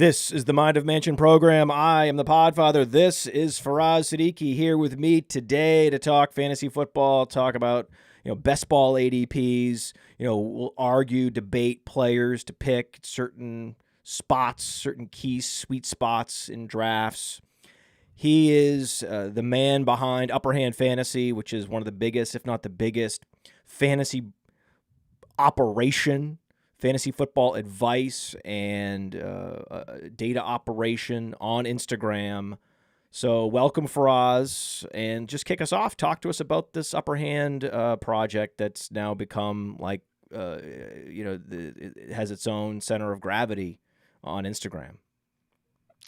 This is the Mind of Mansion program. I am the Podfather. This is Faraz Siddiqi here with me today to talk fantasy football, talk about best ball ADPs. We'll argue, debate players to pick certain spots, certain key sweet spots in drafts. He is the man behind Upper Hand Fantasy, which is one of the biggest, if not the biggest, fantasy operation, fantasy football advice and data operation on Instagram. So welcome, Faraz, and just kick us off. Talk to us about this Upper Hand project that's now become like, it has its own center of gravity on Instagram.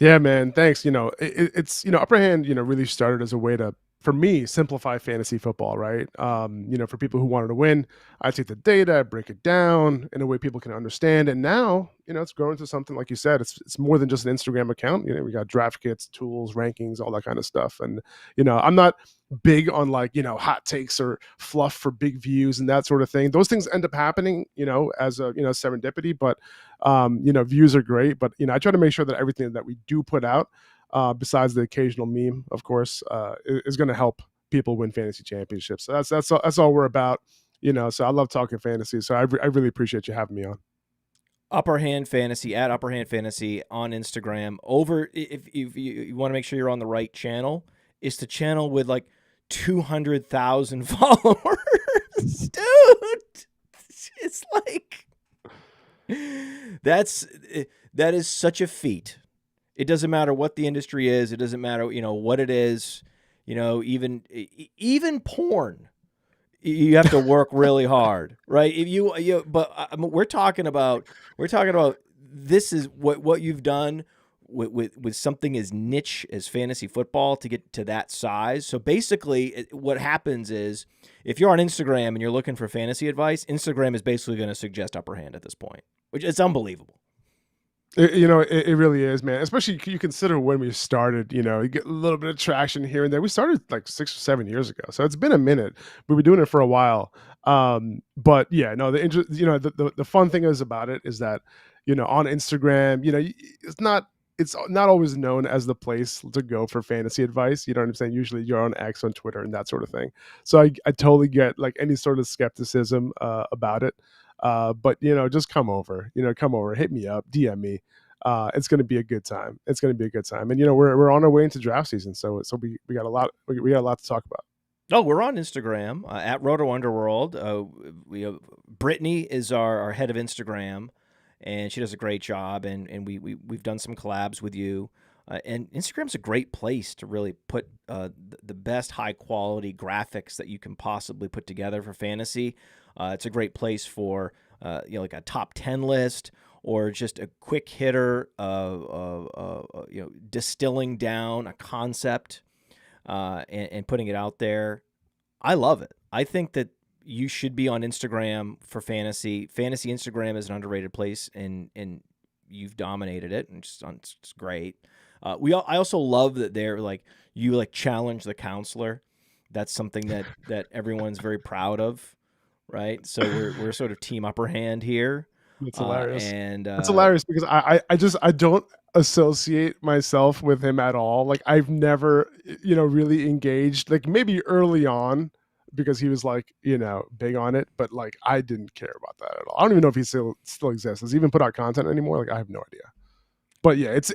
Yeah, man. Thanks. It's Upper Hand, really started as a way to, for me, simplify fantasy football, right? For people who wanted to win, I take the data, I break it down in a way people can understand. And now, it's grown into something, like you said, it's more than just an Instagram account. We got draft kits, tools, rankings, all that kind of stuff. And, I'm not big on hot takes or fluff for big views and that sort of thing. Those things end up happening, as a, serendipity, but, views are great. But, I try to make sure that everything that we do put out, besides the occasional meme, of course, is going to help people win fantasy championships. So that's all we're about, So I love talking fantasy. So I really appreciate you having me on. Upper Hand Fantasy at Upper Hand Fantasy on Instagram. If you want to make sure you're on the right channel, it's the channel with like 200,000 followers, dude. It's like that is such a feat. It doesn't matter what the industry is. It doesn't matter, what it is. Even porn, you have to work really hard, right? But we're talking about this is what you've done with something as niche as fantasy football to get to that size. So basically, what happens is if you're on Instagram and you're looking for fantasy advice, Instagram is basically going to suggest Upper Hand at this point, which is unbelievable. It really is, man. Especially you consider when we started, you get a little bit of traction here and there. We started like 6 or 7 years ago. So it's been a minute. We've been doing it for a while. But yeah, no, the fun thing is about it is that, on Instagram, it's not always known as the place to go for fantasy advice. You know what I'm saying? Usually you're on X, on Twitter, and that sort of thing. So I totally get like any sort of skepticism about it. But just come over, hit me up, DM me. It's going to be a good time. It's going to be a good time. And, we're on our way into draft season. So we got a lot to talk about. Oh, we're on Instagram at Roto Underworld. Brittany is our head of Instagram, and she does a great job. And we've done some collabs with you. And Instagram's a great place to really put the best high quality graphics that you can possibly put together for fantasy. It's a great place for like a top 10 list or just a quick hitter distilling down a concept and putting it out there. I love it. I think that you should be on Instagram for fantasy. Fantasy Instagram is an underrated place, and you've dominated it, and it's great. I also love that you challenge the counselor. That's something that everyone's very proud of. Right, so we're sort of team Upper Hand here. It's hilarious, and it's hilarious because I don't associate myself with him at all. Like I've never, really engaged. Like maybe early on because he was like, big on it, but like I didn't care about that at all. I don't even know if he still exists. Does he even put out content anymore? Like I have no idea. But yeah, it's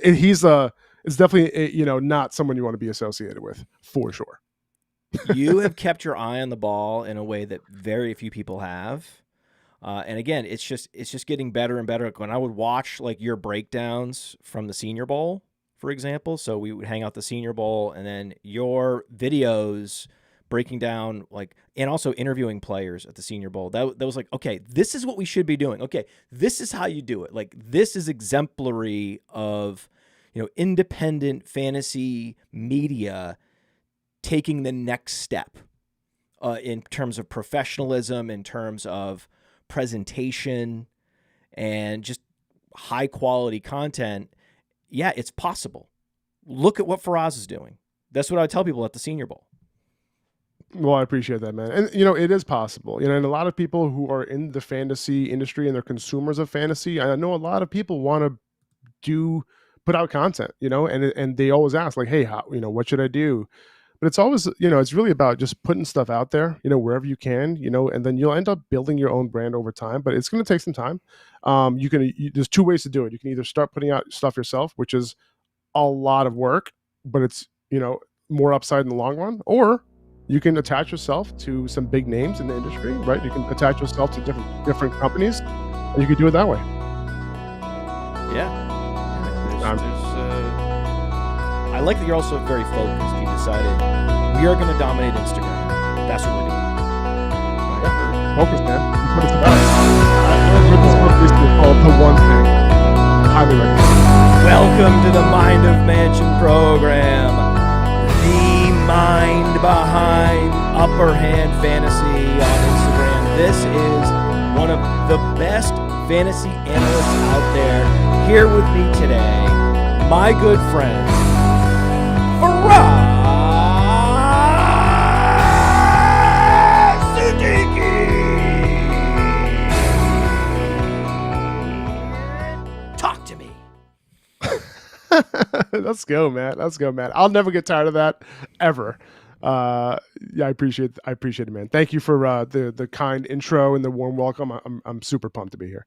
definitely not someone you want to be associated with for sure. You have kept your eye on the ball in a way that very few people have. And again, it's just getting better and better. When I would watch like your breakdowns from the Senior Bowl, for example, so we would hang out the Senior Bowl and then your videos breaking down and also interviewing players at the Senior Bowl. That was like, okay, this is what we should be doing. Okay, this is how you do it. Like this is exemplary of, independent fantasy media taking the next step in terms of professionalism, in terms of presentation, and just high quality content. Yeah, it's possible. Look at what Faraz is doing. That's what I tell people at the Senior Bowl. Well, I appreciate that, man. And, it is possible. And a lot of people who are in the fantasy industry and they're consumers of fantasy, I know a lot of people want to do put out content, and they always ask like, hey, how, what should I do? But it's always, it's really about just putting stuff out there, wherever you can, and then you'll end up building your own brand over time, but it's going to take some time. There's two ways to do it. You can either start putting out stuff yourself, which is a lot of work, but it's, more upside in the long run, or you can attach yourself to some big names in the industry, right? You can attach yourself to different companies, and you can do it that way. Yeah. I like that you're also very focused. You decided we are going to dominate Instagram. That's what we're doing. Right? Yeah, focus, man. That's what it's about. This book is called The One Thing. Highly recommend. Welcome to the Mind of Mansion program. The mind behind Upper Hand Fantasy on Instagram. This is one of the best fantasy analysts out there. Here with me today, my good friend, Faraz Siddiqi. Talk to me. Let's go, man. I'll never get tired of that ever. I appreciate it, man. Thank you for the kind intro and the warm welcome. I'm super pumped to be here.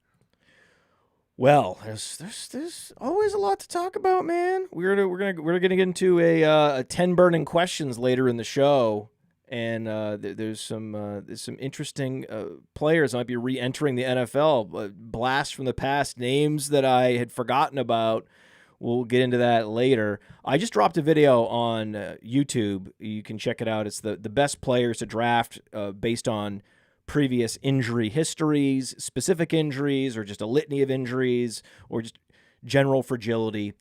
Well, there's always a lot to talk about, man. We're gonna get into a 10 burning questions later in the show, and there's some interesting players that might be re-entering the NFL. Blast from the past, names that I had forgotten about. We'll get into that later. I just dropped a video on YouTube. You can check it out. It's the best players to draft based on previous injury histories, specific injuries, or just a litany of injuries, or just general fragility.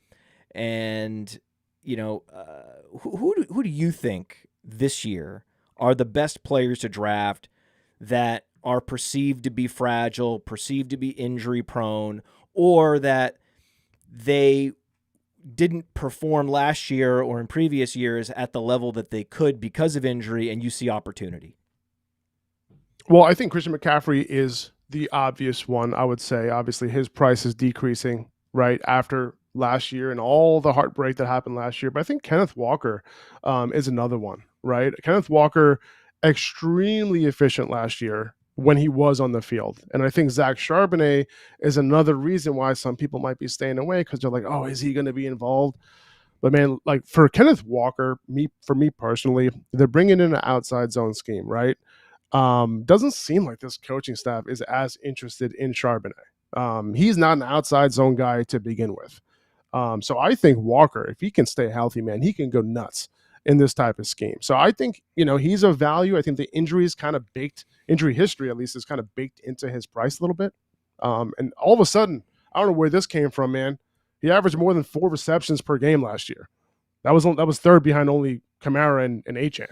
And, who do you think this year are the best players to draft that are perceived to be fragile, perceived to be injury prone, or that they didn't perform last year or in previous years at the level that they could because of injury, and you see opportunity? Well, I think Christian McCaffrey is the obvious one, I would say. Obviously, his price is decreasing right after last year and all the heartbreak that happened last year. But I think Kenneth Walker is another one, right? Kenneth Walker, extremely efficient last year when he was on the field. And I think Zach Charbonnet is another reason why some people might be staying away, because they're like, oh, is he going to be involved? But man, like for Kenneth Walker, for me personally, they're bringing in an outside zone scheme, right? Doesn't seem like this coaching staff is as interested in Charbonnet. He's not an outside zone guy to begin with. So I think Walker, if he can stay healthy, man, he can go nuts in this type of scheme. So I think, he's a value. I think the injury history at least is kind of baked into his price a little bit. And all of a sudden, I don't know where this came from, man. He averaged more than 4 receptions per game last year. That was third behind only Kamara and Achane.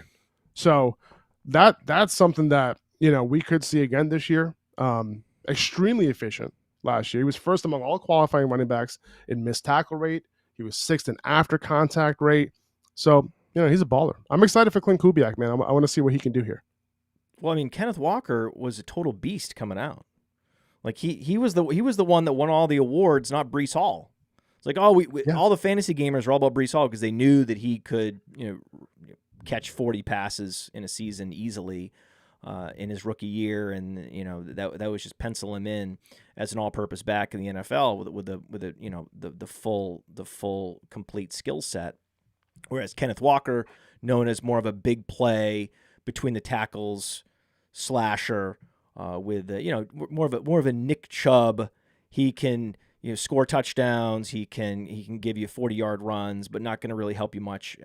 So that's something that, we could see again this year. Extremely efficient last year. He was first among all qualifying running backs in missed tackle rate. He was 6th in after contact rate. So, he's a baller. I'm excited for Clint Kubiak, man. I want to see what he can do here. Well, I mean, Kenneth Walker was a total beast coming out. Like he was the one that won all the awards, not Breece Hall. It's like, all the fantasy gamers are all about Breece Hall because they knew that he could, catch 40 passes in a season easily in his rookie year, and that was just pencil him in as an all-purpose back in the NFL with the full complete skill set. Whereas Kenneth Walker, known as more of a big play between the tackles slasher, with more of a Nick Chubb. He can score touchdowns. He can give you 40-yard runs, but not going to really help you much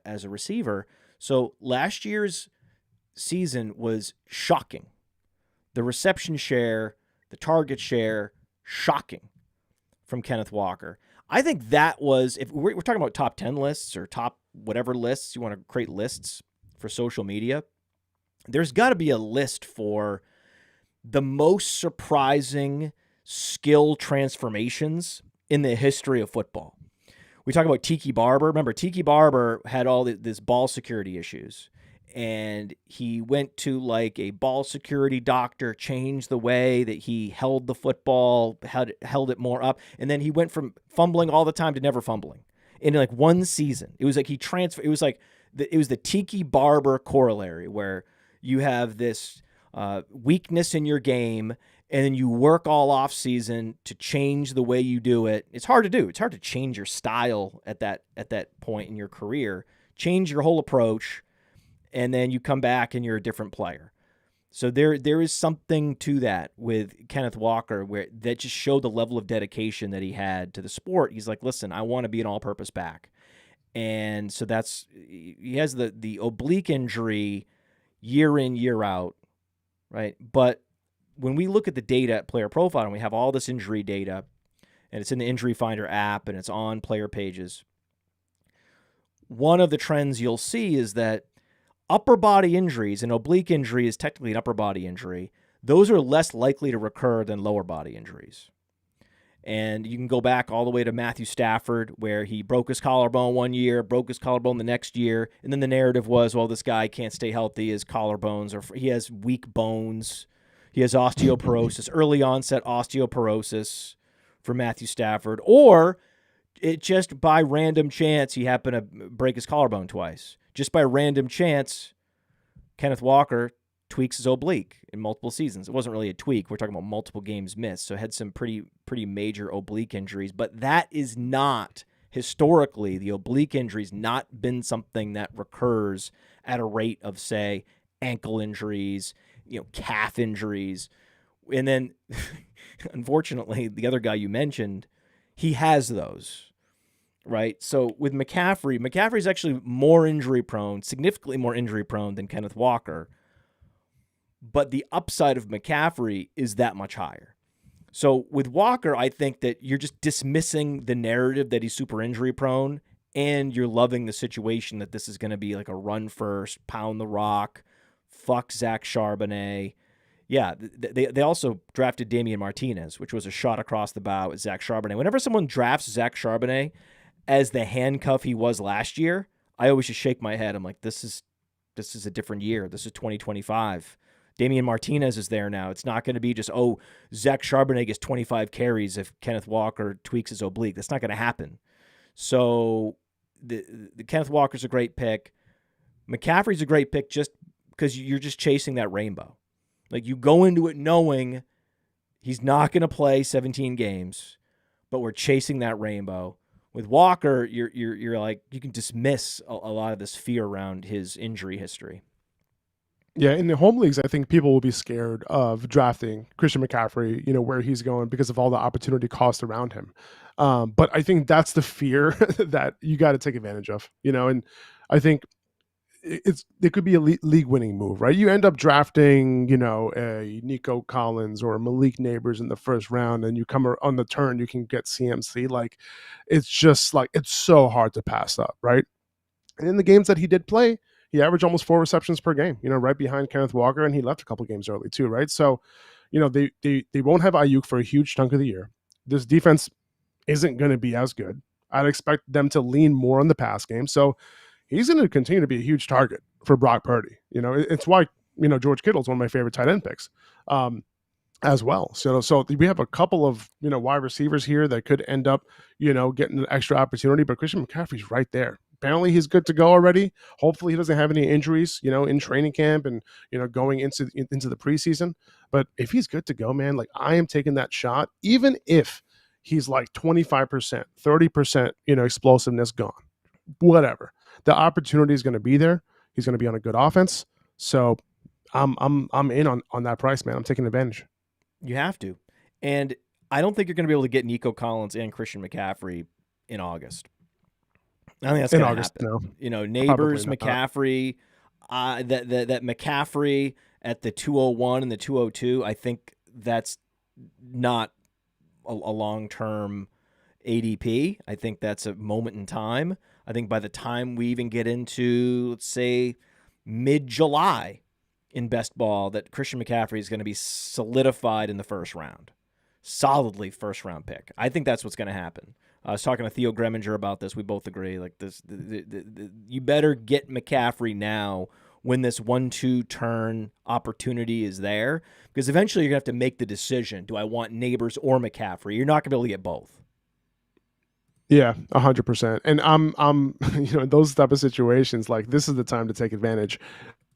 as a receiver. So last year's season was shocking. The reception share, the target share, shocking from Kenneth Walker. I think that was, if we're talking about top 10 lists or top whatever lists, you want to create lists for social media, there's got to be a list for the most surprising skill transformations in the history of football. We talk about Tiki Barber. Remember, Tiki Barber had all this ball security issues. and he went to like a ball security doctor, changed the way that he held the football, held it more up, and then he went from fumbling all the time to never fumbling in like one season. It was like he transferred. It was like it was the Tiki Barber corollary, where you have this weakness in your game, and then you work all off season to change the way you do it. It's hard to do. It's hard to change your style at that point in your career, change your whole approach, and then you come back and you're a different player. So there is something to that with Kenneth Walker, where that just showed the level of dedication that he had to the sport. He's like, listen, I want to be an all-purpose back. And so he has the oblique injury year in, year out, right? But when we look at the data at Player Profile, and we have all this injury data, and it's in the Injury Finder app, and it's on player pages, one of the trends you'll see is that upper body injuries, and oblique injury is technically an upper body injury, those are less likely to recur than lower body injuries. And you can go back all the way to Matthew Stafford, where he broke his collarbone one year, broke his collarbone the next year, and then the narrative was, well, this guy can't stay healthy, his collarbones, or he has weak bones, he has osteoporosis, early onset osteoporosis for Matthew Stafford, or it just by random chance he happened to break his collarbone twice. Just by random chance, Kenneth Walker tweaks his oblique in multiple seasons. It wasn't really a tweak. We're talking about multiple games missed. So had some pretty major oblique injuries. But that is not, historically, the oblique injury's not been something that recurs at a rate of, say, ankle injuries, calf injuries. And then, unfortunately, the other guy you mentioned, he has those. Right. So with McCaffrey's actually more injury prone, significantly more injury prone than Kenneth Walker. But the upside of McCaffrey is that much higher. So with Walker, I think that you're just dismissing the narrative that he's super injury prone, and you're loving the situation that this is going to be like a run first, pound the rock, fuck Zach Charbonnet. Yeah, they also drafted Damian Martinez, which was a shot across the bow at Zach Charbonnet. Whenever someone drafts Zach Charbonnet as the handcuff he was last year, I always just shake my head. I'm like, this is a different year. This is 2025. Damian Martinez is there now. It's not going to be just, Zach Charbonnet gets 25 carries if Kenneth Walker tweaks his oblique. That's not going to happen. So the Kenneth Walker's a great pick. McCaffrey's a great pick just because you're just chasing that rainbow. Like, you go into it knowing he's not going to play 17 games, but we're chasing that rainbow. With Walker, you're like, you can dismiss a lot of this fear around his injury history. Yeah, in the home leagues, I think people will be scared of drafting Christian McCaffrey, where he's going because of all the opportunity cost around him. But I think that's the fear that you got to take advantage of, and I think it could be a league-winning move, right? You end up drafting, a Nico Collins or a Malik Neighbors in the first round, and you come on the turn, you can get CMC. Like, it's just like, it's so hard to pass up, right? And in the games that he did play, he averaged almost 4 receptions per game, right behind Kenneth Walker, and he left a couple games early too, right? So, they won't have Ayuk for a huge chunk of the year. This defense isn't going to be as good. I'd expect them to lean more on the pass game. So he's going to continue to be a huge target for Brock Purdy. It's why, George Kittle's one of my favorite tight end picks as well. So we have a couple of, wide receivers here that could end up, getting an extra opportunity, but Christian McCaffrey's right there. Apparently he's good to go already. Hopefully he doesn't have any injuries, in training camp and, going into the preseason. But if he's good to go, man, like, I am taking that shot, even if he's like 25%, 30%, explosiveness gone, whatever. The opportunity is going to be there. He's going to be on a good offense. So I'm in on that price, man. I'm taking advantage. You have to. And I don't think you're going to be able to get Nico Collins and Christian McCaffrey in August. I think that's going to happen. No. Neighbors, McCaffrey, that McCaffrey at the 201 and the 202, I think that's not a long-term ADP. I think that's a moment in time. I think by the time we even get into, let's say, mid-July in best ball, that Christian McCaffrey is going to be solidified in the first round. Solidly first-round pick. I think that's what's going to happen. I was talking to Theo Greminger about this. We both agree. Like, this, you better get McCaffrey now, when this 1-2 turn opportunity is there, because eventually you're going to have to make the decision. Do I want Neighbors or McCaffrey? You're not going to be able to get both. Yeah, 100%. And I'm, in those type of situations, like this is the time to take advantage.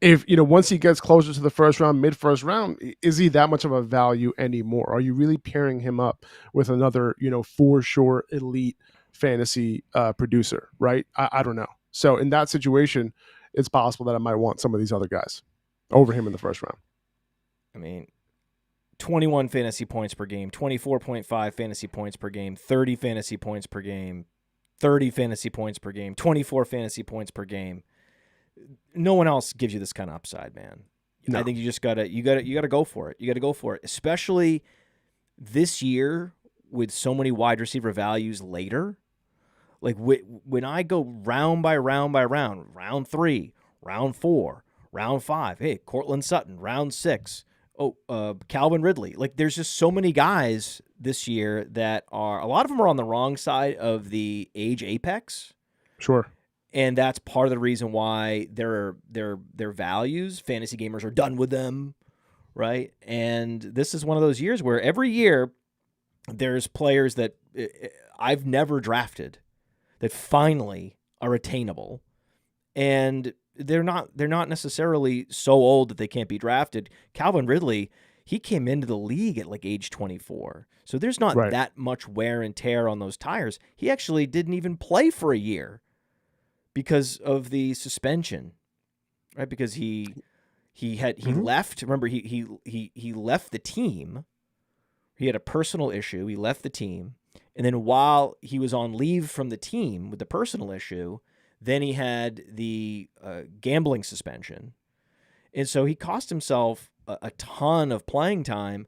If, once he gets closer to the first round, mid first round, is he that much of a value anymore? Are you really pairing him up with another, for sure elite fantasy producer, right? I don't know. So in that situation, it's possible that I might want some of these other guys over him in the first round. I mean, 21 fantasy points per game, 24.5 fantasy points per game, 30 fantasy points per game, 30 fantasy points per game, 24 fantasy points per game. No one else gives you this kind of upside, man. No. I think you just gotta go for it. You gotta go for it, especially this year with so many wide receiver values later. Like when I go round by round by round, round 3, round 4, round 5. Hey, Cortland Sutton, round 6. Calvin Ridley. Like there's just so many guys this year that are, a lot of them are on the wrong side of the age apex. Sure. And that's part of the reason why their values, fantasy gamers are done with them, right? And this is one of those years where every year there's players that I've never drafted that finally are attainable, and they're not necessarily so old that they can't be drafted. Calvin Ridley, he came into the league at like age 24, so there's not that much wear and tear on those tires. He actually didn't even play for a year because of the suspension, right? Because he left. Remember, he left the team. He had a personal issue. He left the team. And then while he was on leave from the team with the personal issue, then he had the gambling suspension. And so he cost himself a ton of playing time,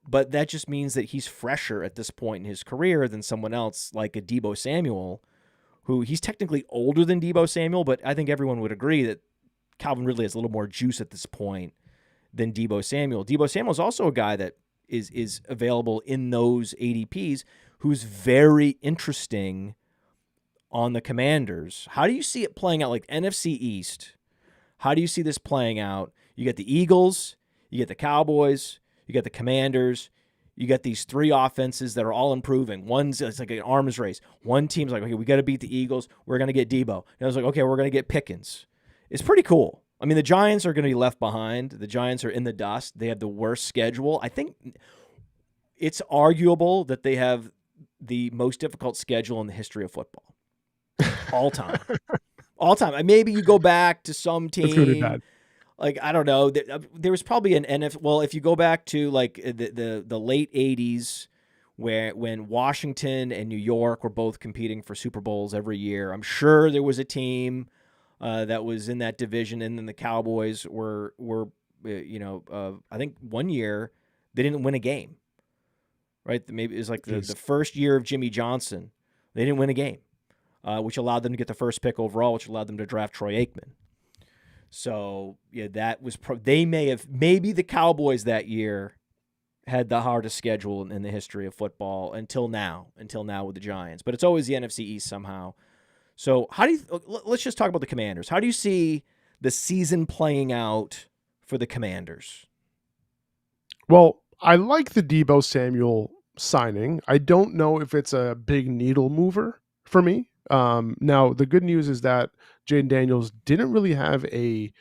but that just means that he's fresher at this point in his career than someone else like a Deebo Samuel, who he's technically older than Deebo Samuel, but I think everyone would agree that Calvin Ridley has a little more juice at this point than Deebo Samuel. Deebo Samuel is also a guy that is available in those ADPs, who's very interesting on the Commanders. How do you see it playing out, like NFC East? How do you see this playing out? You get the Eagles, you get the Cowboys, you get the Commanders, you get these three offenses that are all improving. It's like an arms race. One team's like, okay, we got to beat the Eagles. We're going to get Deebo. And I was like, okay, we're going to get Pickens. It's pretty cool. I mean, the Giants are going to be left behind. The Giants are in the dust. They have the worst schedule. I think it's arguable that they have the most difficult schedule in the history of football. All time. All time. Maybe you go back to some team. It's going to be bad. Like, I don't know. There was probably an NFL. Well, if you go back to like the late 80s, when Washington and New York were both competing for Super Bowls every year, I'm sure there was a team that was in that division, and then the Cowboys were I think one year they didn't win a game. Right? Maybe it was like the first year of Jimmy Johnson. They didn't win a game, which allowed them to get the first pick overall, which allowed them to draft Troy Aikman. So, yeah, that was maybe the Cowboys that year had the hardest schedule in the history of football until now with the Giants. But it's always the NFC East somehow. So, let's just talk about the Commanders. How do you see the season playing out for the Commanders? Well, I like the Deebo Samuel signing. I don't know if it's a big needle mover for me. Now, the good news is that Jaden Daniels didn't really have a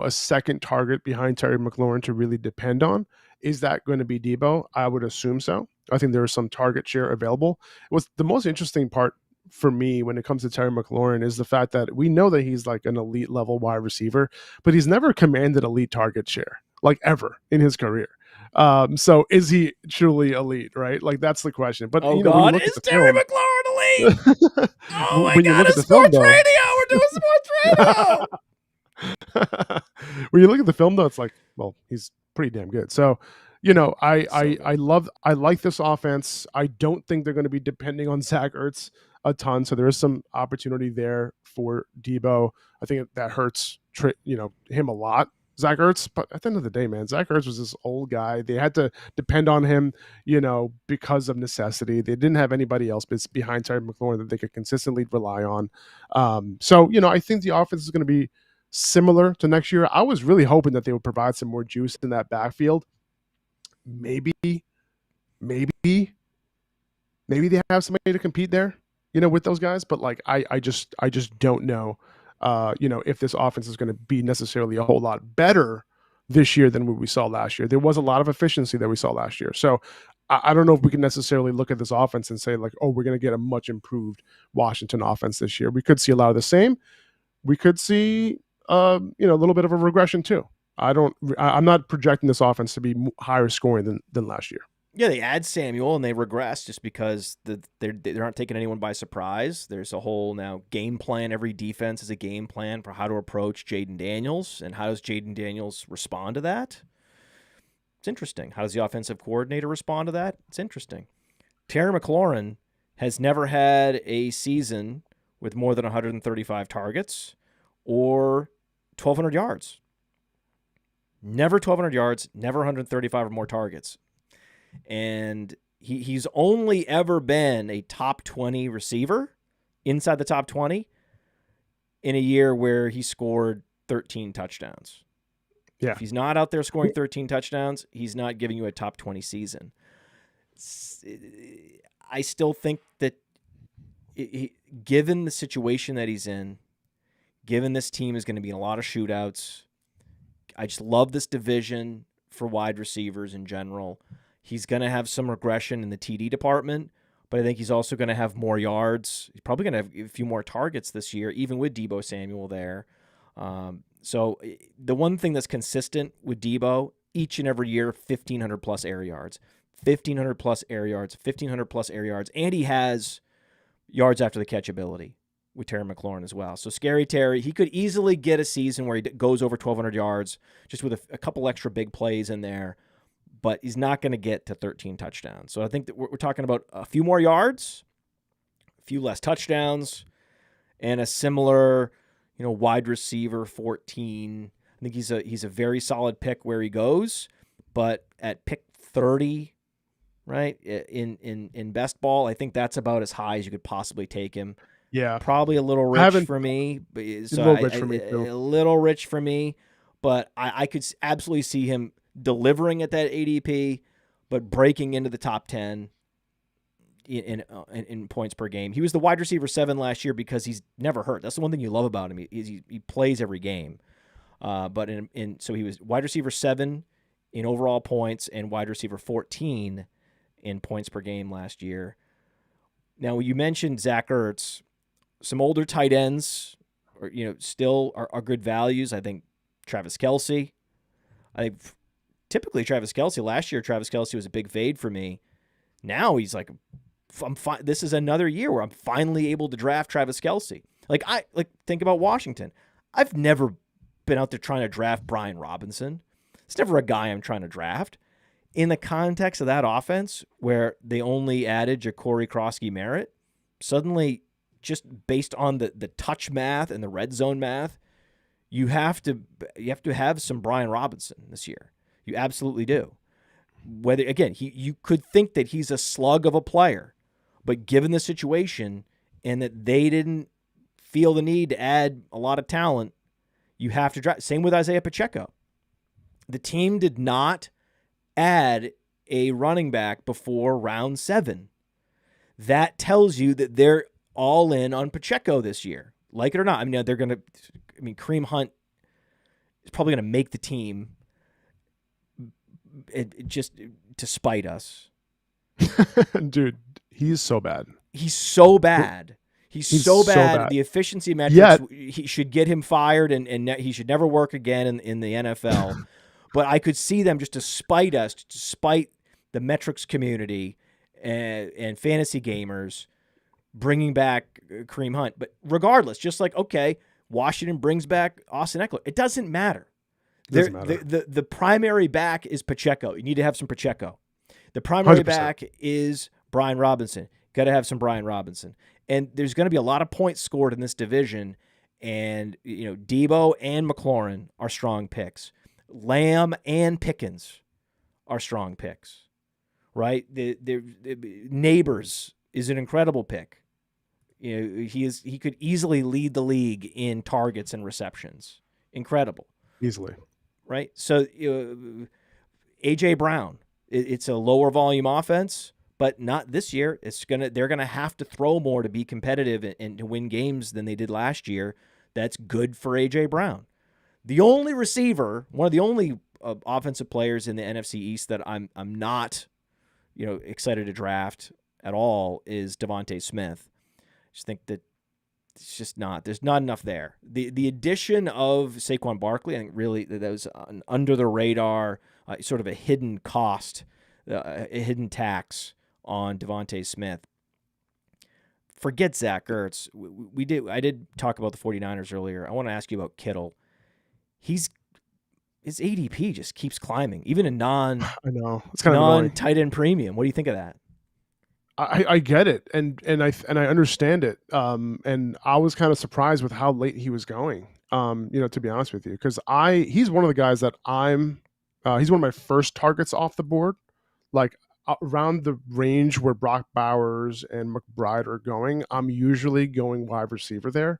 second target behind Terry McLaurin to really depend on. Is that going to be Deebo? I would assume so. I think there is some target share available. What's the most interesting part for me when it comes to Terry McLaurin is the fact that we know that he's like an elite level wide receiver, but he's never commanded elite target share, like ever in his career. So is he truly elite, right? Like that's the question. But God, is Terry McLaurin elite? Oh my God, it's sports radio. We're doing sports radio. When you look at the film though, it's like, well, he's pretty damn good. So, I like this offense. I don't think they're going to be depending on Zach Ertz a ton. So there is some opportunity there for Deebo. I think that hurts, him a lot. Zach Ertz, but at the end of the day, man, Zach Ertz was this old guy. They had to depend on him, because of necessity. They didn't have anybody else behind Terry McLaurin that they could consistently rely on. So, I think the offense is going to be similar to next year. I was really hoping that they would provide some more juice in that backfield. Maybe, maybe they have somebody to compete there, with those guys. But like, I just don't know, if this offense is going to be necessarily a whole lot better this year than what we saw last year. There was a lot of efficiency that we saw last year. So I don't know if we can necessarily look at this offense and say like, oh, we're going to get a much improved Washington offense this year. We could see a lot of the same. We could see, a little bit of a regression too. I'm not projecting this offense to be higher scoring than last year. Yeah, they add Samuel and they regress just because they're not taking anyone by surprise. There's a whole now game plan. Every defense is a game plan for how to approach Jaden Daniels, and how does Jaden Daniels respond to that? It's interesting. How does the offensive coordinator respond to that? It's interesting. Terry McLaurin has never had a season with more than 135 targets or 1,200 yards. Never 1,200 yards, never 135 or more targets. And he's only ever been a top 20 receiver, inside the top 20, in a year where he scored 13 touchdowns. Yeah. If he's not out there scoring 13 touchdowns, he's not giving you a top 20 season. I still think that given the situation that he's in, given this team is going to be in a lot of shootouts, I just love this division for wide receivers in general. He's going to have some regression in the TD department, but I think he's also going to have more yards. He's probably going to have a few more targets this year, even with Deebo Samuel there. So the one thing that's consistent with Deebo, each and every year, 1,500-plus air yards. 1,500-plus air yards, 1,500-plus air yards, and he has yards after the catch ability with Terry McLaurin as well. So Scary Terry, he could easily get a season where he goes over 1,200 yards just with a couple extra big plays in there, but he's not going to get to 13 touchdowns. So I think that we're talking about a few more yards, a few less touchdowns, and a similar, wide receiver 14. I think he's a very solid pick where he goes, but at pick 30, right, in best ball, I think that's about as high as you could possibly take him. Yeah, probably a little rich for me. So a little rich for me, but I could absolutely see him delivering at that ADP, but breaking into the top 10 in points per game. He was the wide receiver 7 last year because he's never hurt. That's the one thing you love about him. He plays every game. But so he was wide receiver 7 in overall points and wide receiver 14 in points per game last year. Now, you mentioned Zach Ertz. Some older tight ends, still are good values. I think Travis Kelce. I think typically Travis Kelce. Last year, Travis Kelce was a big fade for me. Now he's like, I'm fine. This is another year where I'm finally able to draft Travis Kelce. Think about Washington. I've never been out there trying to draft Brian Robinson. It's never a guy I'm trying to draft. In the context of that offense, where they only added Ja'Cory Krosky-Merritt, suddenly, just based on the touch math and the red zone math, you have to have some Brian Robinson this year. You absolutely do. Whether again, you could think that he's a slug of a player, but given the situation and that they didn't feel the need to add a lot of talent, you have to draft. Same with Isaiah Pacheco. The team did not add a running back before round 7. That tells you that they're all in on Pacheco this year. Like it or not. Kareem Hunt is probably going to make the team just to spite us. Dude, he's so bad. He's so bad. He's so bad. The efficiency metrics, he should get him fired and he should never work again in the NFL. But I could see them just to spite us, to spite the metrics community and fantasy gamers, bringing back Kareem Hunt. But regardless, just like, okay, Washington brings back Austin Eckler. It doesn't matter. The primary back is Pacheco. You need to have some Pacheco. The primary 100%. Back is Brian Robinson. Got to have some Brian Robinson. And there's going to be a lot of points scored in this division. And, Deebo and McLaurin are strong picks. Lamb and Pickens are strong picks, right? The Neighbors is an incredible pick. He could easily lead the league in targets and receptions. incredible. Easily. Right? So A.J. Brown, it's a lower volume offense, but not this year. They're gonna have to throw more to be competitive and to win games than they did last year. That's good for A.J. Brown. The only receiver, one of the only offensive players in the NFC East that I'm not, excited to draft at all is Devontae Smith. I just think that it's just not. There's not enough there. The addition of Saquon Barkley, I think, really that was an under the radar, sort of a hidden cost, a hidden tax on Devontae Smith. Forget Zach Ertz. I did talk about the 49ers earlier. I want to ask you about Kittle. His ADP just keeps climbing, even in I know. It's kind of annoying. Tight end premium. What do you think of that? I get it, and I understand it. And I was kind of surprised with how late he was going. To be honest with you, because he's one of the guys that he's one of my first targets off the board, like around the range where Brock Bowers and McBride are going. I'm usually going wide receiver there.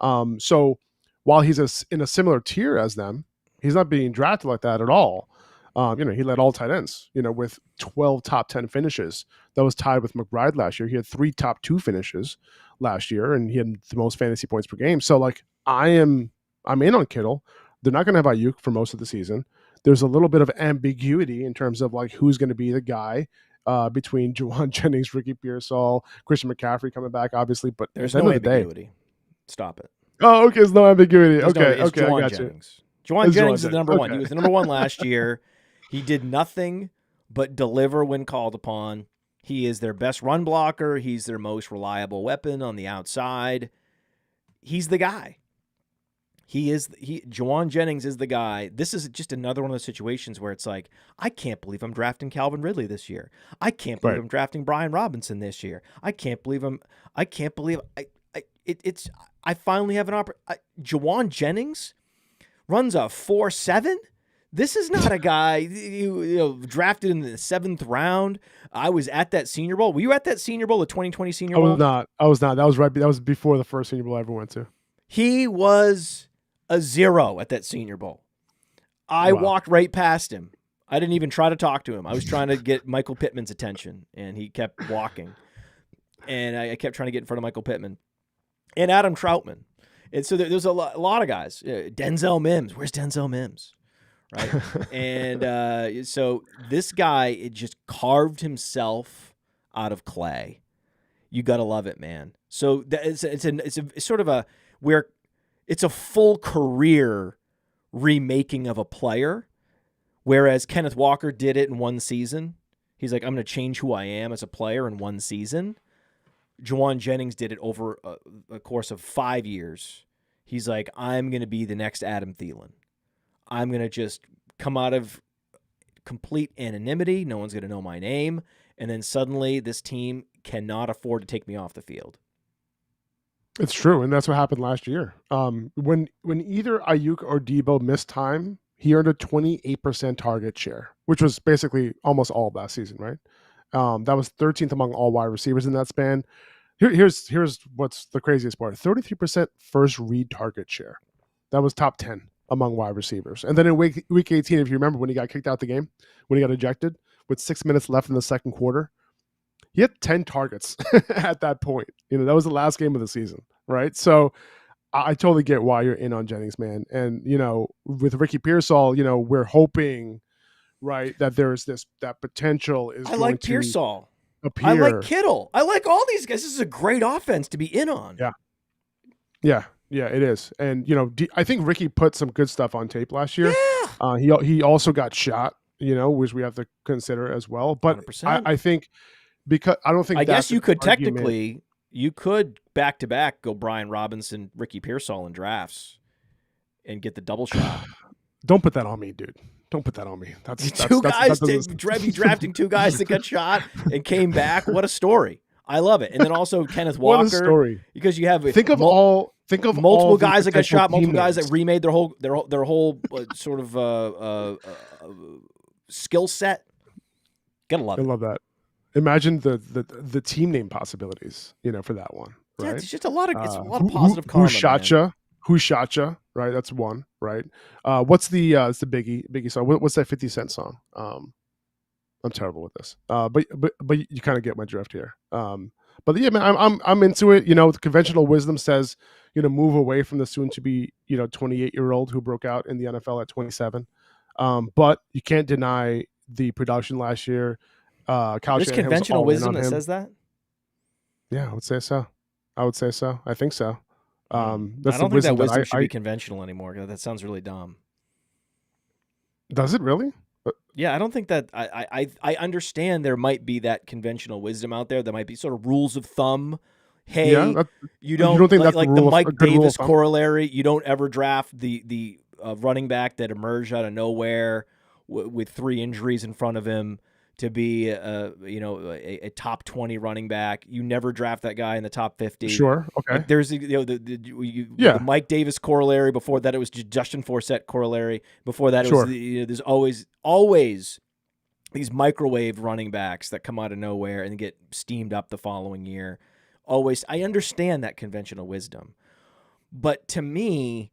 So while he's in a similar tier as them, he's not being drafted like that at all. He led all tight ends, with 12 top 10 finishes. That was tied with McBride last year. He had 3 top 2 finishes last year, and he had the most fantasy points per game. So, like, I'm in on Kittle. They're not going to have Ayuk for most of the season. There's a little bit of ambiguity in terms of, like, who's going to be the guy between Juwan Jennings, Ricky Pearsall, Christian McCaffrey coming back, obviously. But there's at no the end of the ambiguity. day, Stop it. Oh, okay. There's no ambiguity. It's okay, Juwan I got Jennings. you. Juwan Jennings is the number one. Okay. He was the number one last year. He did nothing but deliver when called upon. He is their best run blocker. He's their most reliable weapon on the outside. He's the guy. Juwan Jennings is the guy. This is just another one of those situations where it's like, I can't believe I'm drafting Calvin Ridley this year. I can't believe I'm drafting Brian Robinson this year. I finally have an opportunity. Juwan Jennings runs a 4.7. This is not a guy you drafted in the 7th round. I was at that Senior Bowl. Were you at that Senior Bowl, the 2020 Senior Bowl? I was not. That was right. That was before the first Senior Bowl I ever went to. He was a 0 at that Senior Bowl. I walked right past him. I didn't even try to talk to him. I was trying to get Michael Pittman's attention, and he kept walking. And I kept trying to get in front of Michael Pittman and Adam Troutman. And so there's a lot of guys. Denzel Mims. Where's Denzel Mims? Right. And so this guy, it just carved himself out of clay. You got to love it, man. So it's sort of it's a full career remaking of a player, whereas Kenneth Walker did it in one season. He's like, I'm going to change who I am as a player in one season. Juwan Jennings did it over a course of 5 years. He's like, I'm going to be the next Adam Thielen. I'm going to just come out of complete anonymity. No one's going to know my name. And then suddenly this team cannot afford to take me off the field. It's true. And that's what happened last year. When either Ayuk or Debo missed time, he earned a 28% target share, which was basically almost all of last season, right? That was 13th among all wide receivers in that span. Here's what's the craziest part. 33% first read target share. That was top 10 among wide receivers. And then in week 18, if you remember when he got kicked out the game, when he got ejected with 6 minutes left in the second quarter, he had 10 targets at that point. That was the last game of the season, right? So I totally get why you're in on Jennings, man. And, with Ricky Pearsall, we're hoping, right, that there's that potential is I like Pearsall. Appear. I like Kittle. I like all these guys. This is a great offense to be in on. Yeah, it is. And, I think Ricky put some good stuff on tape last year. Yeah. He also got shot, which we have to consider as well. But 100%. I think because I don't think I guess you could technically, back-to-back go Brian Robinson, Ricky Pearsall in drafts and get the double shot. Don't put that on me, dude. Don't put that on me. That's drafting 2 guys that got shot and came back. What a story. I love it. And then also Kenneth Walker. What a story. Because you have multiple all guys that got shot, multiple guys that remade their whole sort of skill set. Gotta love it. I love that. Imagine the team name possibilities, for that one. Right? Yeah, it's just a lot of positive karma. Who shot you? Who Shot Ya, right? That's one, right? What's it's the Biggie song. What's that 50 Cent song? I'm terrible with this. But you kind of get my drift here. But yeah, man, I'm into it. The conventional wisdom says, move away from the soon to be, 28-year-old who broke out in the NFL at 27. But you can't deny the production last year. Kyle There's Shanahan was conventional all in wisdom on that him. says that. Yeah, I would say so. I think so. I That's the don't think that wisdom that wisdom should I be conventional anymore. 'Cause that sounds really dumb. does it really? Yeah, I don't think that I understand there might be that conventional wisdom out there. There might be sort of rules of thumb. Yeah, Hey, you you don't don't think that's like the a Mike good rule of Davis thumb? corollary. You don't ever draft the running back that emerged out of nowhere with 3 injuries in front of him to be a top 20 running back. You never draft that guy in the top 50. Sure. Okay. Like there's the Yeah. Mike Davis corollary. Before that, it was Justin Forsett corollary. Before that, it was Sure. there's always these microwave running backs that come out of nowhere and get steamed up the following year. Always, I understand that conventional wisdom, but to me,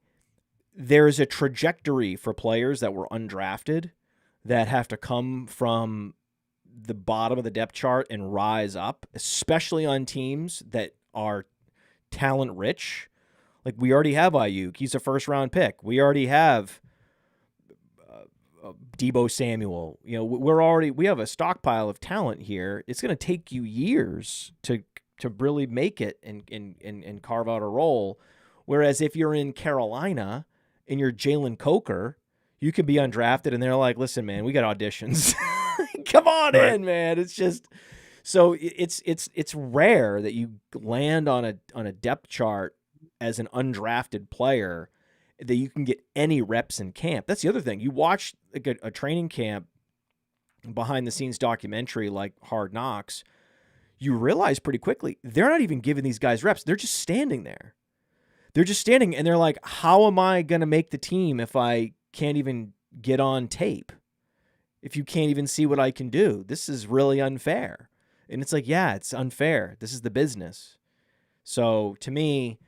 there's a trajectory for players that were undrafted that have to come from the bottom of the depth chart and rise up, especially on teams that are talent rich. Like we already have Ayuk. He's a first round pick. We already have Debo Samuel. We have a stockpile of talent here. It's going to take you years to really make it and carve out a role. Whereas if you're in Carolina and you're Jalen Coker, you could be undrafted and they're like, listen, man, we got auditions. Come on in, man. It's just so it's rare that you land on a depth chart as an undrafted player that you can get any reps in camp. That's the other thing. You watch a training camp behind the scenes documentary like Hard Knocks, you realize pretty quickly they're not even giving these guys reps. They're just standing there. They're just standing and they're like, how am I going to make the team if I can't even get on tape? If you can't even see what I can do? This is really unfair. And it's like, yeah, it's unfair. This is the business. So to me,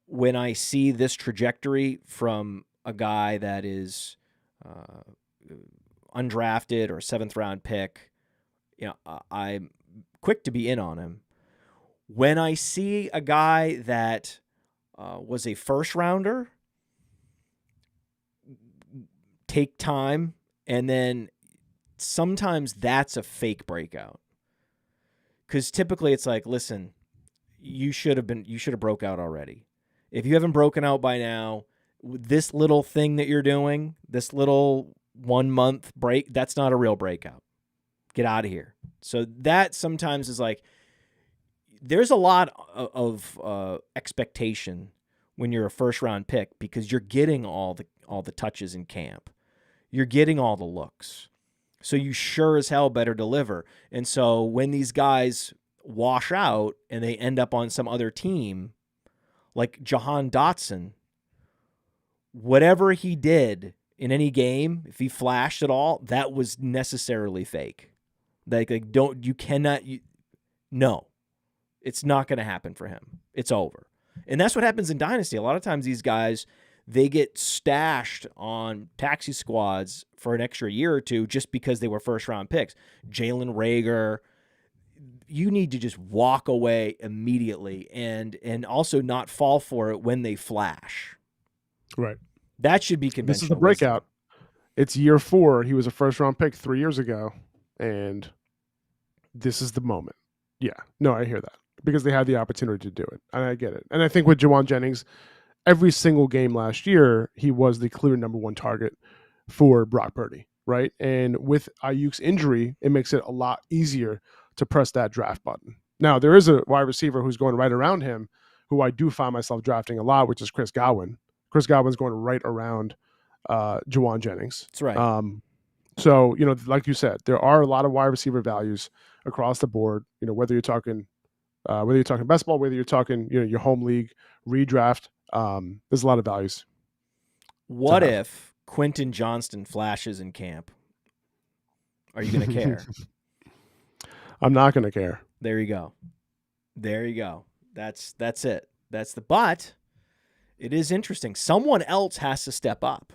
when I see this trajectory from a guy that is undrafted or 7th round pick, I'm quick to be in on him. When I see a guy that was a first rounder take time, and then sometimes that's a fake breakout. Because typically it's like, listen, you should have broke out already. If you haven't broken out by now, this little thing that you're doing, this little 1 month break, that's not a real breakout. Get out of here. So that sometimes is like, there's a lot of expectation when you're a first round pick because you're getting all the touches in camp. You're getting all the looks. So you sure as hell better deliver. And so when these guys wash out and they end up on some other team, like Jahan Dotson, whatever he did in any game, if he flashed at all, that was necessarily fake. No, it's not going to happen for him. It's over. And that's what happens in Dynasty. A lot of times these guys, they get stashed on taxi squads for an extra year or two just because they were first-round picks. Jalen Reagor, you need to just walk away immediately and also not fall for it when they flash. Right. That should be conventional. This is the breakout. It's year 4. He was a first-round pick 3 years ago, and this is the moment. Yeah. No, I hear that because they had the opportunity to do it, and I get it. And I think with Juwan Jennings, every single game last year, he was the clear number 1 target for Brock Purdy, right? And with Ayuk's injury, it makes it a lot easier to press that draft button. Now, there is a wide receiver who's going right around him, who I do find myself drafting a lot, which is Chris Godwin. Chris Godwin's going right around Juwan Jennings. That's right. So, like you said, there are a lot of wide receiver values across the board. Whether you're talking best ball, whether you're talking your home league redraft, there's a lot of values. What if Quentin Johnston flashes in camp? Are you going to care? I'm not going to care. There you go. That's it. But It is interesting. Someone else has to step up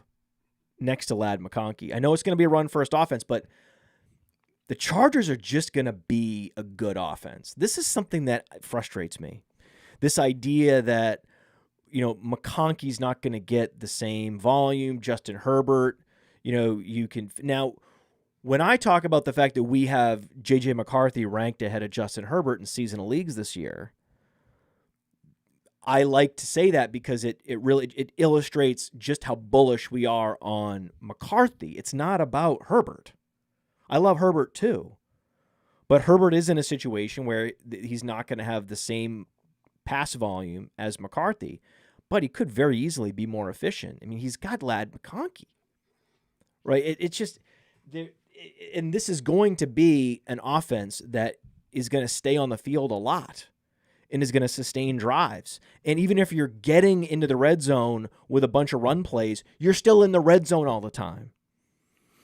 next to Ladd McConkey. I know it's going to be a run-first offense, but the Chargers are just going to be a good offense. This is something that frustrates me. This idea that, McConkey's not going to get the same volume, Justin Herbert, you can now. When I talk about the fact that we have J.J. McCarthy ranked ahead of Justin Herbert in seasonal leagues this year, I like to say that because it really illustrates just how bullish we are on McCarthy. It's not about Herbert. I love Herbert too, but Herbert is in a situation where he's not going to have the same pass volume as McCarthy, but he could very easily be more efficient. I mean, he's got Ladd McConkey, right? It's just there. And this is going to be an offense that is going to stay on the field a lot and is going to sustain drives. And even if you're getting into the red zone with a bunch of run plays, you're still in the red zone all the time.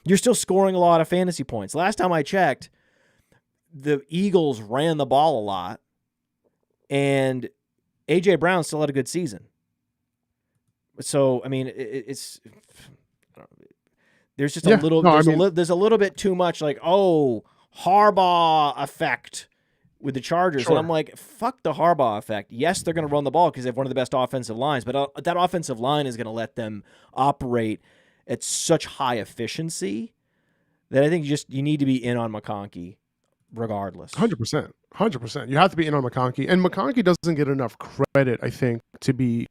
You're still scoring a lot of fantasy points. Last time I checked, the Eagles ran the ball a lot, and A.J. Brown still had a good season. So, I mean, it's... There's just a little. There's a little bit too much like, Harbaugh effect with the Chargers, Sure. And I'm like, fuck the Harbaugh effect. Yes, they're going to run the ball because they have one of the best offensive lines, but that offensive line is going to let them operate at such high efficiency that I think you need to be in on McConkey, regardless. 100%. You have to be in on McConkey, and McConkey doesn't get enough credit, I think, to be,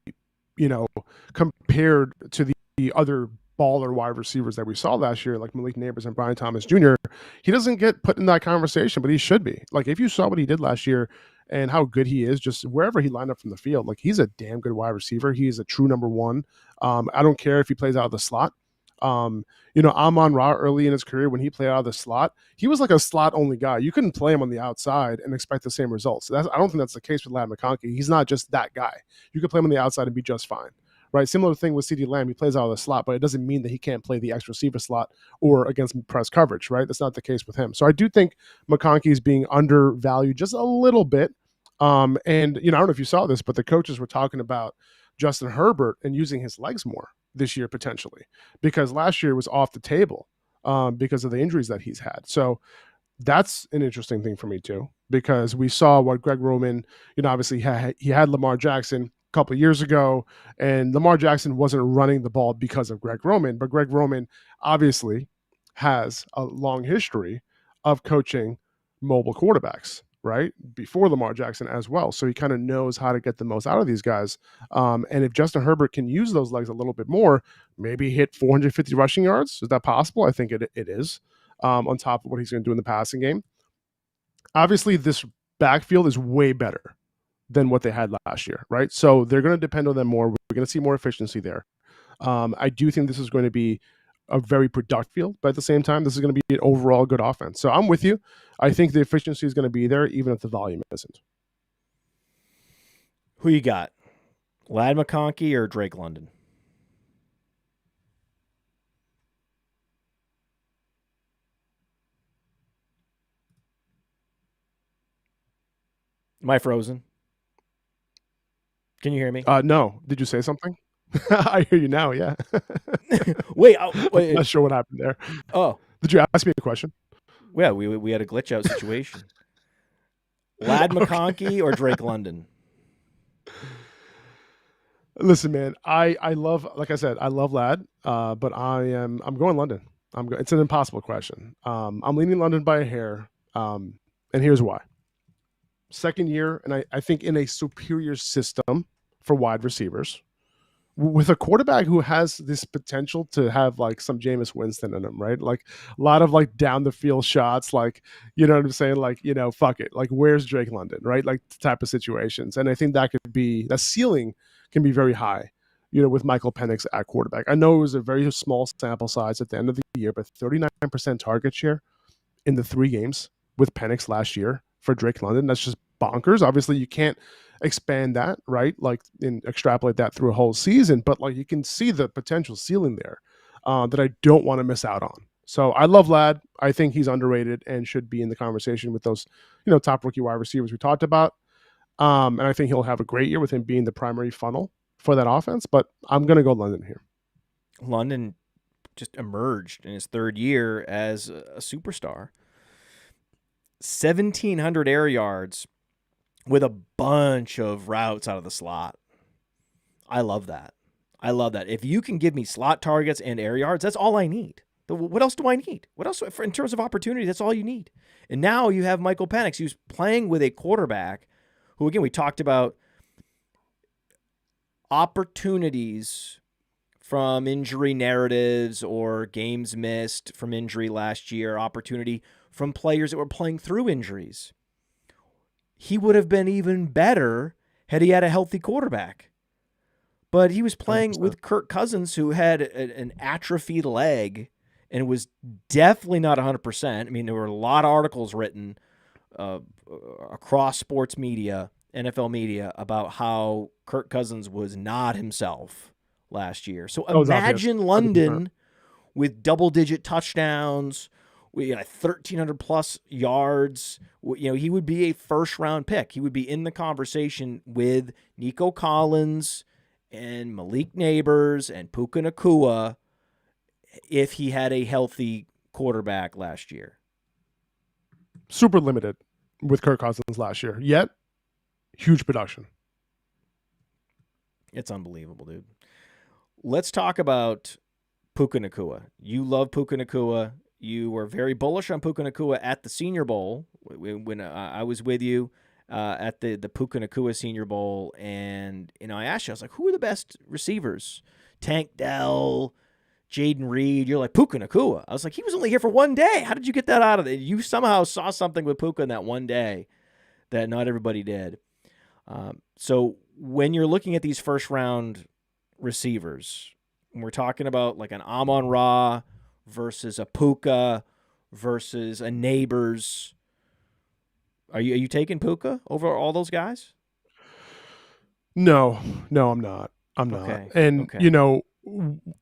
compared to the other baller wide receivers that we saw last year, like Malik Neighbors and Brian Thomas Jr. He doesn't get put in that conversation, but he should be. Like, if you saw what he did last year and how good he is, just wherever he lined up from the field, like, he's a damn good wide receiver. He is a true number one. I don't care if he plays out of the slot. Amon-Ra early in his career, when he played out of the slot, he was like a slot only guy. You couldn't play him on the outside and expect the same results. I don't think that's the case with Ladd McConkey. He's not just that guy. You could play him on the outside and be just fine. Right, similar thing with CeeDee Lamb. He plays out of the slot, but it doesn't mean that he can't play the X receiver slot or against press coverage, right? That's not the case with him. So I do think McConkey is being undervalued just a little bit. And, I don't know if you saw this, but the coaches were talking about Justin Herbert and using his legs more this year potentially, because last year was off the table because of the injuries that he's had. So that's an interesting thing for me too, because we saw what Greg Roman, obviously he had Lamar Jackson couple of years ago, and Lamar Jackson wasn't running the ball because of Greg Roman, but Greg Roman obviously has a long history of coaching mobile quarterbacks, right? Before Lamar Jackson as well. So he kind of knows how to get the most out of these guys. And if Justin Herbert can use those legs a little bit more, maybe hit 450 rushing yards. Is that possible? I think it is, on top of what he's going to do in the passing game. Obviously, this backfield is way better than what they had last year, right? So they're going to depend on them more. We're going to see more efficiency there. I do think this is going to be a very productive field, but at the same time, this is going to be an overall good offense. So I'm with you. I think the efficiency is going to be there, even if the volume isn't. Who you got? Ladd McConkey or Drake London? Am I frozen? Can you hear me? No. Did you say something? I hear you now, yeah. Wait. I'm not sure what happened there. Oh. Did you ask me a question? Yeah, we had a glitch out situation. Ladd McConkey or Drake London? Listen, man, I love, like I said, I love Ladd, but I'm going London. It's an impossible question. I'm leaning London by a hair, and here's why. Second year, and I think in a superior system for wide receivers, with a quarterback who has this potential to have like some Jameis Winston in him, right? Like a lot of like down the field shots, like, you know what I'm saying? Like, fuck it. Like, where's Drake London, right? Like type of situations. And I think that ceiling can be very high, with Michael Penix at quarterback. I know it was a very small sample size at the end of the year, but 39% target share in the 3 games with Penix last year for Drake London. That's just bonkers. Obviously, you can't expand that, right? Like, and extrapolate that through a whole season, but like you can see the potential ceiling there that I don't want to miss out on. So I love Ladd. I think he's underrated and should be in the conversation with those, top rookie wide receivers we talked about. And I think he'll have a great year with him being the primary funnel for that offense, but I'm going to go London here. London just emerged in his third year as a superstar. 1,700 air yards with a bunch of routes out of the slot. I love that. I love that. If you can give me slot targets and air yards, that's all I need. What else do I need? What else in terms of opportunity? That's all you need. And now you have Michael Penix, who's playing with a quarterback who, again, we talked about opportunities from injury narratives or games missed from injury last year, opportunity from players that were playing through injuries. He would have been even better had he had a healthy quarterback. But he was playing 100%. with Kirk Cousins, who had an atrophied leg and was definitely not 100%. I mean, there were a lot of articles written across sports media, NFL media, about how Kirk Cousins was not himself last year. So imagine London with double-digit touchdowns, with 1,300 plus yards. He would be a first-round pick. He would be in the conversation with Nico Collins and Malik Neighbors and Puka Nacua if he had a healthy quarterback last year. Super limited with Kirk Cousins last year, yet huge production. It's unbelievable, dude. Let's talk about Puka Nacua. You love Puka Nacua. You were very bullish on Puka Nacua at the Senior Bowl when I was with you at the Puka Nacua Senior Bowl. And, I asked you, I was like, who are the best receivers? Tank Dell, Jaden Reed. You're like, Puka Nacua. I was like, he was only here for one day. How did you get that out of it? You somehow saw something with Puka in that one day that not everybody did. So when you're looking at these first-round receivers, and we're talking about like an Amon-Ra versus a Puka versus a Neighbors, are you taking Puka over all those guys? No, I'm not. I'm not. Okay. And,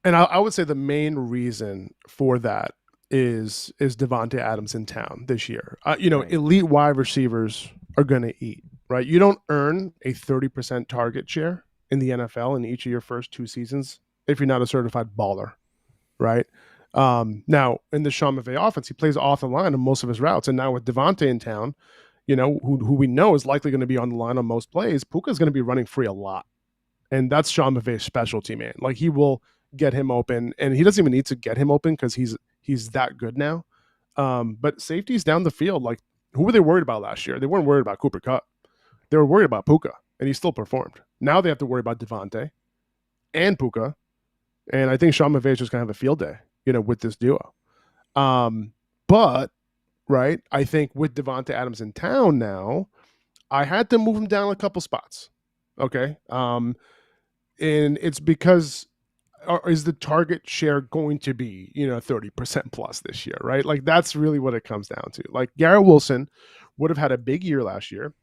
and I would say the main reason for that is Devontae Adams in town this year. Right. Elite wide receivers are going to eat, right? You don't earn a 30% target share in the NFL in each of your first two seasons if you're not a certified baller, right? Now, in the Sean McVay offense, he plays off the line on most of his routes. And now with Devontae in town, who we know is likely going to be on the line on most plays, Puka's going to be running free a lot. And that's Sean McVay's specialty, man. Like, he will get him open, and he doesn't even need to get him open because he's that good now. But safeties down the field, like, who were they worried about last year? They weren't worried about Cooper Kupp. They were worried about Puka, and he still performed. Now they have to worry about Devontae and Puka, and I think Sean McVay is just going to have a field day, with this duo. But, right, I think with Devontae Adams in town now, I had to move him down a couple spots. Okay. And it's because is the target share going to be, 30% plus this year, right? Like, that's really what it comes down to. Like, Garrett Wilson would have had a big year last year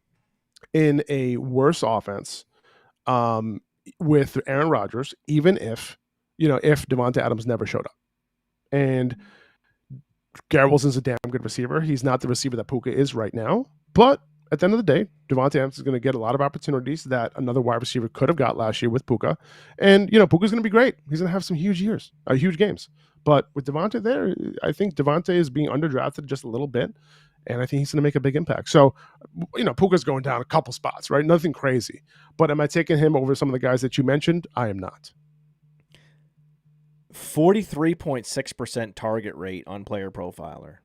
in a worse offense with Aaron Rodgers, even if Devontae Adams never showed up. And Garrett Wilson's a damn good receiver. He's not the receiver that Puka is right now, but at the end of the day, Devontae Adams is going to get a lot of opportunities that another wide receiver could have got last year with Puka. And, Puka's going to be great. He's going to have some huge games. But with Devontae there, I think Devontae is being underdrafted just a little bit, and I think he's going to make a big impact. So, Puka's going down a couple spots, right? Nothing crazy. But am I taking him over some of the guys that you mentioned? I am not. 43.6% target rate on Player Profiler.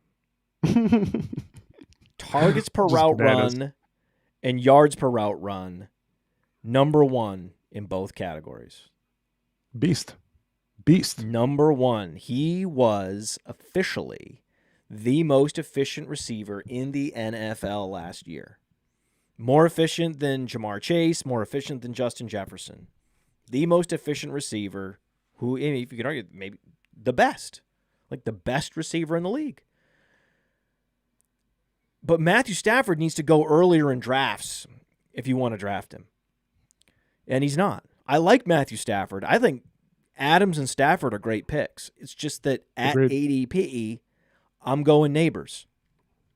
Targets per route run and yards per route run, number one in both categories. Beast. Number one. He was officially the most efficient receiver in the NFL last year. More efficient than Jamar Chase, more efficient than Justin Jefferson. The most efficient receiver, who, if you could argue, maybe the best. Like the best receiver in the league. But Matthew Stafford needs to go earlier in drafts if you want to draft him. And he's not. I like Matthew Stafford. I think Adams and Stafford are great picks. It's just that at ADP, I'm going Neighbors.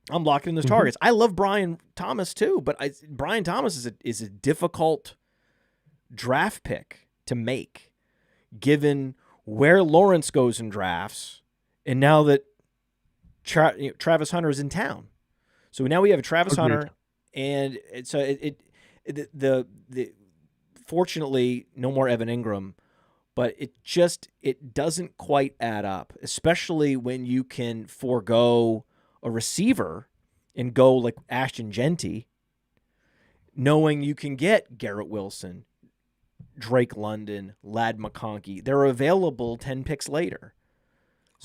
I'm locking in those targets. I love Brian Thomas too, but Brian Thomas is a difficult draft pick to make, given where Lawrence goes in drafts, and now that Travis Hunter is in town. So now we have a Travis Agreed. Hunter, and so the fortunately no more Evan Ingram, but it doesn't quite add up, especially when you can forego a receiver and go like Ashton Genty, knowing you can get Garrett Wilson, Drake London, Lad McConkey. They're available 10 picks later.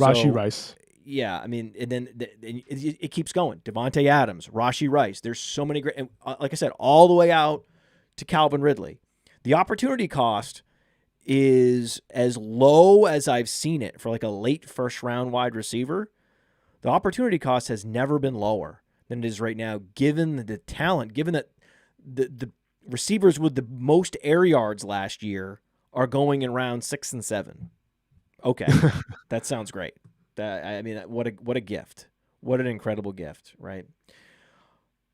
Rashee Rice. Yeah, I mean, and then it keeps going. Devontae Adams, Rashee Rice. There's so many great, and like I said, all the way out to Calvin Ridley. The opportunity cost is as low as I've seen it for like a late first-round wide receiver. The opportunity cost has never been lower than it is right now, given the talent, given that the receivers with the most air yards last year are going in round 6 and 7. Okay, that sounds great. I mean, what a gift. What an incredible gift, right?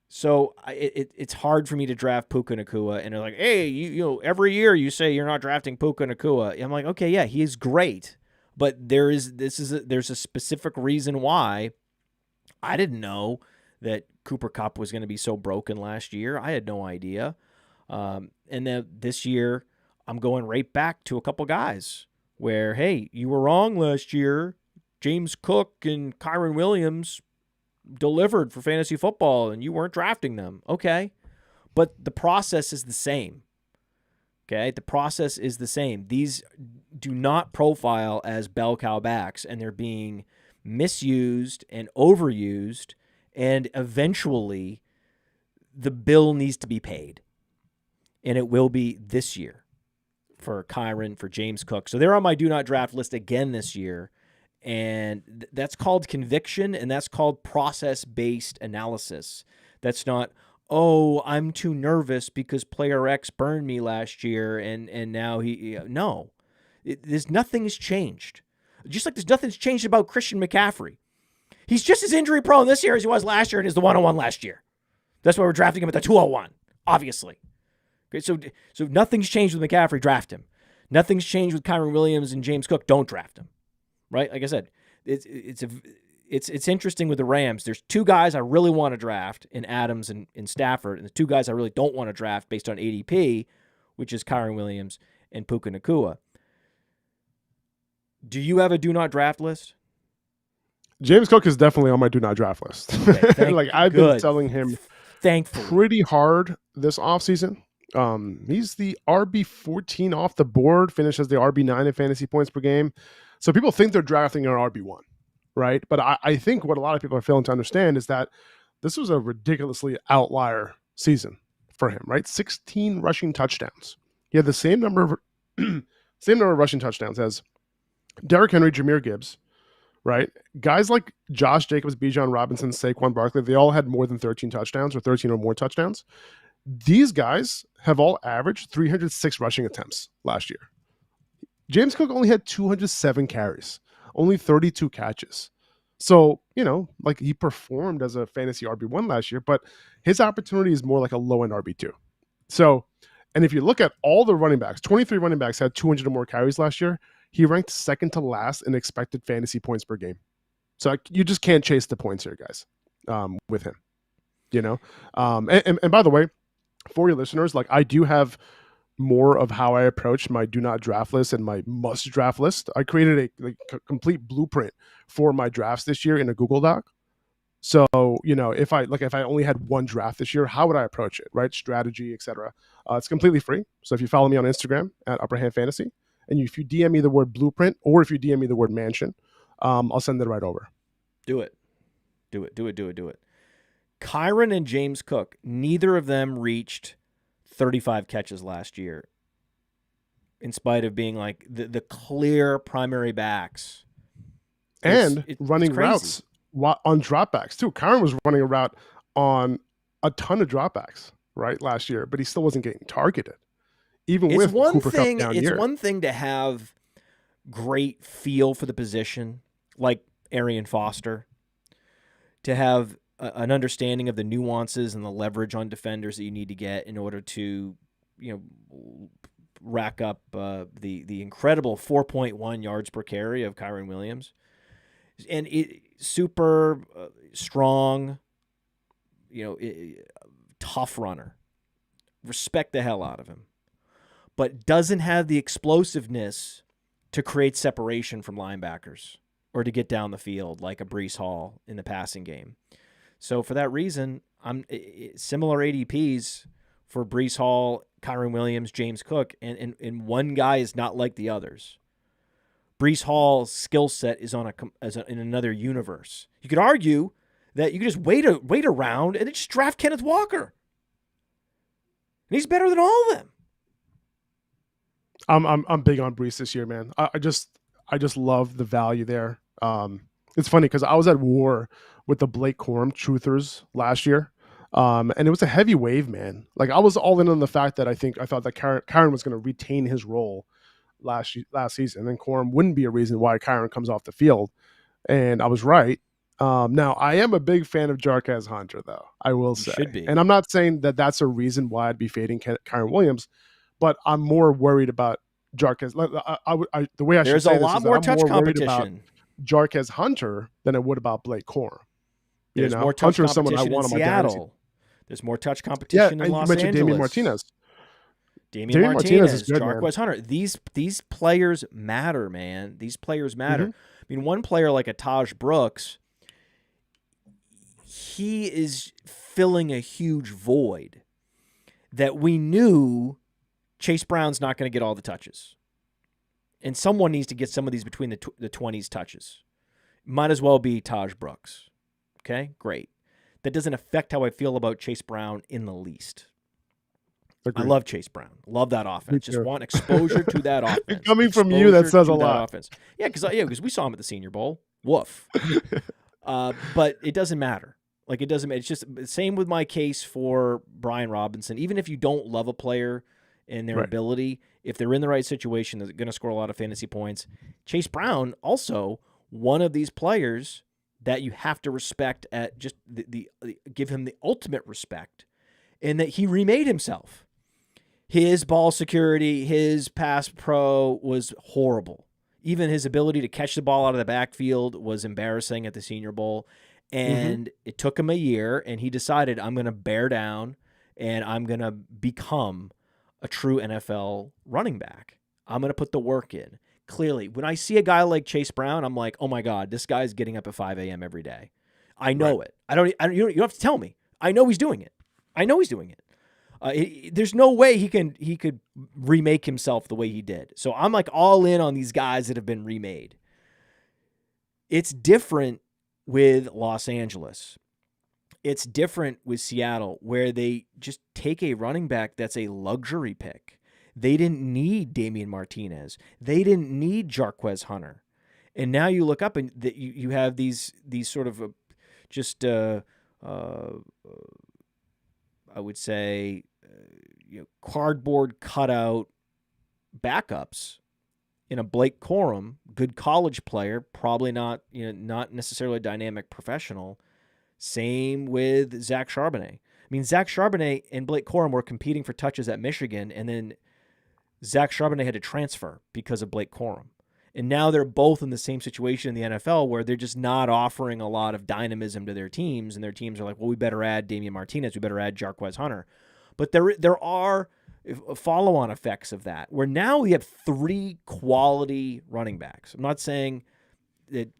So it's hard for me to draft Puka Nacua, and they're like, hey, you know, every year you say you're not drafting Puka Nacua. I'm like, okay, yeah, he is great, but there's a specific reason why. I didn't know that Cooper Kupp was going to be so broken last year. I had no idea. And then this year, I'm going right back to a couple guys where, hey, you were wrong last year. James Cook and Kyron Williams delivered for fantasy football, and you weren't drafting them. Okay. But the process is the same. Okay. The process is the same. These do not profile as bell cow backs, and they're being misused and overused, and eventually the bill needs to be paid. And it will be this year for Kyron, for James Cook. So they're on my do not draft list again this year. And that's called conviction, and that's called process-based analysis. That's not, oh, I'm too nervous because player X burned me last year, and now he... No. There's nothing's changed. Just like there's nothing's changed about Christian McCaffrey. He's just as injury-prone this year as he was last year and is the 101 last year. That's why we're drafting him at the 201, obviously. Okay, so nothing's changed with McCaffrey, draft him. Nothing's changed with Kyron Williams and James Cook, don't draft him. Right? Like I said, it's interesting with the Rams. There's two guys I really want to draft in Adams and in Stafford, and the two guys I really don't want to draft based on ADP, which is Kyron Williams and Puka Nacua. Do you have a do not draft list? James Cook is definitely on my do not draft list. Okay, like I've been telling him thankfully pretty hard this offseason. He's the RB14 off the board, finishes the RB9 in fantasy points per game. So people think they're drafting an RB1, right? But I think what a lot of people are failing to understand is that this was a ridiculously outlier season for him, right? 16 rushing touchdowns. He had the same number of rushing touchdowns as Derrick Henry, Jahmyr Gibbs, right? Guys like Josh Jacobs, Bijan Robinson, Saquon Barkley, they all had more than 13 touchdowns or 13 or more touchdowns. These guys have all averaged 306 rushing attempts last year. James Cook only had 207 carries, only 32 catches. So, you know, like he performed as a fantasy RB1 last year, but his opportunity is more like a low-end RB2. So, and if you look at all the running backs, 23 running backs had 200 or more carries last year. He ranked second to last in expected fantasy points per game. So you just can't chase the points here, guys, with him, you know? And by the way, for your listeners, like I do have more of how I approach my do not draft list and my must draft list. I created a complete blueprint for my drafts this year in a Google Doc. So, you know, if I only had one draft this year, how would I approach it? Right. Strategy, etc. It's completely free. So if you follow me on Instagram at Upper Hand Fantasy, and if you DM me the word blueprint, or if you DM me the word mansion, I'll send it right over. Do it. Kyron and James Cook, neither of them reached 35 catches last year, in spite of being like the clear primary backs. And running routes on dropbacks too. Kyron was running a route on a ton of dropbacks, right, last year, but he still wasn't getting targeted. Even with Cooper Kupp down year. It's one thing to have great feel for the position, like Arian Foster, to have an understanding of the nuances and the leverage on defenders that you need to get in order to, you know, rack up the incredible 4.1 yards per carry of Kyren Williams, and super strong, tough runner. Respect the hell out of him, but doesn't have the explosiveness to create separation from linebackers or to get down the field like a Breece Hall in the passing game. So for that reason, I'm similar ADPs for Breece Hall, Kyren Williams, James Cook, and one guy is not like the others. Breece Hall's skill set is in another universe. You could argue that you could just wait around and just draft Kenneth Walker, and he's better than all of them. I'm big on Breece this year, man. I just love the value there. It's funny because I was at war with the Blake Corum truthers last year. And it was a heavy wave, man. Like I was all in on the fact that I thought that Kyren was going to retain his role last season, and then Corum wouldn't be a reason why Kyren comes off the field. And I was right. Now I am a big fan of Jarquez Hunter, though. I will say, should be. And I'm not saying that that's a reason why I'd be fading Kyren Williams, but I'm more worried about Jarquez. The way I There's should say a lot more touch competition. Jarquez Hunter than it would about Blake Corum. There's more touch Hunter is someone competition I want in on my dynasty. Seattle. There's more touch competition in Los Angeles. Damian Martinez. Damian Martinez is good, Jarquez Hunter. These players matter, man. These players matter. Mm-hmm. I mean, one player like a Taj Brooks, he is filling a huge void that we knew Chase Brown's not going to get all the touches. And someone needs to get some of these between the 20s touches. Might as well be Taj Brooks. Okay, great. That doesn't affect how I feel about Chase Brown in the least. Agreed. I love Chase Brown. Love that offense. Just want exposure to that offense. Coming from you, that says a lot. Offense. Yeah, because we saw him at the Senior Bowl. Woof. But it doesn't matter. Like, it doesn't matter. It's just same with my case for Brian Robinson. Even if you don't love a player and their ability, if they're in the right situation, they're going to score a lot of fantasy points. Chase Brown, also one of these players that you have to respect at just the give him the ultimate respect, and that he remade himself. His ball security, his pass pro was horrible. Even his ability to catch the ball out of the backfield was embarrassing at the Senior Bowl. And it took him a year, and he decided, I'm going to bear down, and I'm going to become a true NFL running back. I'm going to put the work in. Clearly, when I see a guy like Chase Brown, I'm like, oh my God, this guy's getting up at 5 a.m. every day. I know it. You don't have to tell me. I know he's doing it. There's no way he could remake himself the way he did. So I'm like all in on these guys that have been remade. It's different with Los Angeles. It's different with Seattle, where they just take a running back that's a luxury pick. They didn't need Damian Martinez. They didn't need Jarquez Hunter. And now you look up and you have these sort of I would say cardboard cutout backups in a Blake Corum, good college player, probably not necessarily a dynamic professional. Same with Zach Charbonnet. I mean, Zach Charbonnet and Blake Corum were competing for touches at Michigan, and then Zach Charbonnet had to transfer because of Blake Corum. And now they're both in the same situation in the NFL where they're just not offering a lot of dynamism to their teams, and their teams are like, well, we better add Damian Martinez, we better add Jarquez Hunter. But there are follow-on effects of that, where now we have 3 quality running backs. I'm not saying that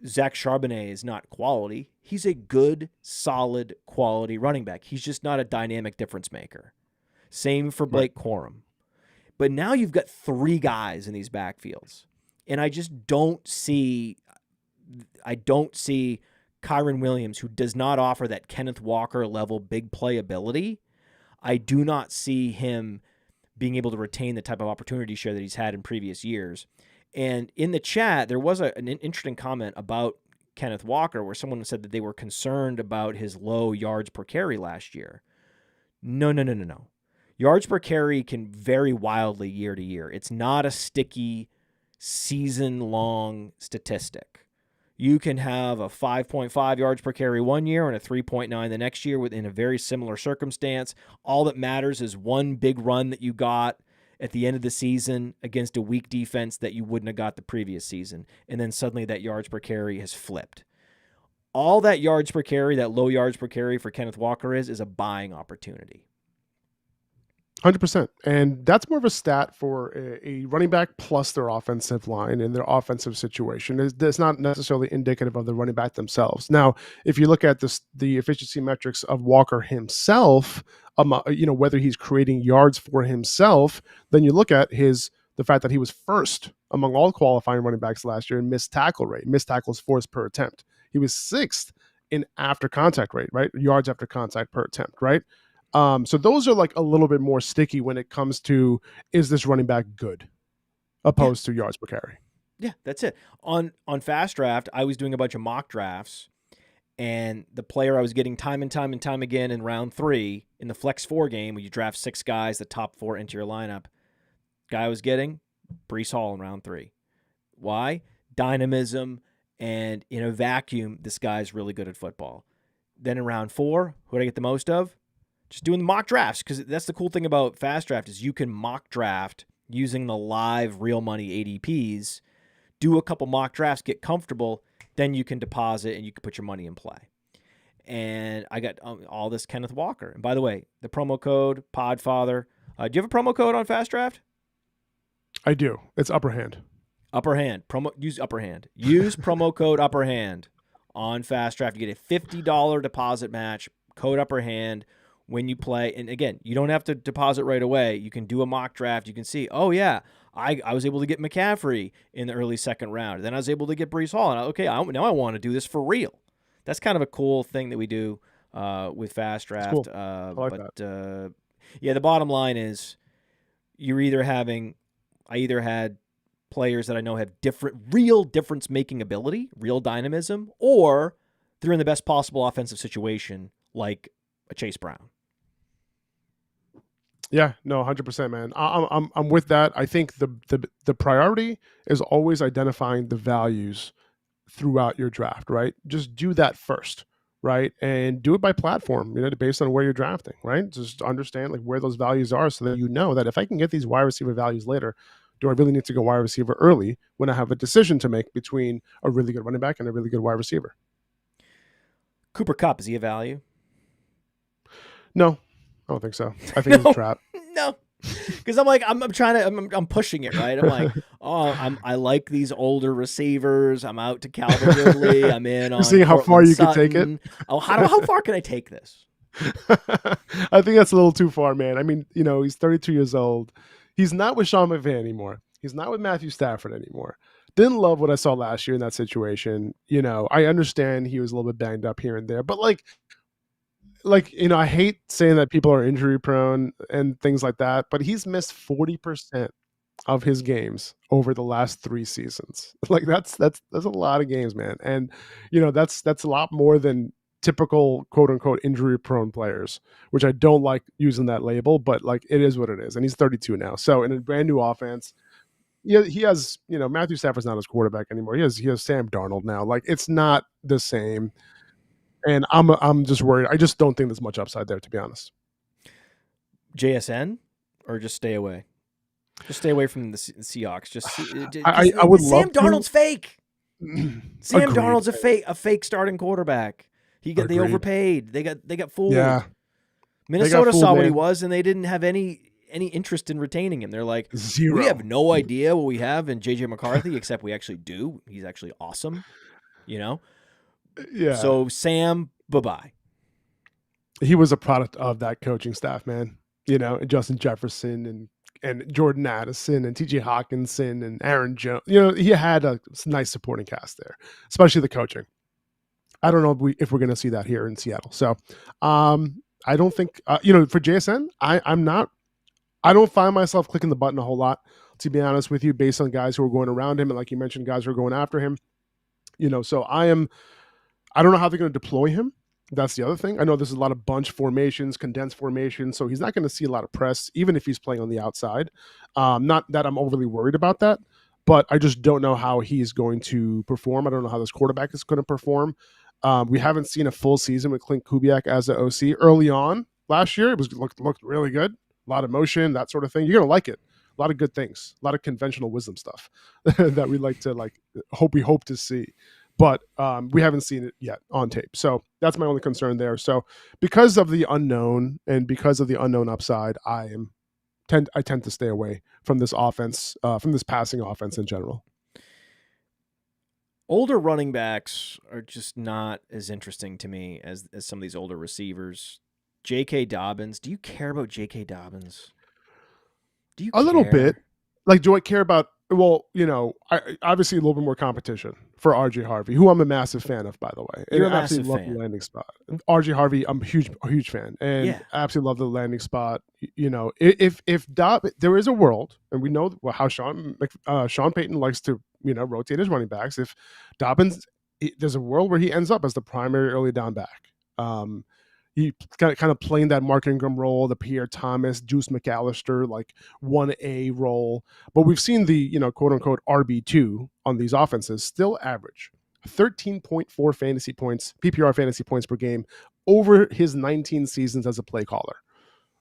Zach Charbonnet is not quality. He's a good, solid, quality running back. He's just not a dynamic difference maker. Same for Blake Corum. But now you've got 3 guys in these backfields. And I just don't see Kyren Williams, who does not offer that Kenneth Walker level big play ability. I do not see him being able to retain the type of opportunity share that he's had in previous years. And in the chat, there was an interesting comment about Kenneth Walker where someone said that they were concerned about his low yards per carry last year. No. Yards per carry can vary wildly year to year. It's not a sticky season-long statistic. You can have a 5.5 yards per carry one year and a 3.9 the next year within a very similar circumstance. All that matters is one big run that you got at the end of the season against a weak defense that you wouldn't have got the previous season. And then suddenly that yards per carry has flipped. All that yards per carry, that low yards per carry for Kenneth Walker is a buying opportunity. 100%. And that's more of a stat for a running back plus their offensive line and their offensive situation. It's not necessarily indicative of the running back themselves. Now, if you look at the efficiency metrics of Walker himself, whether he's creating yards for himself, then you look at the fact that he was first among all qualifying running backs last year in missed tackle rate, missed tackles forced per attempt. He was sixth in after contact rate, right? Yards after contact per attempt, right? So those are like a little bit more sticky when it comes to, is this running back good opposed to yards per carry? Yeah, that's it. On Fast Draft, I was doing a bunch of mock drafts, and the player I was getting time and time again in round 3 in the Flex 4 game, where you draft 6 guys, the top 4 into your lineup, guy I was getting, Breece Hall in round 3. Why? Dynamism, and in a vacuum, this guy's really good at football. Then in round 4, who did I get the most of? Just doing the mock drafts, because that's the cool thing about Fast Draft is you can mock draft using the live real money ADPs, do a couple mock drafts, get comfortable, then you can deposit and you can put your money in play. And I got all this Kenneth Walker. And by the way, the promo code Podfather. Do you have a promo code on Fast Draft? I do. It's upper hand. Upper hand. Use upper hand. Use promo code upper hand on Fast Draft. You get a $50 deposit match. Code upper hand. When you play, and again, you don't have to deposit right away. You can do a mock draft. You can see, oh, yeah, I was able to get McCaffrey in the early second round. Then I was able to get Breece Hall. And now I want to do this for real. That's kind of a cool thing that we do with Fast Draft. Cool. I like that. The bottom line is I either had players that I know have real difference-making ability, real dynamism, or they're in the best possible offensive situation, like a Chase Brown. Yeah, no, 100%, man. I'm with that. I think the priority is always identifying the values throughout your draft, right? Just do that first, right? And do it by platform, based on where you're drafting, right? Just understand like where those values are, so that you know that if I can get these wide receiver values later, do I really need to go wide receiver early when I have a decision to make between a really good running back and a really good wide receiver? Cooper Kupp, is he a value? No, I don't think so. I think it's a trap. No, because I'm pushing it, right? I'm like, I like these older receivers. I'm out to Calvin Ridley. I'm in on seeing how far you can take it. Oh, how far can I take this? I think that's a little too far, man. I mean, he's 32 years old. He's not with Sean McVay anymore. He's not with Matthew Stafford anymore. Didn't love what I saw last year in that situation. I understand he was a little bit banged up here and there, but I hate saying that people are injury prone and things like that, but he's missed 40% of his games over the last 3 seasons. Like that's a lot of games, man. And that's a lot more than typical quote unquote injury prone players, which I don't like using that label, but like it is what it is. And he's 32 now. So in a brand new offense, he has, Matthew Stafford's not his quarterback anymore. He has Sam Darnold now. Like it's not the same. And I'm just worried. I just don't think there's much upside there, to be honest. JSN, or just stay away. Just stay away from the Seahawks. I would love Sam Darnold's fake. Sam Agreed. Darnold's a fake starting quarterback. They overpaid. They got fooled. Yeah. Minnesota saw what he man. was, and they didn't have any interest in retaining him. They're like, Zero. We have no idea what we have in JJ McCarthy, except we actually do. He's actually awesome. Yeah. So Sam, bye-bye. He was a product of that coaching staff, man. Justin Jefferson and Jordan Addison and TJ Hawkinson and Aaron Jones. He had a nice supporting cast there, especially the coaching. I don't know if we're going to see that here in Seattle. So I don't think, for JSN, I don't find myself clicking the button a whole lot, to be honest with you, based on guys who are going around him. And like you mentioned, guys who are going after him. So I don't know how they're going to deploy him. That's the other thing. I know there's a lot of bunch formations, condensed formations, so he's not going to see a lot of press, even if he's playing on the outside. Not that I'm overly worried about that, but I just don't know how he's going to perform. I don't know how this quarterback is going to perform. We haven't seen a full season with Clint Kubiak as an OC. Early on last year, it looked really good. A lot of motion, that sort of thing. You're going to like it. A lot of good things, a lot of conventional wisdom stuff that we like to hope to see. But we haven't seen it yet on tape. So that's my only concern there. So because of the unknown and because of the unknown upside, I tend to stay away from this offense, from this passing offense in general. Older running backs are just not as interesting to me as some of these older receivers. J.K. Dobbins. Do you care about J.K. Dobbins? Do you A little bit. care? Like, do I care about? Well, obviously a little bit more competition for RJ Harvey, who I'm a massive fan of, by the way. And You're a I absolutely massive love fan. the landing spot. RJ Harvey, I'm a huge fan, and Yeah. absolutely love the landing spot. If there is a world, and we know how Sean Payton likes to rotate his running backs. If Dobbins, there's a world where he ends up as the primary early down back. He kind of playing that Mark Ingram role, the Pierre Thomas, Juice McAllister, like 1A role. But we've seen the, quote unquote RB2 on these offenses still average 13.4 fantasy points, PPR fantasy points per game over his 19 seasons as a play caller.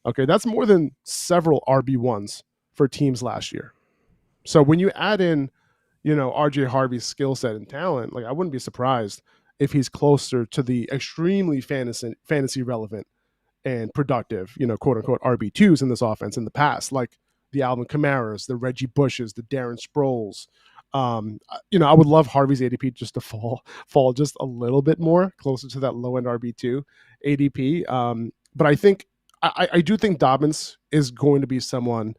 Okay, that's more than several RB1s for teams last year. So when you add in, RJ Harvey's skill set and talent, like I wouldn't be surprised if he's closer to the extremely fantasy relevant and productive, quote unquote RB2s in this offense in the past, like the Alvin Kamaras, the Reggie Bushes, the Darren Sproles. I would love Harvey's ADP just to fall just a little bit more closer to that low end RB2 ADP. But I do think Dobbins is going to be someone,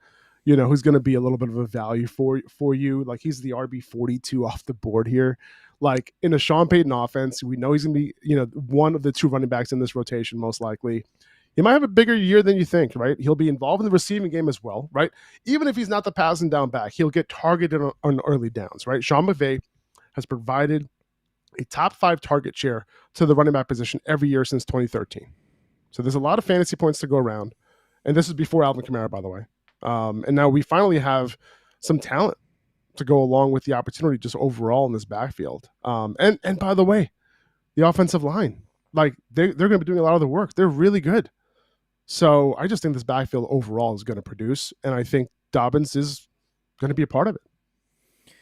who's going to be a little bit of a value for you. Like he's the RB42 off the board here. Like in a Sean Payton offense, we know he's going to be, one of the two running backs in this rotation, most likely. He might have a bigger year than you think, right? He'll be involved in the receiving game as well, right? Even if he's not the passing down back, he'll get targeted on early downs, right? Sean McVay has provided a top 5 target share to the running back position every year since 2013. So there's a lot of fantasy points to go around. And this is before Alvin Kamara, by the way. And now we finally have some talent to go along with the opportunity just overall in this backfield. And by the way, the offensive line, like they're going to be doing a lot of the work. They're really good. So I just think this backfield overall is going to produce, and I think Dobbins is going to be a part of it.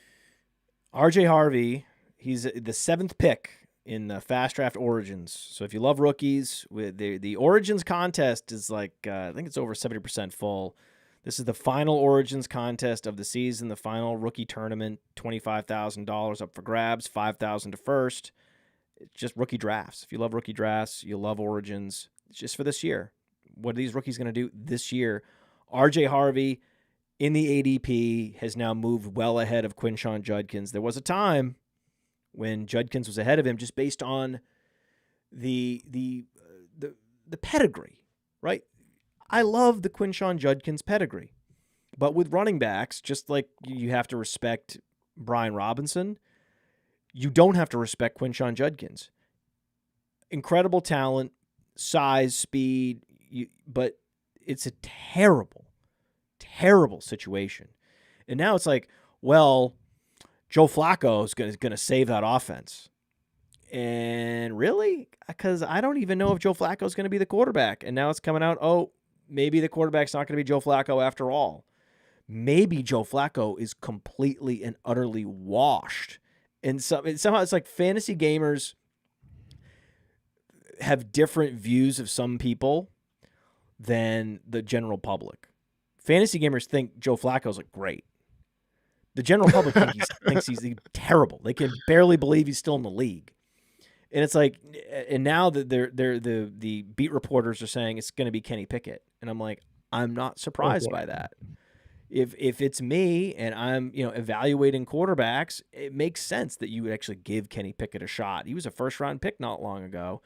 RJ Harvey, he's the 7th pick in the Fast Draft Origins. So if you love rookies, with the Origins contest is like I think it's over 70% full. This is the final Origins contest of the season, the final rookie tournament, $25,000 up for grabs, $5,000 to first. It's just rookie drafts. If you love rookie drafts, you love Origins. It's just for this year. What are these rookies going to do this year? RJ Harvey in the ADP has now moved well ahead of Quinshon Judkins. There was a time when Judkins was ahead of him just based on the pedigree, right? I love the Quinshon Judkins pedigree. But with running backs, just like you have to respect Brian Robinson, you don't have to respect Quinshon Judkins. Incredible talent, size, speed, but it's a terrible, terrible situation. And now it's like, well, Joe Flacco is going to save that offense. And really? Because I don't even know if Joe Flacco is going to be the quarterback. And now it's coming out, oh, maybe the quarterback's not going to be Joe Flacco after all. Maybe Joe Flacco is completely and utterly washed. And somehow it's like fantasy gamers have different views of some people than the general public. Fantasy gamers think Joe Flacco's like great. The general public thinks he's terrible. They can barely believe he's still in the league. And it's like, and now that the beat reporters are saying it's going to be Kenny Pickett, and I'm like, I'm not surprised by that. If it's me and I'm evaluating quarterbacks, it makes sense that you would actually give Kenny Pickett a shot. He was a first round pick not long ago.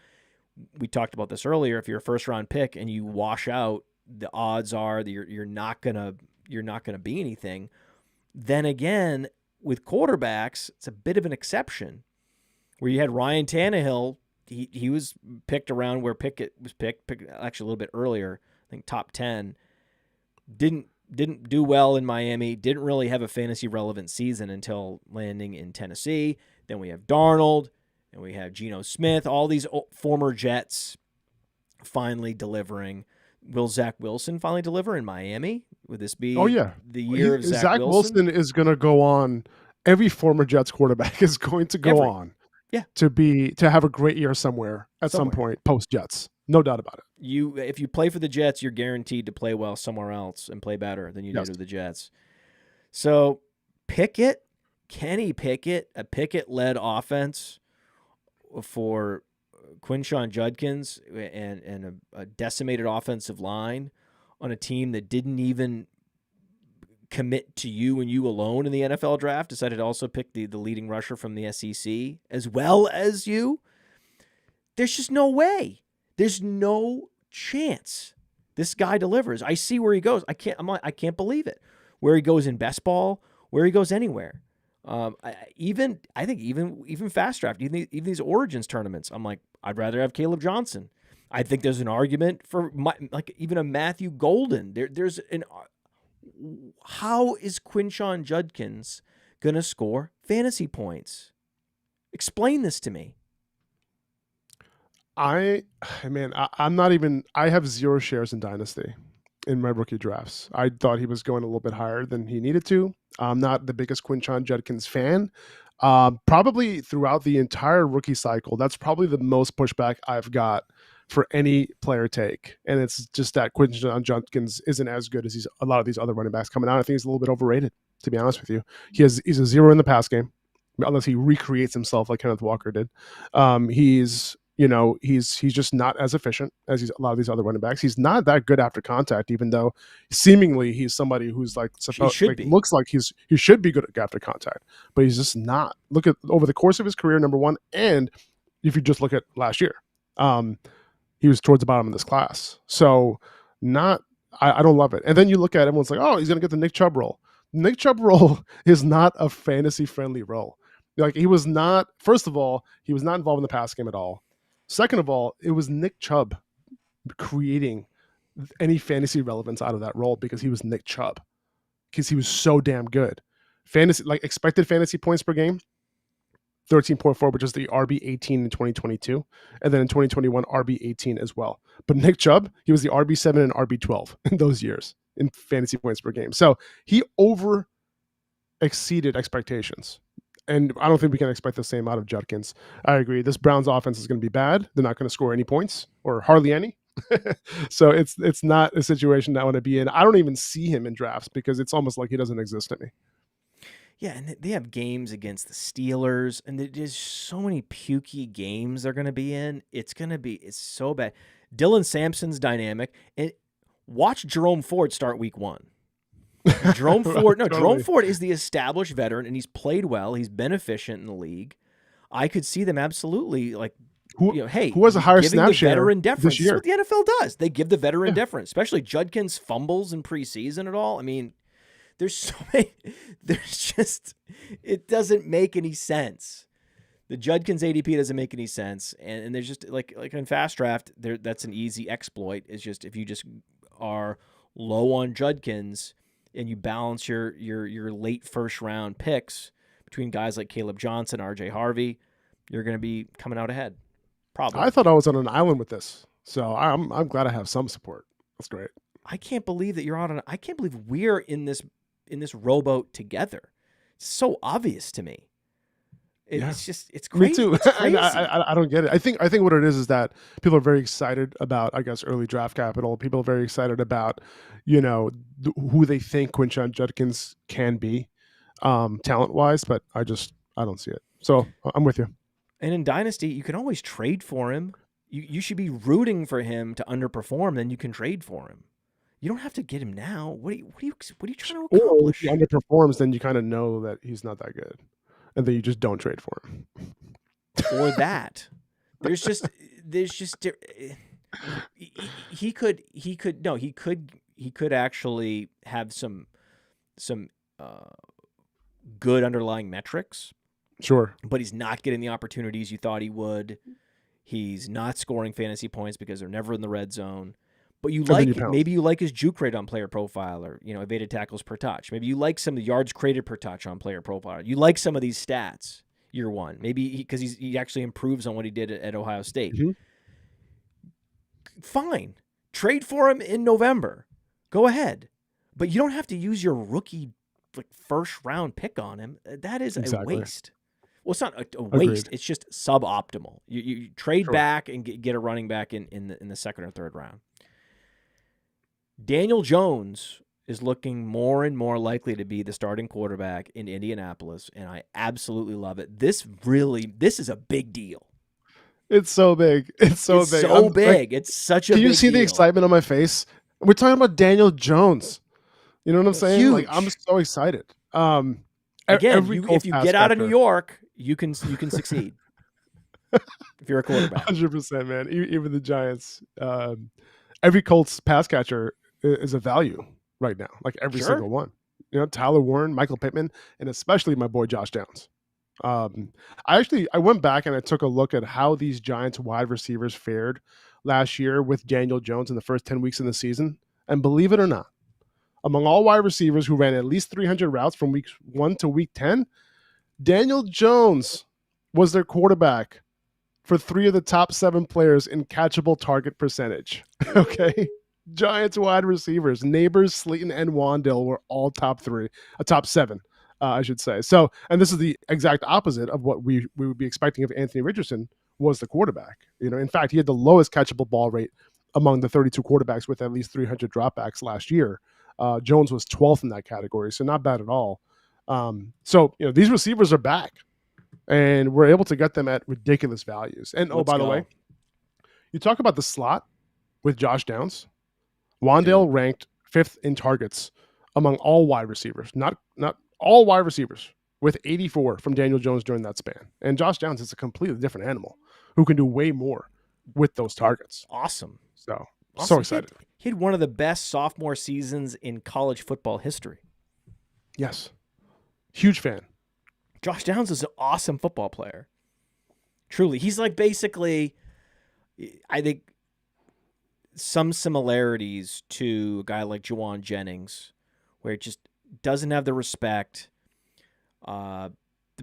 We talked about this earlier. If you're a first round pick and you wash out, the odds are that you're not gonna be anything. Then again, with quarterbacks, it's a bit of an exception. Where you had Ryan Tannehill, he was picked around where Pickett was picked actually a little bit earlier, I think top 10. Didn't do well in Miami, didn't really have a fantasy relevant season until landing in Tennessee. Then we have Darnold, and we have Geno Smith, all these former Jets finally delivering. Will Zach Wilson finally deliver in Miami? Would this Oh be yeah, the year of Zach Zach Wilson? Wilson is going to go on. Every former Jets quarterback is going to go on Yeah. to have a great year somewhere at some point post Jets. No doubt about it. If you play for the Jets, you're guaranteed to play well somewhere else and play better than you did with the Jets. So Pickett, Kenny Pickett, a Pickett-led offense for Quinshon Judkins and a decimated offensive line on a team that didn't even commit to you and you alone in the NFL draft, decided to also pick the leading rusher from the SEC as well as you. There's just no way. There's no chance this guy delivers. I see where he goes. I can't believe it. Where he goes in best ball, where he goes anywhere. I think even fast draft, even these Origins tournaments, I'm like, I'd rather have Caleb Johnson. I think there's an argument for even a Matthew Golden. How is Quinshon Judkins gonna score fantasy points? Explain this to me. I'm not even. I have 0 shares in Dynasty in my rookie drafts. I thought he was going a little bit higher than he needed to. I'm not the biggest Quinshon Judkins fan. Probably throughout the entire rookie cycle, that's probably the most pushback I've got for any player take. And it's just that Quinshon Judkins isn't as good as a lot of these other running backs coming out. I think he's a little bit overrated, to be honest with you. He's a 0 in the pass game, unless he recreates himself like Kenneth Walker did. He's just not as efficient as a lot of these other running backs. He's not that good after contact, even though seemingly he's somebody who's looks like he should be good after contact, but he's just not. Look at over the course of his career, number one, and if you just look at last year, he was towards the bottom of this class. So I don't love it. And then you look at everyone's like, oh, he's going to get the Nick Chubb role. Nick Chubb role is not a fantasy friendly role. Like he was not, first of all, he was not involved in the pass game at all. Second of all, it was Nick Chubb creating any fantasy relevance out of that role because he was Nick Chubb, because he was so damn good. Fantasy, like expected fantasy points per game, 13.4, which is the RB18 in 2022. And then in 2021, RB18 as well. But Nick Chubb, he was the RB7 and RB12 in those years in fantasy points per game. So he over exceeded expectations. And I don't think we can expect the same out of Judkins. I agree. This Browns offense is going to be bad. They're not going to score any points or hardly any. So it's not a situation that I want to be in. I don't even see him in drafts because it's almost like he doesn't exist to me. Yeah, and they have games against the Steelers, and there's so many pukey games they're going to be in. It's so bad. Dylan Sampson's dynamic. And watch Jerome Ford start week 1. Jerome Ford is the established veteran, and he's played well. He's been efficient in the league. I could see them absolutely who has a higher snap share veteran deference. this year? That's what the NFL does. They give the veteran deference, especially Judkins fumbles in preseason at all. I mean, there's so many. It doesn't make any sense. The Judkins ADP doesn't make any sense, and there's just like in fast draft, that's an easy exploit. Is just if you just are low on Judkins and you balance your late first round picks between guys like Caleb Johnson, RJ Harvey, you're going to be coming out ahead. Probably. I thought I was on an island with this, so I'm glad I have some support. That's great. I can't believe that I can't believe we're in this rowboat together. It's so obvious to me. It's crazy. Me too. It's crazy. I don't get it. I think what it is that people are very excited about, I guess, early draft capital. People are very excited about, who they think Quinshon Judkins can be, talent wise. But I don't see it. So I'm with you. And in Dynasty, you can always trade for him. You should be rooting for him to underperform. Then you can trade for him. You don't have to get him now. What are you trying to accomplish? Or if he underperforms, then you kind of know that he's not that good, and then you just don't trade for him. Or that. There's just he could actually have some good underlying metrics. Sure. But he's not getting the opportunities you thought he would. He's not scoring fantasy points because they're never in the red zone. But maybe you like his juke rate on Player Profiler, evaded tackles per touch. Maybe you like some of the yards created per touch on Player Profiler. You like some of these stats year one. Maybe because he actually improves on what he did at Ohio State. Mm-hmm. Fine. Trade for him in November. Go ahead. But you don't have to use your rookie first round pick on him. That is a waste. Well, it's not a waste. Agreed. It's just suboptimal. You trade Sure. back and get a running back in the second or third round. Daniel Jones is looking more and more likely to be the starting quarterback in Indianapolis, and I absolutely love it. This is a big deal. It's so big. It's so big. So big. It's such a big deal. Can you see the excitement on my face? We're talking about Daniel Jones. You know what I'm saying? Huge. Like, I'm so excited. Again, if you get out of New York, you can succeed. If you're a quarterback. 100%, man. Even the Giants. Every Colts pass catcher is a value right now. Like every single one. You know, Tyler Warren, Michael Pittman, and especially my boy Josh Downs. I went back and I took a look at how these Giants wide receivers fared last year with Daniel Jones in the first 10 weeks in the season. And believe it or not, among all wide receivers who ran at least 300 routes from week 1 to week 10, Daniel Jones was their quarterback for 3 of the top 7 players in catchable target percentage. Okay. Giants wide receivers, Neighbors, Slayton, and Wandale were all top 7. I should say. So, and this is the exact opposite of what we would be expecting if Anthony Richardson was the quarterback. You know, in fact, he had the lowest catchable ball rate among the 32 quarterbacks with at least 300 dropbacks last year. Jones was 12th in that category, so not bad at all. So, you know, these receivers are back, and we're able to get them at ridiculous values. And by the way, you talk about the slot with Josh Downs. Wandale ranked 5th in targets among all wide receivers, not all wide receivers, with 84 from Daniel Jones during that span. And Josh Downs is a completely different animal who can do way more with those targets. Awesome. So excited. He had one of the best sophomore seasons in college football history. Yes. Huge fan. Josh Downs is an awesome football player. Truly. He's like basically, I think, some similarities to a guy like Juwan Jennings, where it just doesn't have the respect.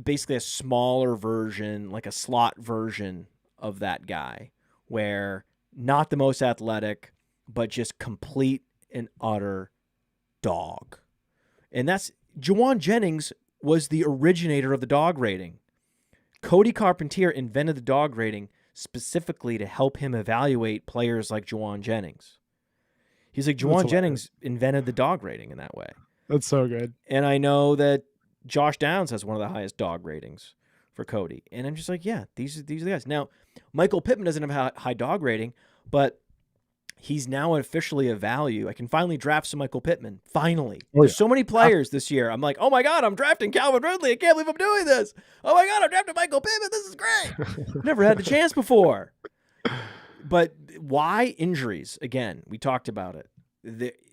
Basically a smaller version, like a slot version of that guy, where not the most athletic, but just complete and utter dog. And that's Juwan Jennings was the originator of the dog rating. Cody Carpentier invented the dog rating specifically to help him evaluate players like Juwan Jennings. He's like, Juwan Jennings invented the dog rating in that way. That's so good. And I know that Josh Downs has one of the highest dog ratings for Cody. And I'm just like, yeah, these are the guys. Now, Michael Pittman doesn't have a high dog rating, but he's now officially a value. I can finally draft some Michael Pittman. Finally. There's so many players this year. I'm like, oh my God, I'm drafting Calvin Ridley. I can't believe I'm doing this. Oh my God, I'm drafting Michael Pittman. This is great. Never had the chance before. But why injuries? Again, we talked about it.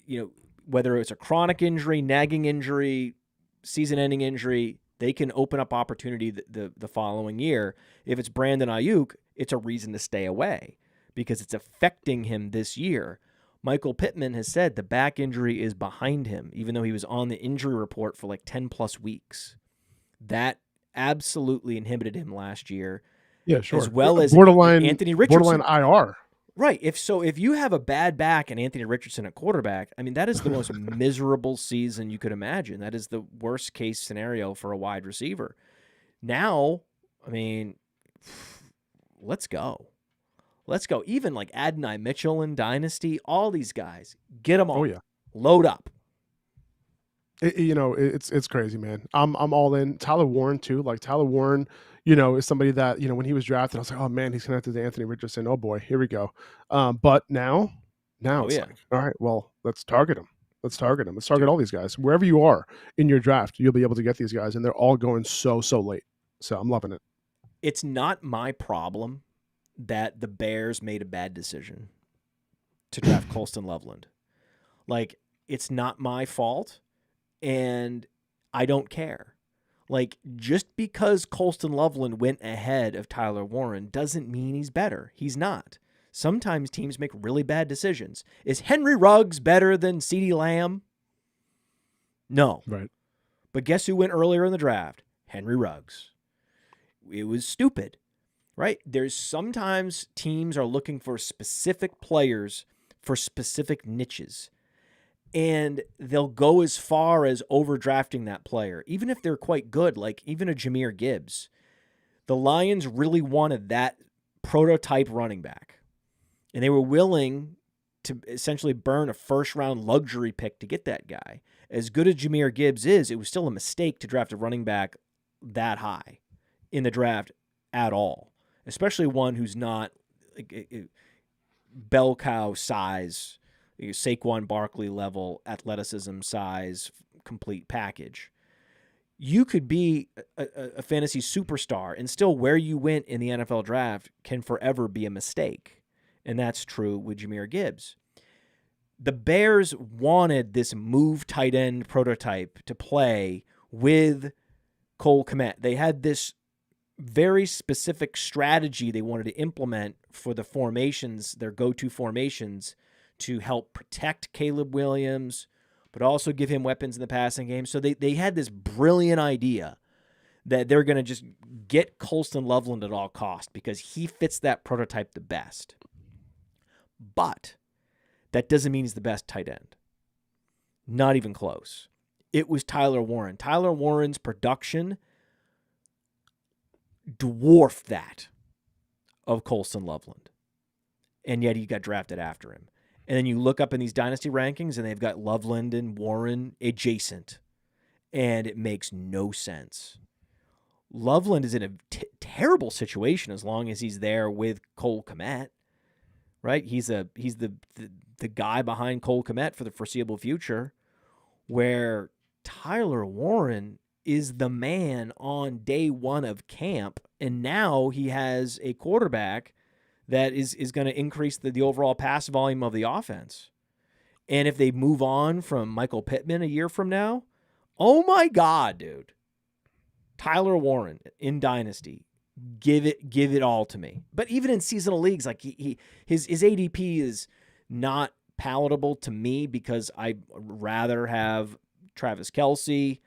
Whether it's a chronic injury, nagging injury, season-ending injury, they can open up opportunity the following year. If it's Brandon Ayuk, it's a reason to stay away because it's affecting him this year. Michael Pittman has said the back injury is behind him, even though he was on the injury report for like 10-plus weeks. That absolutely inhibited him last year. Yeah, sure. As well as borderline Anthony Richardson. Borderline IR. Right. If you have a bad back and Anthony Richardson at quarterback, I mean, that is the most miserable season you could imagine. That is the worst case scenario for a wide receiver. Now, I mean, let's go. Let's go. Even like Adonai Mitchell in Dynasty, all these guys, get them all. Oh, yeah. Load up. It's crazy, man. I'm all in. Tyler Warren too. Like Tyler Warren, is somebody that, when he was drafted, I was like, oh man, he's connected to Anthony Richardson. Oh boy, here we go. But now it's like, all right, well, let's target him. Let's target all these guys. Wherever you are in your draft, you'll be able to get these guys, and they're all going so late. So I'm loving it. It's not my problem that the Bears made a bad decision to draft Colston Loveland. Like, it's not my fault. And I don't care. Like, just because Colston Loveland went ahead of Tyler Warren doesn't mean he's better. He's not. Sometimes teams make really bad decisions. Is Henry Ruggs better than CeeDee Lamb? No. Right. But guess who went earlier in the draft? Henry Ruggs. It was stupid, right? There's sometimes teams are looking for specific players for specific niches. And they'll go as far as overdrafting that player, even if they're quite good, like even a Jahmyr Gibbs. The Lions really wanted that prototype running back, and they were willing to essentially burn a first-round luxury pick to get that guy. As good as Jahmyr Gibbs is, it was still a mistake to draft a running back that high in the draft at all, especially one who's not like bell cow size, Saquon Barkley level athleticism size complete package. You could be a fantasy superstar, and still where you went in the NFL draft can forever be a mistake. And that's true with Jahmyr Gibbs. The Bears wanted this move tight end prototype to play with Cole Kmet. They had this very specific strategy they wanted to implement for the formations, their go-to formations, to help protect Caleb Williams, but also give him weapons in the passing game. So they had this brilliant idea that they're going to just get Colston Loveland at all costs because he fits that prototype the best. But that doesn't mean he's the best tight end. Not even close. It was Tyler Warren. Tyler Warren's production dwarfed that of Colston Loveland. And yet he got drafted after him. And then you look up in these dynasty rankings and they've got Loveland and Warren adjacent. And it makes no sense. Loveland is in a terrible situation as long as he's there with Cole Kmet. Right? He's the guy behind Cole Kmet for the foreseeable future, where Tyler Warren is the man on day one of camp, and now he has a quarterback that is going to increase the overall pass volume of the offense. And if they move on from Michael Pittman a year from now, oh my God, dude. Tyler Warren in Dynasty. Give it all to me. But even in seasonal leagues, like his ADP is not palatable to me because I'd rather have Travis Kelce,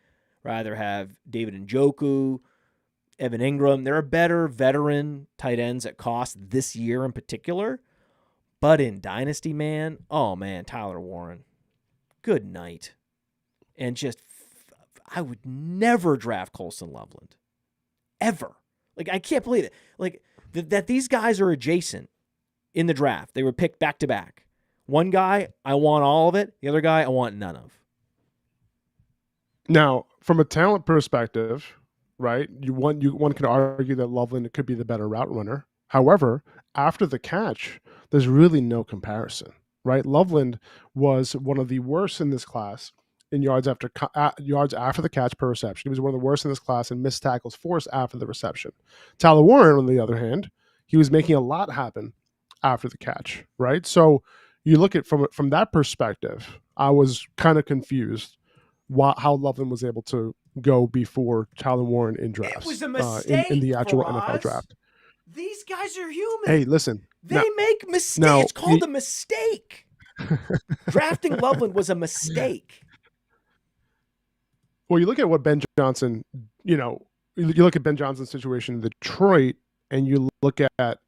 rather have David Njoku, Evan Ingram. There are better veteran tight ends at cost this year in particular. But in Dynasty, man, oh man, Tyler Warren, good night. And just, I would never draft Colston Loveland. Ever. Like, I can't believe it. Like, that these guys are adjacent in the draft. They were picked back to back. One guy, I want all of it. The other guy, I want none of. Now, from a talent perspective, right, one could argue that Loveland could be the better route runner. However, after the catch, there's really no comparison, right? Loveland was one of the worst in this class in yards after the catch per reception. He was one of the worst in this class in missed tackles forced after the reception. Tyler Warren, on the other hand, he was making a lot happen after the catch, right? So you look at from that perspective, I was kind of confused how Loveland was able to go before Tyler Warren in drafts. It was a mistake in the actual Faraz. NFL draft. These guys are human. Hey, listen. They make mistakes. It's called a mistake. Drafting Loveland was a mistake. Well, you look at what Ben Johnson, you look at Ben Johnson's situation in Detroit, and you look at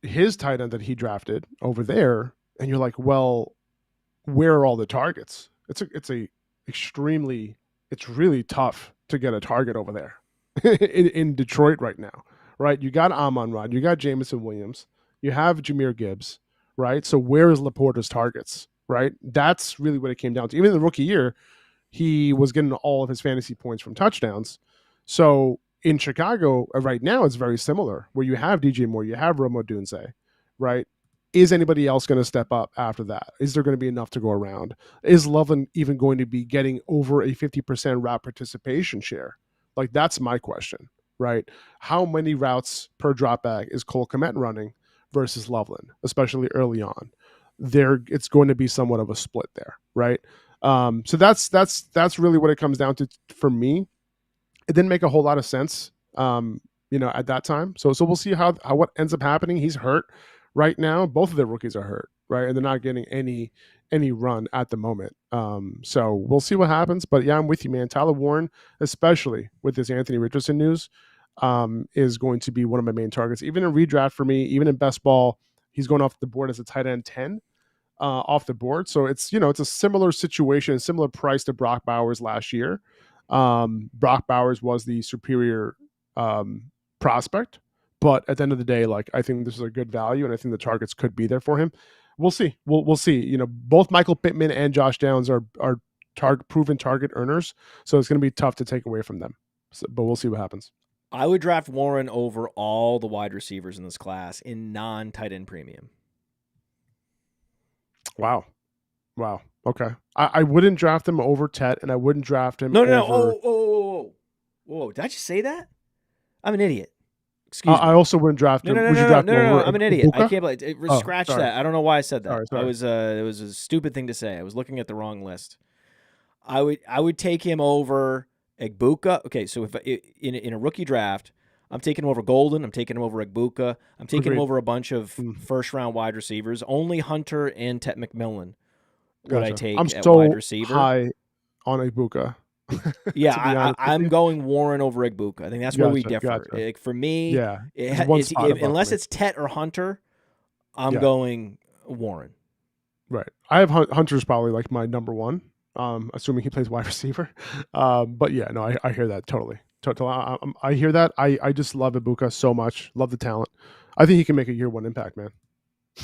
his tight end that he drafted over there, and you're like, well, where are all the targets? It's really tough to get a target over there in Detroit right now, right? You got Amon-Ra, you got Jameson Williams, you have Jahmyr Gibbs, right? So where is Laporta's targets, right? That's really what it came down to. Even in the rookie year, he was getting all of his fantasy points from touchdowns. So in Chicago right now, it's very similar, where you have DJ Moore, you have Rome Odunze, right? Is anybody else going to step up after that? Is there going to be enough to go around? Is Loveland even going to be getting over a 50% route participation share? Like, that's my question, right? How many routes per dropback is Cole Kmet running versus Loveland, especially early on? It's going to be somewhat of a split there, right? So that's really what it comes down to for me. It didn't make a whole lot of sense, at that time. So we'll see how what ends up happening. He's hurt right now. Both of their rookies are hurt, right? And they're not getting any run at the moment. So we'll see what happens. But yeah, I'm with you, man. Tyler Warren, especially with this Anthony Richardson news, is going to be one of my main targets. Even in redraft for me, even in best ball, he's going off the board as a tight end 10. off the board. So it's it's a similar situation, similar price to Brock Bowers last year. Brock Bowers was the superior prospect, but at the end of the day, like I think this is a good value, and I think the targets could be there for him. We'll see. We'll see. Both Michael Pittman and Josh Downs are proven target earners, so it's going to be tough to take away from them. But we'll see what happens. I would draft Warren over all the wide receivers in this class in non-tight end premium. Wow. Okay. I wouldn't draft him over Tet, and I wouldn't draft him over... No. Whoa. Did I just say that? I'm an idiot. Excuse me. I also wouldn't draft him. No. I'm an idiot. Puka? I can't believe it. Scratch that. I don't know why I said that. Sorry. It was a stupid thing to say. I was looking at the wrong list. I would take him over Egbuka. Okay, so if in a rookie draft, I'm taking him over Golden. I'm taking him over Egbuka. I'm taking him over a bunch of first-round wide receivers. Only Hunter and Tet McMillan would I take I'm at so wide receiver. high on Egbuka. Yeah, I'm going Warren over Egbuka. I think that's where we differ. Like, for me, unless it's Tet or Hunter, I'm going Warren. Right. I have Hunter's probably like my number one, assuming he plays wide receiver. But yeah, no, I hear that totally. I hear that. I just love Egbuka so much. Love the talent. I think he can make a year one impact, man.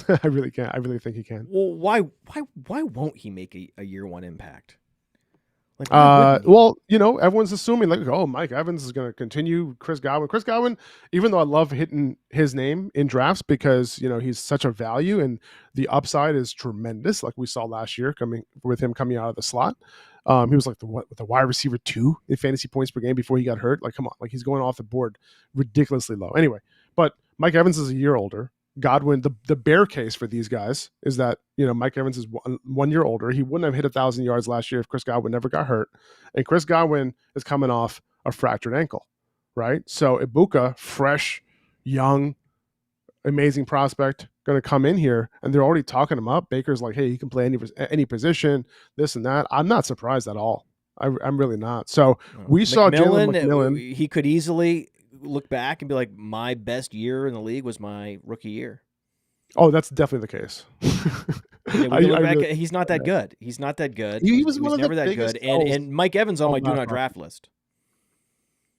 I really can. I really think he can. Well, why won't he make a year one impact? Like, well, everyone's assuming like, oh, Mike Evans is going to continue Chris Godwin, even though I love hitting his name in drafts because, he's such a value and the upside is tremendous. Like we saw last year coming out of the slot. He was like the wide receiver 2 in fantasy points per game before he got hurt. Like, come on, like he's going off the board ridiculously low. Anyway, but Mike Evans is a year older. Godwin, the bear case for these guys is that, Mike Evans is 1 year older. He wouldn't have hit 1,000 yards last year if Chris Godwin never got hurt. And Chris Godwin is coming off a fractured ankle, right? So Egbuka, fresh, young, amazing prospect, going to come in here, and they're already talking him up. Baker's like, hey, he can play any position, this and that. I'm not surprised at all. I'm really not. So we saw Jalen McMillan. He could easily look back and be like, my best year in the league was my rookie year. Oh, that's definitely the case. He's not that good. He's not that good. He was never that good. And Mike Evans on my do not draft list.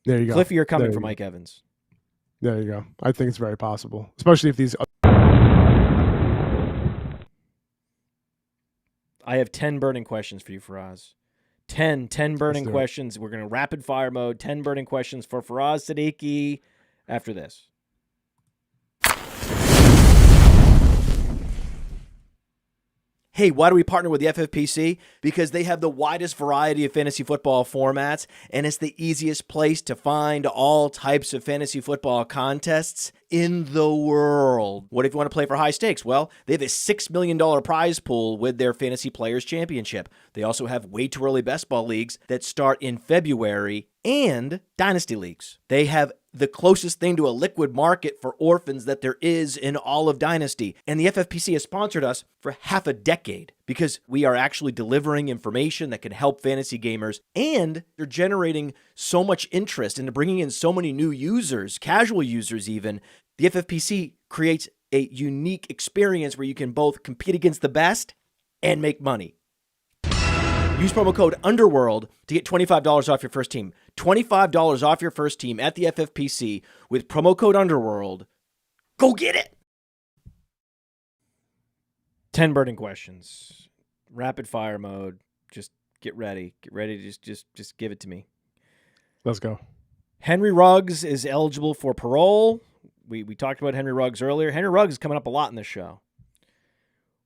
There you go. Cliffy, you're coming for Mike Evans. There you go. I think it's very possible, especially if these. I have 10 burning questions for you, Faraz. 10 burning questions. We're going to rapid fire mode. 10 burning questions for Faraz Siddiqi after this. Hey, why do we partner with the FFPC? Because they have the widest variety of fantasy football formats, and it's the easiest place to find all types of fantasy football contests in the world. What if you want to play for high stakes? Well, they have a $6 million prize pool with their Fantasy Players Championship. They also have way too early best ball leagues that start in February and Dynasty leagues. They have the closest thing to a liquid market for orphans that there is in all of Dynasty. And the FFPC has sponsored us for half a decade because we are actually delivering information that can help fantasy gamers, and they're generating so much interest and bringing in so many new users, casual users even. The FFPC creates a unique experience where you can both compete against the best and make money. Use promo code UNDERWORLD to get $25 off your first team. $25 off your first team at the FFPC with promo code UNDERWORLD. Go get it! 10 burning questions. Rapid fire mode. Just get ready. Get ready to just give it to me. Let's go. Henry Ruggs is eligible for parole. We talked about Henry Ruggs earlier. Henry Ruggs is coming up a lot in this show.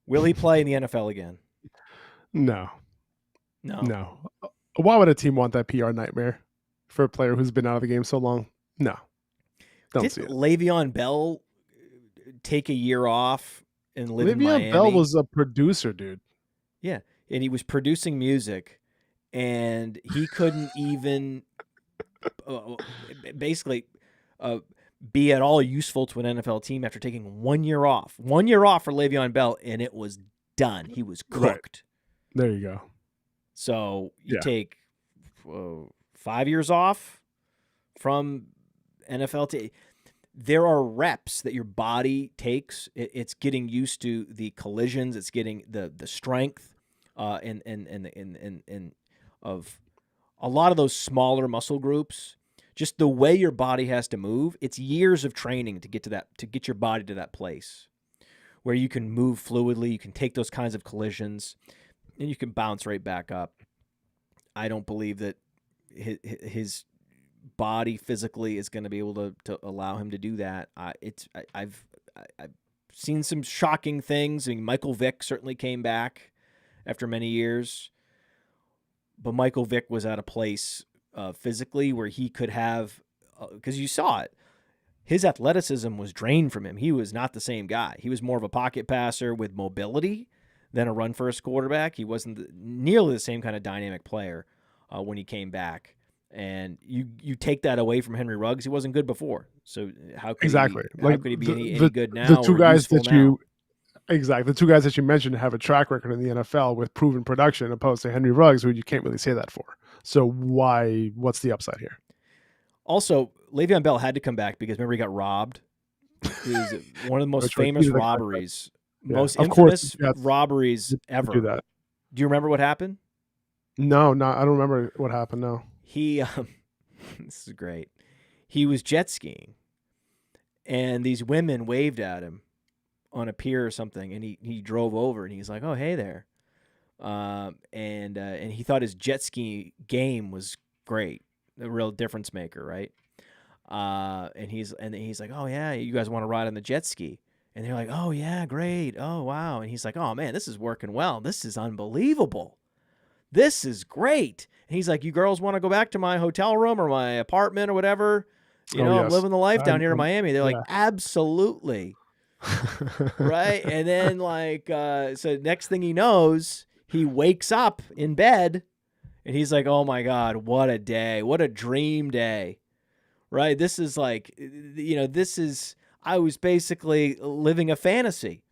Will he play in the NFL again? No. Why would a team want that PR nightmare for a player who's been out of the game so long? No. Don't see it. Le'Veon Bell take a year off and live in Miami? Le'Veon Bell was a producer, dude. Yeah, and he was producing music, and he couldn't even basically be at all useful to an NFL team after taking 1 year off. 1 year off for Le'Veon Bell, and it was done. He was cooked. Right. There you go. So you take 5 years off from NFL. there are reps that your body takes. It's getting used to the collisions. It's getting the strength, and of a lot of those smaller muscle groups. Just the way your body has to move. It's years of training to get to that, to get your body to that place where you can move fluidly. You can take those kinds of collisions, and you can bounce right back up. I don't believe that his body physically is going to be able to allow him to do that. I've seen some shocking things. I mean, Michael Vick certainly came back after many years, but Michael Vick was at a place physically where he could have, because you saw it, his athleticism was drained from him. He was not the same guy. He was more of a pocket passer with mobility than a run-first quarterback. He wasn't nearly the same kind of dynamic player when he came back. And you take that away from Henry Ruggs. He wasn't good before. So how could he be any good now? The two guys that now? The two guys that you mentioned have a track record in the NFL with proven production, opposed to Henry Ruggs, who you can't really say that for. So what's the upside here? Also, Le'Veon Bell had to come back because remember he got robbed. It was one of the most famous robberies, most infamous robberies ever. Do that. Do you remember what happened? No, I don't remember what happened. No. He, this is great. He was jet skiing, and these women waved at him on a pier or something, and he drove over, and he's like, "Oh, hey there," and he thought his jet ski game was great, a real difference maker, right? And he's like, "Oh yeah, you guys want to ride on the jet ski?" And they're like, "Oh yeah, great, oh wow," and he's like, "Oh man, this is working well. This is unbelievable. This is great." And he's like, "You girls want to go back to my hotel room or my apartment or whatever? I'm living the life down here in Miami." They're like, "Absolutely." Right. And then so next thing he knows, he wakes up in bed and he's like, "Oh my God, what a day. What a dream day." Right. This is I was basically living a fantasy.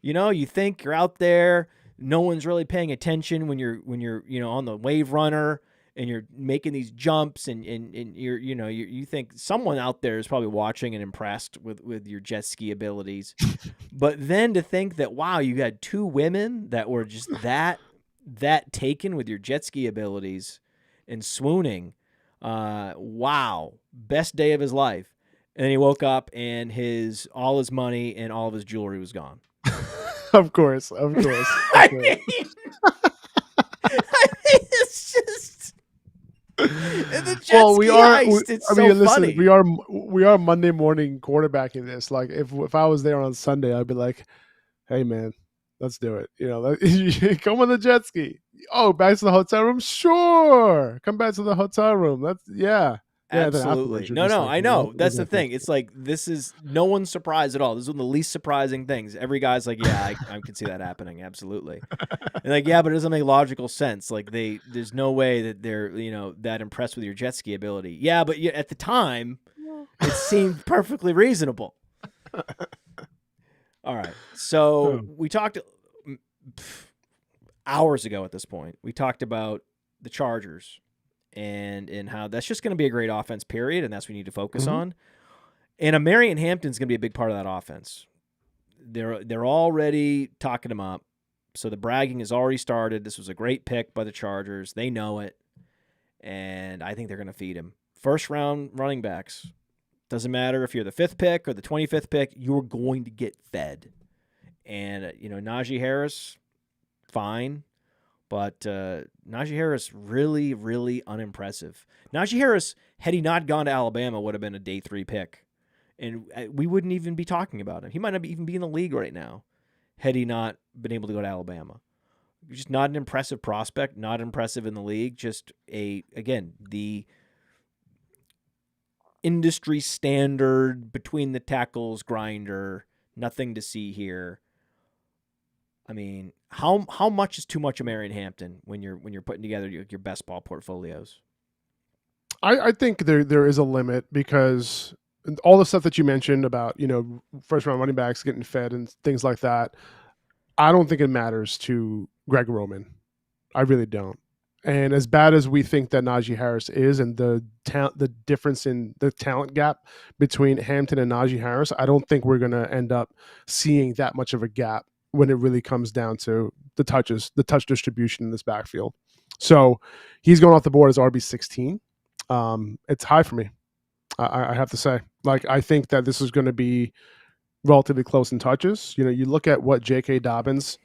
You think you're out there. No one's really paying attention when you're on the wave runner and you're making these jumps and you think someone out there is probably watching and impressed with your jet ski abilities. But then to think that, wow, you had two women that were just that taken with your jet ski abilities and swooning. Wow. Best day of his life. And then he woke up and all his money and all of his jewelry was gone. Of course. I mean, it's just the jet ski heist. It's so funny. We are Monday morning quarterbacking this. Like if I was there on Sunday, I'd be like, "Hey man, let's do it. Come on the jet ski. Oh, back to the hotel room. Sure, come back to the hotel room. Absolutely. No, I know. That's the thing. It's like, this is no one's surprised at all. This is one of the least surprising things. Every guy's like, yeah, I can see that happening. Absolutely. And like, yeah, but it doesn't make logical sense. Like there's no way that they're, that impressed with your jet ski ability. Yeah, but at the time, it seemed perfectly reasonable. All right. So we talked hours ago at this point. We talked about the Chargers and how that's just going to be a great offense, period, and that's what we need to focus on. And Marion Hampton's going to be a big part of that offense. They're already talking him up, so the bragging has already started. This was a great pick by the Chargers. They know it, and I think they're going to feed him. First-round running backs. Doesn't matter if you're the 5th pick or the 25th pick, you're going to get fed. And, Najee Harris, fine. But Najee Harris, really, really unimpressive. Najee Harris, had he not gone to Alabama, would have been a day 3 pick. And we wouldn't even be talking about him. He might not even be in the league right now had he not been able to go to Alabama. Just not an impressive prospect, not impressive in the league. Just the industry standard between the tackles grinder. Nothing to see here. I mean, how much is too much of Marion Hampton when you're putting together your best ball portfolios? I think there is a limit, because all the stuff that you mentioned about first round running backs getting fed and things like that, I don't think it matters to Greg Roman. I really don't. And as bad as we think that Najee Harris is, and the difference in the talent gap between Hampton and Najee Harris, I don't think we're going to end up seeing that much of a gap when it really comes down to the touch distribution in this backfield. So he's going off the board as RB16. It's high for me, I have to say. Like, I think that this is going to be relatively close in touches. You know, you look at what J.K. Dobbins,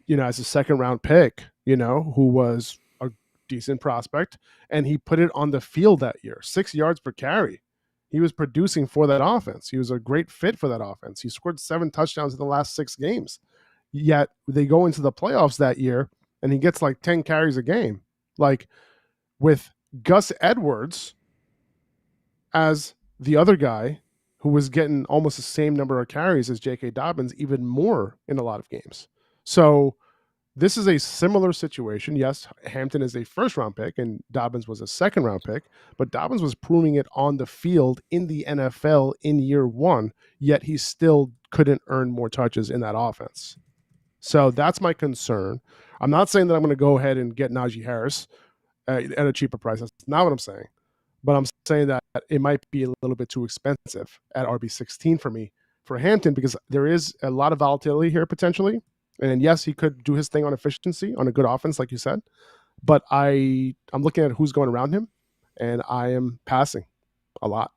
you know, as a second round pick, you know, who was a decent prospect, and he put it on the field that year, 6 yards per carry. He was producing for that offense. He was a great fit for that offense. He scored 7 touchdowns in the last 6 games. Yet they go into the playoffs that year and he gets like 10 carries a game. Like, with Gus Edwards as the other guy who was getting almost the same number of carries as J.K. Dobbins, even more in a lot of games. So this is a similar situation. Yes, Hampton is a first-round pick and Dobbins was a second-round pick, but Dobbins was proving it on the field in the NFL in year 1, yet he still couldn't earn more touches in that offense. So that's my concern. I'm not saying that I'm going to go ahead and get Najee Harris at a cheaper price. That's not what I'm saying. But I'm saying that it might be a little bit too expensive at RB16 for me for Hampton, because there is a lot of volatility here potentially. And yes, he could do his thing on efficiency on a good offense, like you said. But I'm looking at who's going around him, and I am passing a lot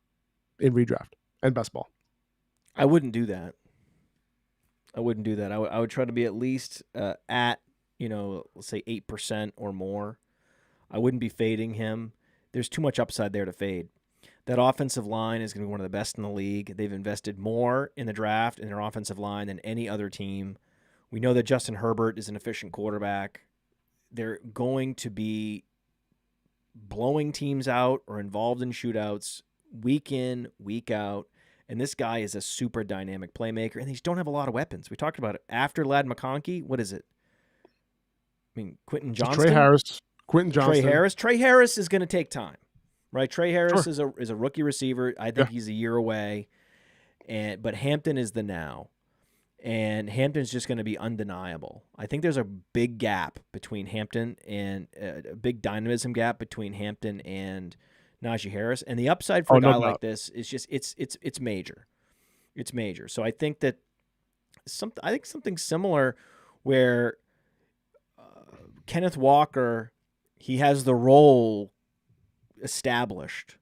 in redraft and best ball. I wouldn't do that. I would try to be at least at, you know, let's say 8% or more. I wouldn't be fading him. There's too much upside there to fade. That offensive line is going to be one of the best in the league. They've invested more in the draft in their offensive line than any other team. We know that Justin Herbert is an efficient quarterback. They're going to be blowing teams out or involved in shootouts week in, week out. And this guy is a super dynamic playmaker, and they just don't have a lot of weapons. We talked about it. After Ladd McConkey, what is it? I mean, Quentin Johnston? Quentin Johnston. Trey Harris is going to take time, right? Trey Harris Sure. is a rookie receiver. I think he's a year away. But Hampton is the now. And Hampton's just going to be undeniable. I think there's a big gap between Hampton and a big dynamism gap between Hampton and Najee Harris, and the upside for a guy like this is just it's major. It's major. So I think that something similar where Kenneth Walker, he has the role established.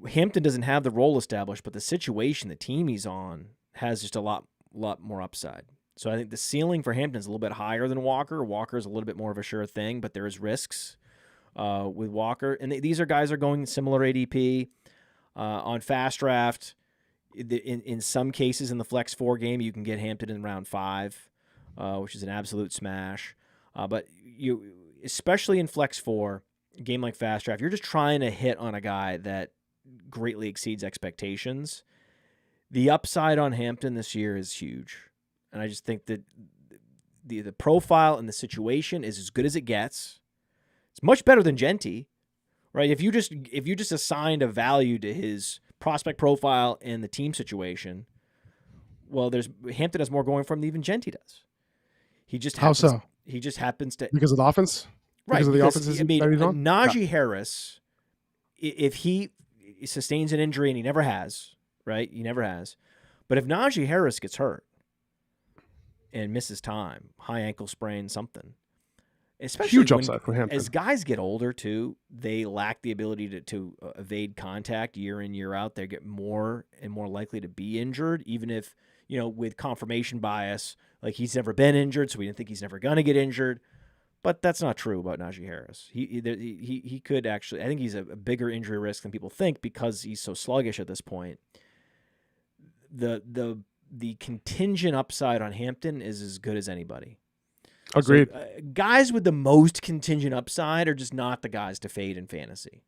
Hampton doesn't have the role established, but the situation, the team he's on, has just a lot more upside. So I think the ceiling for Hampton is a little bit higher than Walker. Walker is a little bit more of a sure thing, but there is risks with Walker. And these are guys are going similar ADP. On Fast Draft, in some cases in the Flex 4 game, you can get Hampton in round 5, which is an absolute smash. But you, especially in Flex 4, a game like Fast Draft, you're just trying to hit on a guy that greatly exceeds expectations. The upside on Hampton this year is huge. And I just think that the profile and the situation is as good as it gets. It's much better than Genty, right? If you just assigned a value to his prospect profile and the team situation, well, Hampton has more going for him than even Genty does. He just happens, How so? He just happens to, because of the offense, right? Because of the offenses. I mean, Najee Harris, if he sustains an injury, and he never has, right? He never has. But if Najee Harris gets hurt and misses time, high ankle sprain, something. Especially huge upside for Hampton. As guys get older, too, they lack the ability to evade contact year in, year out. They get more and more likely to be injured, even if, you know, with confirmation bias, like he's never been injured, so we didn't think he's never going to get injured. But that's not true about Najee Harris. He could actually, I think he's a bigger injury risk than people think because he's so sluggish at this point. The contingent upside on Hampton is as good as anybody. Agreed. So, guys with the most contingent upside are just not the guys to fade in fantasy.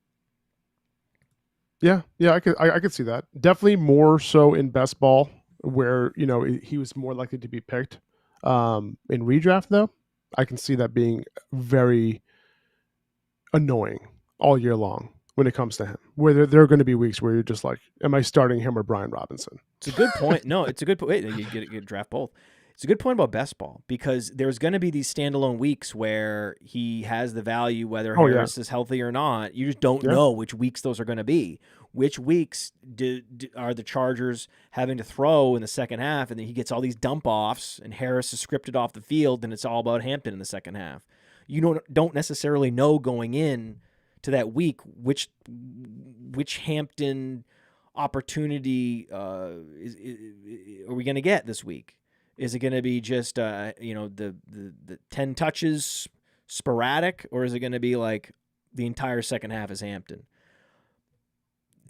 Yeah, I could see that. Definitely more so in best ball, where, you know, he was more likely to be picked. In redraft, though, I can see that being very annoying all year long when it comes to him. Where there are going to be weeks where you're just like, am I starting him or Brian Robinson? It's a good point. No, it's a good point. You get draft both. It's a good point about best ball because there's going to be these standalone weeks where he has the value, whether Oh yeah, Harris is healthy or not. You just don't yeah. know which weeks those are going to be. Which weeks are the Chargers having to throw in the second half, and then he gets all these dump offs, and Harris is scripted off the field, and it's all about Hampton in the second half. You don't necessarily know going in to that week which Hampton opportunity are we going to get this week. Is it going to be just the 10 touches sporadic, or is it going to be like the entire second half is Hampton?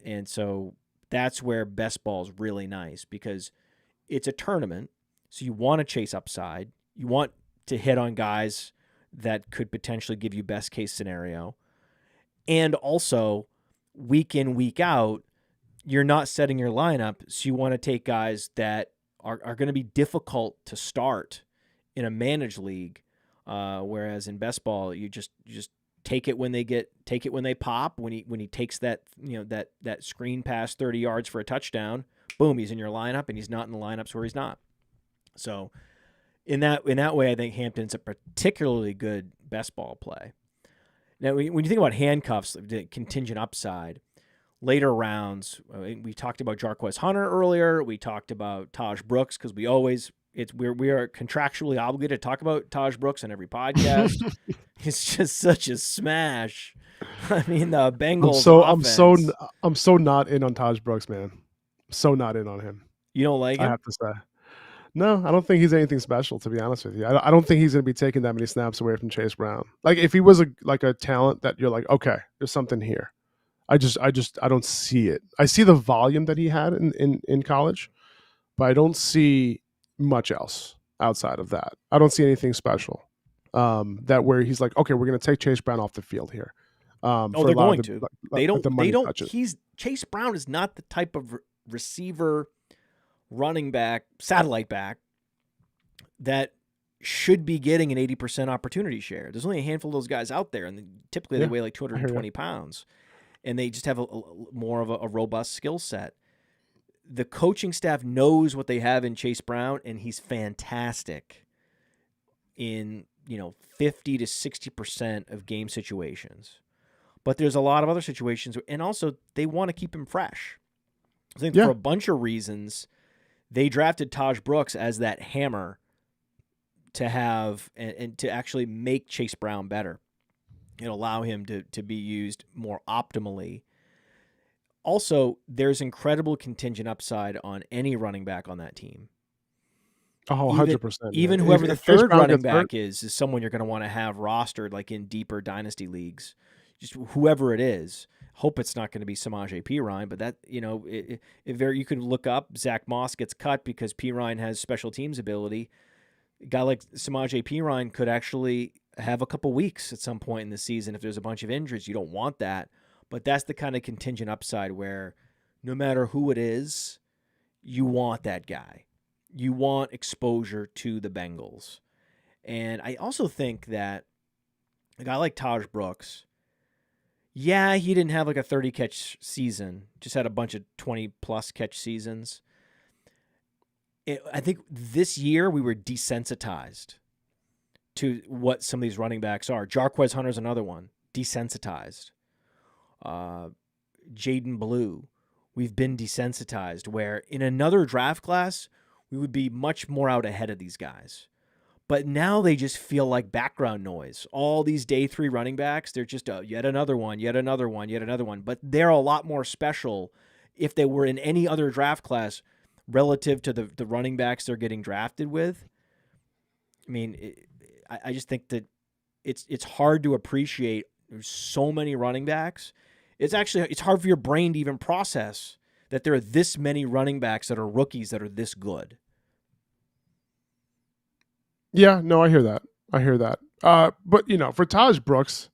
And so that's where best ball is really nice because it's a tournament, so you want to chase upside. You want to hit on guys that could potentially give you best case scenario. And also, week in, week out, you're not setting your lineup, so you want to take guys that are going to be difficult to start in a managed league, whereas in best ball you just take it when they pop. When he takes that that screen pass 30 yards for a touchdown, boom, he's in your lineup, and he's not in the lineups where he's not. So in that way, I think Hampton's a particularly good best ball play. Now, when you think about handcuffs, the contingent upside. Later rounds, we talked about Jarquez Hunter earlier. We talked about Taj Brooks because we are contractually obligated to talk about Taj Brooks on every podcast. It's just such a smash. I mean, the Bengals offense. I'm so not in on Taj Brooks, man. So not in on him. You don't like him? I have to say. No, I don't think he's anything special, to be honest with you. I don't think he's going to be taking that many snaps away from Chase Brown. Like, if he was a talent that you're like, okay, there's something here. I don't see it. I see the volume that he had in college, but I don't see much else outside of that. I don't see anything special. That where he's like, okay, we're going to take Chase Brown off the field here. They're going to. They don't. Touches. Chase Brown is not the type of receiver, running back, satellite back that should be getting an 80% opportunity share. There's only a handful of those guys out there, and typically they weigh like 220 pounds. And they just have more of a robust skill set. The coaching staff knows what they have in Chase Brown, and he's fantastic in 50 to 60% of game situations. But there's a lot of other situations, and also they want to keep him fresh. I think for a bunch of reasons, they drafted Taj Brooks as that hammer to have and to actually make Chase Brown better. And allow him to be used more optimally. Also, there's incredible contingent upside on any running back on that team. Oh, 100%. Even whoever the third running back is someone you're going to want to have rostered like in deeper dynasty leagues. Just whoever it is. Hope it's not going to be Samaje Perine, but that, you could look up Zach Moss gets cut because Perine has special teams ability. A guy like Samaje Perine could actually have a couple weeks at some point in the season if there's a bunch of injuries. You don't want that, but that's the kind of contingent upside where no matter who it is, you want that guy. You want exposure to the Bengals. And I also think that a guy like Taj Brooks, he didn't have like a 30-catch season, just had a bunch of 20-plus catch seasons. I think this year we were desensitized to what some of these running backs are. Jarquez Hunter's another one, desensitized. Jaden Blue, we've been desensitized, where in another draft class, we would be much more out ahead of these guys. But now they just feel like background noise. All these day 3 running backs, they're just yet another one. But they're a lot more special if they were in any other draft class relative to the running backs they're getting drafted with. I mean, I just think that it's hard to appreciate. There's so many running backs. It's hard for your brain to even process that there are this many running backs that are rookies that are this good. Yeah, no, I hear that. But for Taj Brooks,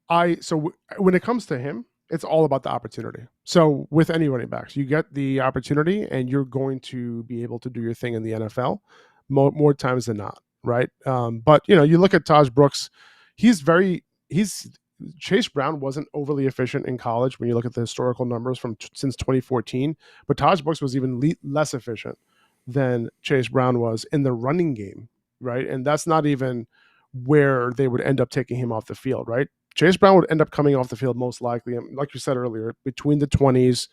when it comes to him, it's all about the opportunity. So with any running backs, you get the opportunity and you're going to be able to do your thing in the NFL more times than not, right? But you look at Taj Brooks, Chase Brown wasn't overly efficient in college when you look at the historical numbers since 2014, but Taj Brooks was even less efficient than Chase Brown was in the running game, right? And that's not even where they would end up taking him off the field, right? Chase Brown would end up coming off the field most likely, like you said earlier, between the 20s,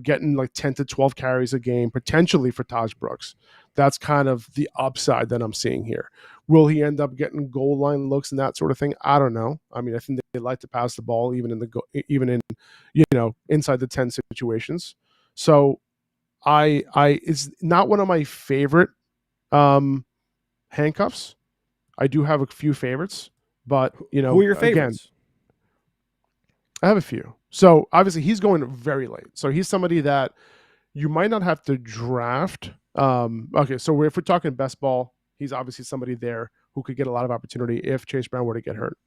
getting like 10 to 12 carries a game, potentially for Taj Brooks. That's kind of the upside that I'm seeing here. Will he end up getting goal line looks and that sort of thing? I don't know. I mean, I think they like to pass the ball even in inside the 10 situations. So it's not one of my favorite handcuffs. I do have a few favorites, but who are your favorites? Again, I have a few. So obviously he's going very late. So he's somebody that you might not have to draft. Okay, so if we're talking best ball, he's obviously somebody there who could get a lot of opportunity if Chase Brown were to get hurt.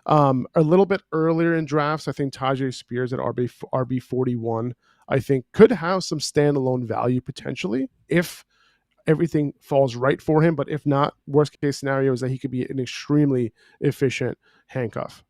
A little bit earlier in drafts, I think Tyjae Spears at RB 41, I think could have some standalone value potentially if everything falls right for him. But if not, worst case scenario is that he could be an extremely efficient handcuff.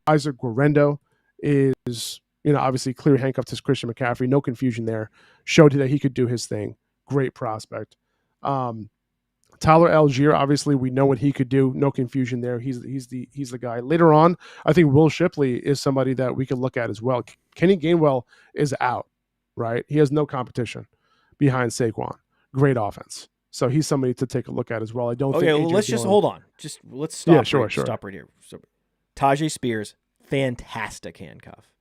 Isaac Guerrero is, obviously clear handcuff to Christian McCaffrey. No confusion there. Showed that he could do his thing. Great prospect. Tyler Algier, obviously we know what he could do. No confusion there. He's the guy. Later on, I think Will Shipley is somebody that we could look at as well. Kenny Gainwell is out, right? He has no competition behind Saquon. Great offense. So he's somebody to take a look at as well. I don't think. Okay, well, let's just hold on. Let's stop. Yeah, sure. Stop right here. So, Tyjae Spears, fantastic handcuff.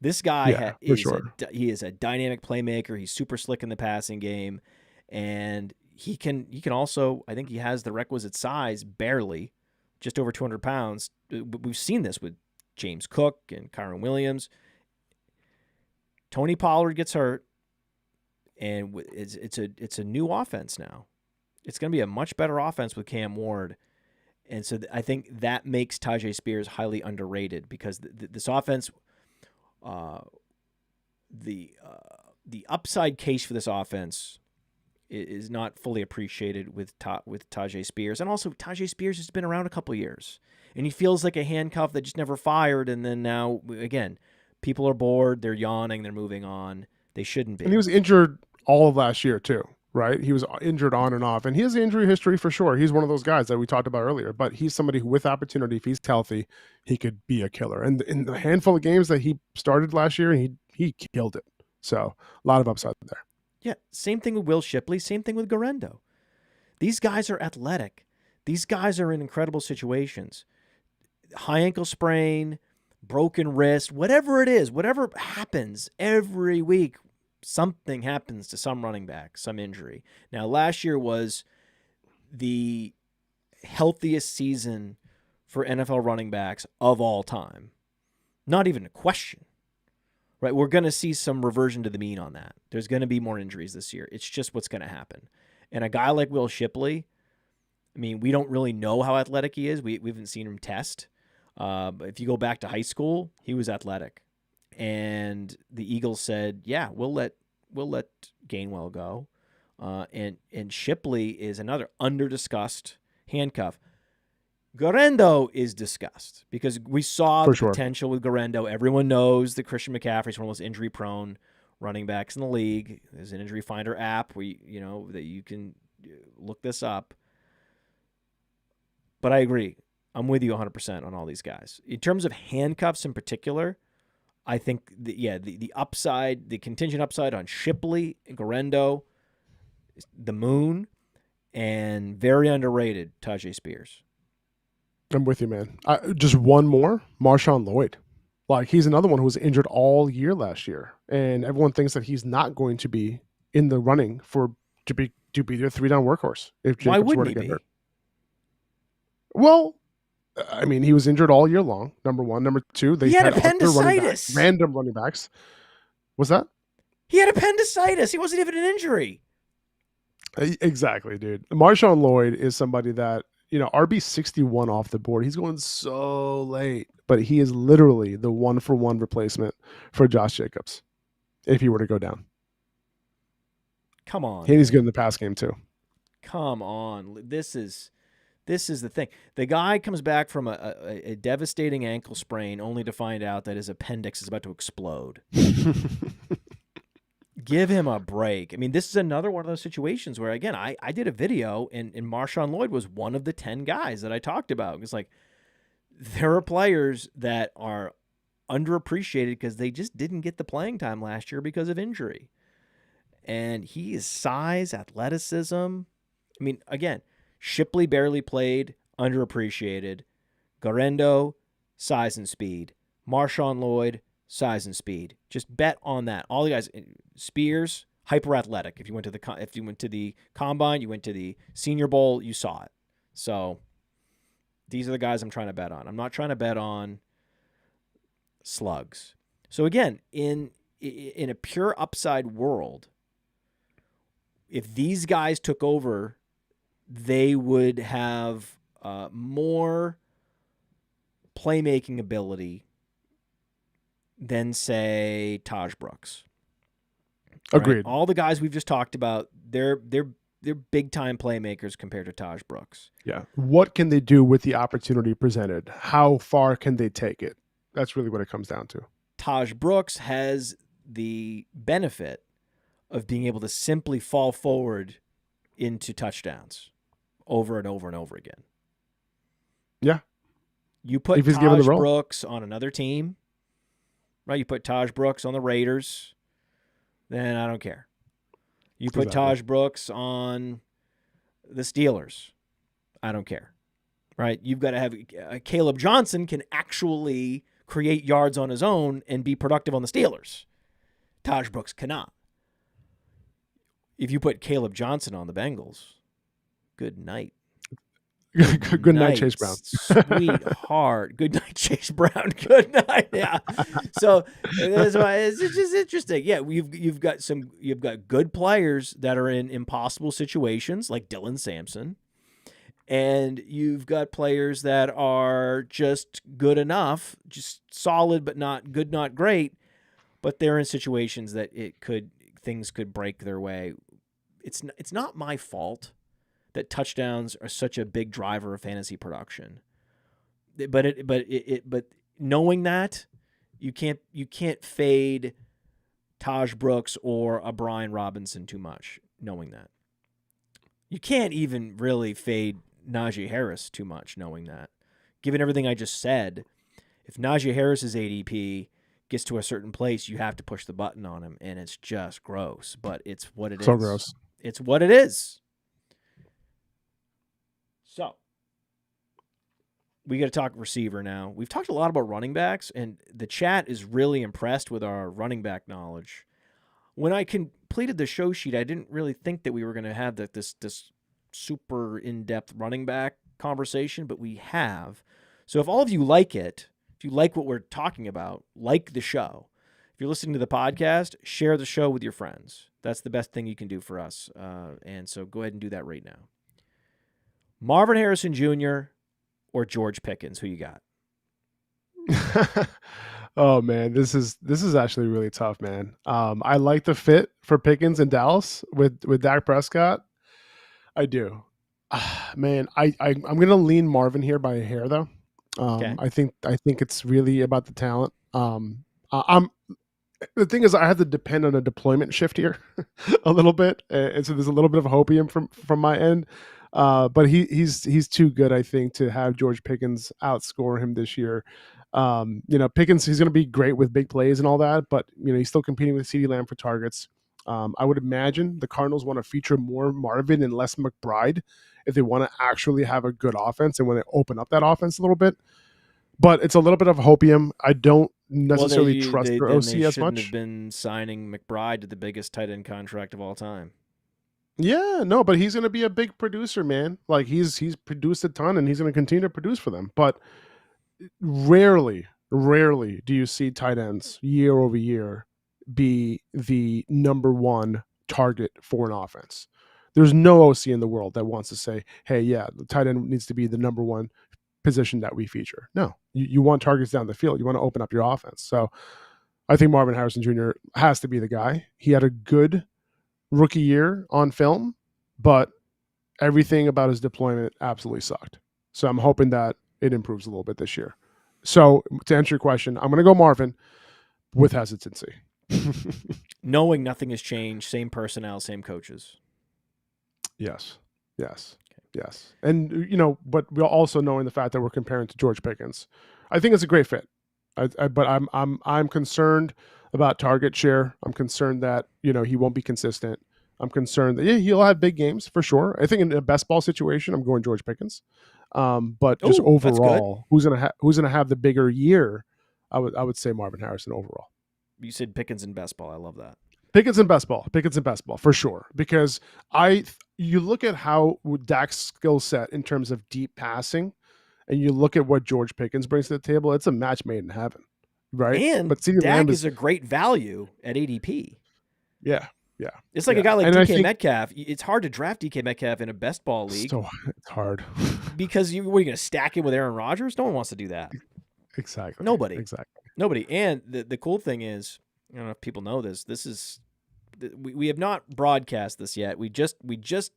This guy he is a dynamic playmaker. He's super slick in the passing game, and he can also, I think he has the requisite size, barely, just over 200 pounds. We've seen this with James Cook and Kyron Williams. Tony Pollard gets hurt, and it's a new offense now. It's going to be a much better offense with Cam Ward. And so I think that makes Tyjae Spears highly underrated because this offense, the upside case for this offense is not fully appreciated with Tyjae Spears. And also, Tyjae Spears has been around a couple years, and he feels like a handcuff that just never fired. And then now, again, people are bored, they're yawning, they're moving on. They shouldn't be. And he was injured all of last year too, right? He was injured on and off, and he has injury history for sure. He's one of those guys that we talked about earlier, but he's somebody who, with opportunity, if he's healthy, he could be a killer. And in the handful of games that he started last year, he killed it. So a lot of upside there. Yeah, same thing with Will Shipley, same thing with Guerrero. These guys are athletic. These guys are in incredible situations. High ankle sprain, broken wrist, whatever it is, whatever happens every week, something happens to some running back, some injury. Now, last year was the healthiest season for NFL running backs of all time. Not even a question. Right, we're going to see some reversion to the mean on that. There's going to be more injuries this year. It's just what's going to happen. And a guy like Will Shipley, I mean, we don't really know how athletic he is. We haven't seen him test. But if you go back to high school, he was athletic. And the Eagles said, yeah, we'll let Gainwell go. And Shipley is another under-discussed handcuff. Guerrero is discussed because we saw the potential with Guerrero. Everyone knows that Christian McCaffrey is one of the most injury-prone running backs in the league. There's an injury finder app where that you can look this up. But I agree. I'm with you 100% on all these guys. In terms of handcuffs in particular, I think the upside, the contingent upside on Shipley, Guerrero, the moon, and very underrated Tyjae Spears. I'm with you, man. Just one more, Marshawn Lloyd. Like, he's another one who was injured all year last year, and everyone thinks that he's not going to be in the running to be their 3-down workhorse if Jacobs were to get hurt. Well, I mean, he was injured all year long. Number one, number two, they had appendicitis. Random running backs. What's that? He had appendicitis. He wasn't even an injury. Exactly, dude. Marshawn Lloyd is somebody that, RB 61 off the board. He's going so late, but he is literally the 1-for-1 replacement for Josh Jacobs if he were to go down. Come on. And he's good in the pass game too. Come on. This is the thing. The guy comes back from a devastating ankle sprain only to find out that his appendix is about to explode. Give him a break. I mean, this is another one of those situations where, again, I did a video, and Marshawn Lloyd was one of the 10 guys that I talked about. It's like, there are players that are underappreciated because they just didn't get the playing time last year because of injury. And he is size, athleticism. I mean, again, Shipley barely played, underappreciated. Garendo, size and speed. Marshawn Lloyd, size and speed. Just bet on that. All the guys. Spears, hyper athletic. If you went to the combine, you went to the Senior Bowl, you saw it. So these are the guys I'm trying to bet on. I'm not trying to bet on slugs. So again, in a pure upside world, if these guys took over, they would have more playmaking ability than, say, Taj Brooks. Agreed. Right? All the guys we've just talked about, they're big time playmakers compared to Taj Brooks. Yeah. What can they do with the opportunity presented? How far can they take it? That's really what it comes down to. Taj Brooks has the benefit of being able to simply fall forward into touchdowns over and over and over again. Yeah. You put if he's given the Taj role. Brooks on another team, right? You put Taj Brooks on the Raiders, then I don't care. You put Taj Brooks on the Steelers, I don't care, right? You've got to have Caleb Johnson can actually create yards on his own and be productive on the Steelers. Taj Brooks cannot. If you put Caleb Johnson on the Bengals, good night. Good night, Chase Brown. Sweetheart. Good night, Chase Brown. Good night. Yeah. So that's why it's just interesting. Yeah, you've got good players that are in impossible situations, like Dylan Sampson, and you've got players that are just good enough, just solid but not good, not great, but they're in situations that things could break their way. It's not my fault that touchdowns are such a big driver of fantasy production. But knowing that, you can't fade Taj Brooks or a Brian Robinson too much, knowing that. You can't even really fade Najee Harris too much, knowing that. Given everything I just said, if Najee Harris's ADP gets to a certain place, you have to push the button on him, and it's just gross. But it's what it is. So gross. It's what it is. So, we got to talk receiver now. We've talked a lot about running backs, and the chat is really impressed with our running back knowledge. When I completed the show sheet, I didn't really think that we were going to have this super in-depth running back conversation, but we have. So if all of you like it, if you like what we're talking about, like the show. If you're listening to the podcast, share the show with your friends. That's the best thing you can do for us. And so go ahead and do that right now. Marvin Harrison Jr. or George Pickens? Who you got? Oh man, this is actually really tough, man. I like the fit for Pickens in Dallas with Dak Prescott. I do. Man, I'm gonna lean Marvin here by a hair though. Okay. I think it's really about the talent. The thing is, I have to depend on a deployment shift here a little bit, and so there's a little bit of hopium from my end. But he's too good, I think, to have George Pickens outscore him this year. Pickens, he's going to be great with big plays and all that, but he's still competing with CeeDee Lamb for targets. I would imagine the Cardinals want to feature more Marvin and less McBride if they want to actually have a good offense and when they open up that offense a little bit. But it's a little bit of hopium. I don't necessarily trust their OC as much. They shouldn't have been signing McBride to the biggest tight end contract of all time. Yeah, no, but he's going to be a big producer, man. Like he's produced a ton, and he's going to continue to produce for them. But rarely do you see tight ends year over year be the number one target for an offense. There's no OC in the world that wants to say, "Hey, yeah, the tight end needs to be the number one position that we feature." No, you want targets down the field. You want to open up your offense. So I think Marvin Harrison Jr. has to be the guy. He had a good rookie year on film, but everything about his deployment absolutely sucked. So I'm hoping that it improves a little bit this year. So to answer your question, I'm going to go Marvin with hesitancy. Knowing nothing has changed, same personnel, same coaches. Yes. Yes. Yes. And, but we're also knowing the fact that we're comparing to George Pickens. I think it's a great fit. But I'm concerned about target share. I'm concerned that, he won't be consistent. I'm concerned that he'll have big games for sure. I think in a best ball situation, I'm going George Pickens. But just overall, who's gonna have the bigger year? I would say Marvin Harrison overall. You said Pickens in best ball. I love that. Pickens in best ball for sure. Because you look at how Dak's skill set in terms of deep passing, and you look at what George Pickens brings to the table, it's a match made in heaven, right? And but Dak is a great value at ADP. Yeah. It's like a guy like DK Metcalf. It's hard to draft DK Metcalf in a best ball league. It's hard. Because what are you going to stack him with Aaron Rodgers? No one wants to do that. Exactly. Nobody. Exactly. Nobody. And the cool thing is, I don't know if people know this. This is we have not broadcast this yet. We just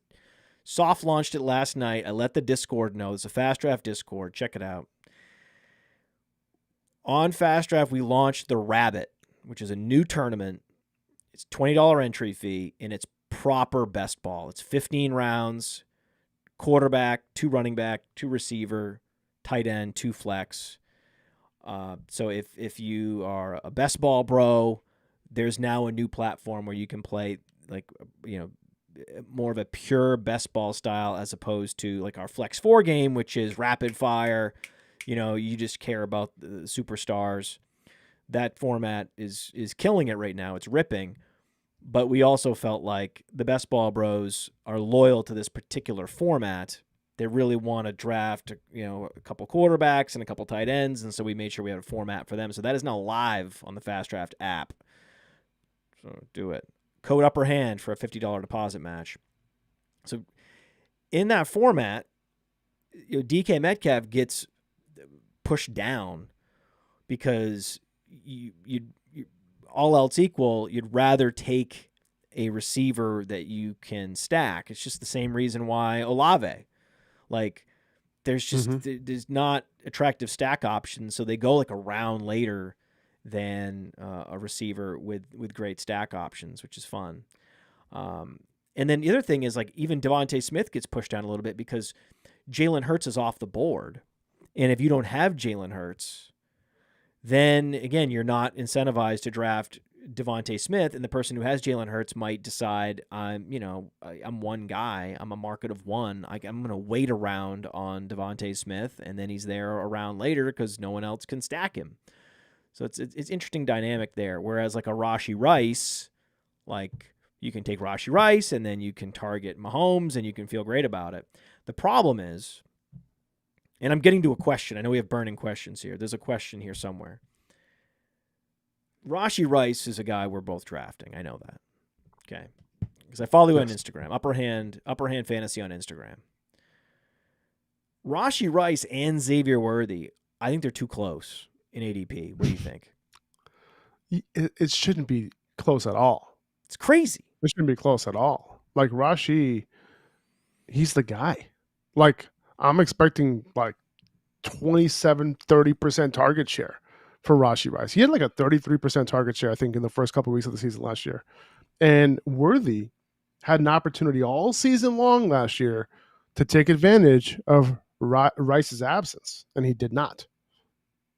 soft launched it last night. I let the Discord know. It's a Fast Draft Discord. Check it out. On Fast Draft, we launched the Rabbit, which is a new tournament. It's $20 entry fee, and it's proper best ball. It's 15 rounds, quarterback, 2 running back, 2 receiver, tight end, 2 flex. So if you are a best ball bro, there's now a new platform where you can play more of a pure best ball style as opposed to like our Flex 4 game, which is rapid fire. You just care about the superstars. That format is killing it right now. It's ripping. But we also felt like the best ball bros are loyal to this particular format. They really want to draft, a couple quarterbacks and a couple tight ends, and so we made sure we had a format for them. So that is now live on the Fast Draft app. So do it. Code Upper Hand for a $50 deposit match. So in that format, DK Metcalf gets pushed down because you all else equal, you'd rather take a receiver that you can stack. It's just the same reason why Olave. Like, there's just there's not attractive stack options, so they go like a round later than a receiver with great stack options, which is fun. And then the other thing is, like, even Devontae Smith gets pushed down a little bit because Jalen Hurts is off the board. And if you don't have Jalen Hurts, then, again, you're not incentivized to draft Devontae Smith, and the person who has Jalen Hurts might decide, I'm one guy. I'm a market of one. I'm going to wait around on Devontae Smith, and then he's there around later because no one else can stack him. So it's interesting dynamic there. Whereas like a Rashee Rice, like you can take Rashee Rice and then you can target Mahomes and you can feel great about it. The problem is, and I'm getting to a question. I know we have burning questions here. There's a question here somewhere. Rashee Rice is a guy we're both drafting. I know that. Okay. Because I follow you on Instagram. Upper hand fantasy on Instagram. Rashee Rice and Xavier Worthy, I think they're too close in ADP. What do you think? It shouldn't be close at all. It's crazy. It shouldn't be close at all. Like Rashee, he's the guy. Like, I'm expecting like 27-30% target share for Rashee Rice. He had like a 33% target share, I think, in the first couple of weeks of the season last year. And Worthy had an opportunity all season long last year to take advantage of Rice's absence, and he did not.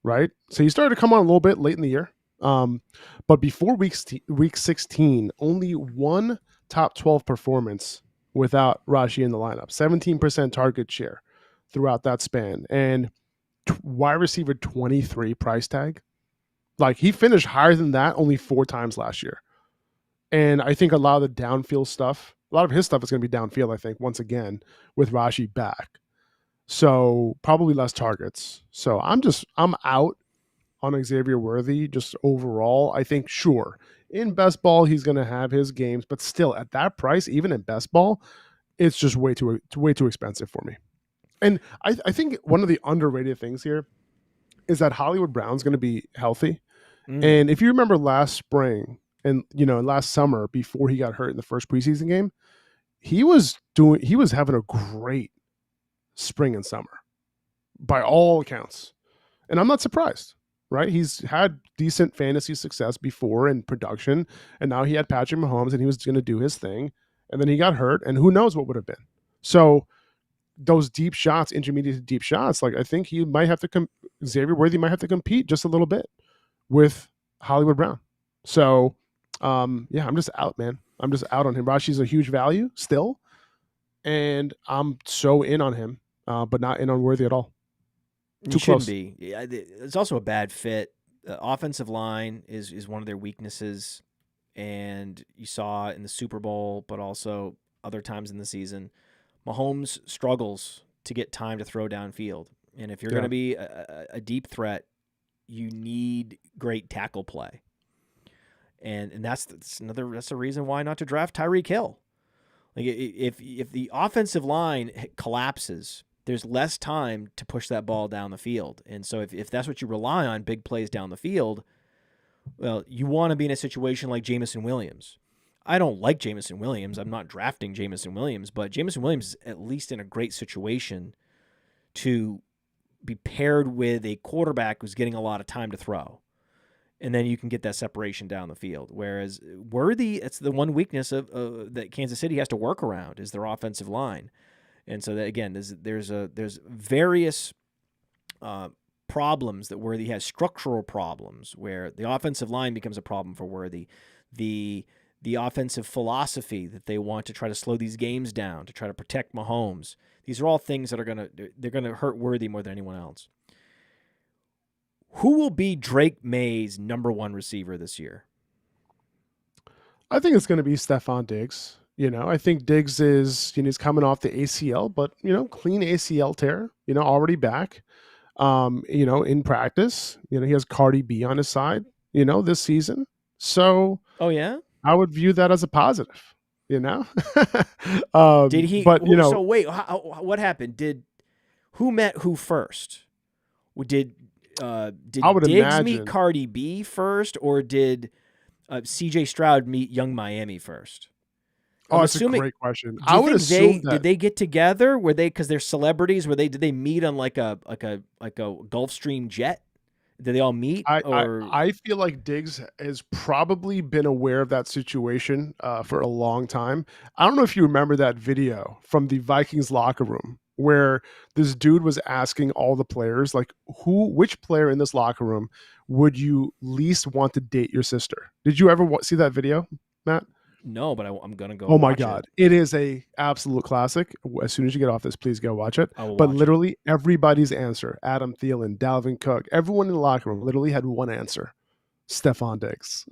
Right? So he started to come on a little bit late in the year. But before week 16, only one top 12 performance without Rashee in the lineup. 17% target share throughout that span. And wide receiver 23 price tag. Like, he finished higher than that only 4 times last year. And I think a lot of the downfield stuff, a lot of his stuff is going to be downfield, I think, once again, with Rashee back. So probably less targets. So I'm out on Xavier Worthy just overall. I think, sure, in best ball, he's going to have his games, but still at that price, even in best ball, it's just way too expensive for me. And I think one of the underrated things here is that Hollywood Brown's going to be healthy. And if you remember last spring and, last summer before he got hurt in the first preseason game, he was having a great spring and summer by all accounts. And I'm not surprised. right? He's had decent fantasy success before in production, and now he had Patrick Mahomes, and he was going to do his thing, and then he got hurt, and who knows what would have been. So those deep shots, intermediate to deep shots, like I think he might have to Xavier Worthy might have to compete just a little bit with Hollywood Brown. So yeah, I'm just out, man. I'm just out on him. Rashi's a huge value still, and I'm so in on him, but not in on Worthy at all. You shouldn't be. It's also a bad fit. The offensive line is one of their weaknesses, and you saw in the Super Bowl, but also other times in the season, Mahomes struggles to get time to throw downfield. And if you're going to be a deep threat, you need great tackle play. And that's the reason why not to draft Tyreek Hill. Like if the offensive line collapses, there's less time to push that ball down the field. And so if that's what you rely on, big plays down the field, well, you want to be in a situation like Jameson Williams. I don't like Jameson Williams. I'm not drafting Jameson Williams, but Jameson Williams is at least in a great situation to be paired with a quarterback who's getting a lot of time to throw. And then you can get that separation down the field. Whereas Worthy, it's the one weakness of that Kansas City has to work around is their offensive line. And so that, again, there's various problems that Worthy has, structural problems where the offensive line becomes a problem for Worthy. The offensive philosophy that they want to try to slow these games down, to try to protect Mahomes. These are all things that they're gonna hurt Worthy more than anyone else. Who will be Drake May's number one receiver this year? I think it's going to be Stephon Diggs. I think Diggs is, he's coming off the ACL, but, clean ACL tear, already back, in practice. He has Cardi B on his side, this season. So, oh, yeah, I would view that as a positive, Did he? But, so wait, what happened? Who met who first? Did Diggs meet Cardi B first, or did CJ Stroud meet Young Miami first? That's a great question. I would assume did they get together? Were they, because they're celebrities? Did they meet on like a Gulfstream jet? Did they all meet? I feel like Diggs has probably been aware of that situation for a long time. I don't know if you remember that video from the Vikings locker room where this dude was asking all the players, like, which player in this locker room would you least want to date your sister? Did you ever see that video, Matt? No, but I'm going to go. Oh my God. It is a absolute classic. As soon as you get off this, please go watch it. But literally everybody's answer, Adam Thielen, Dalvin Cook, everyone in the locker room literally had one answer: Stephon Diggs.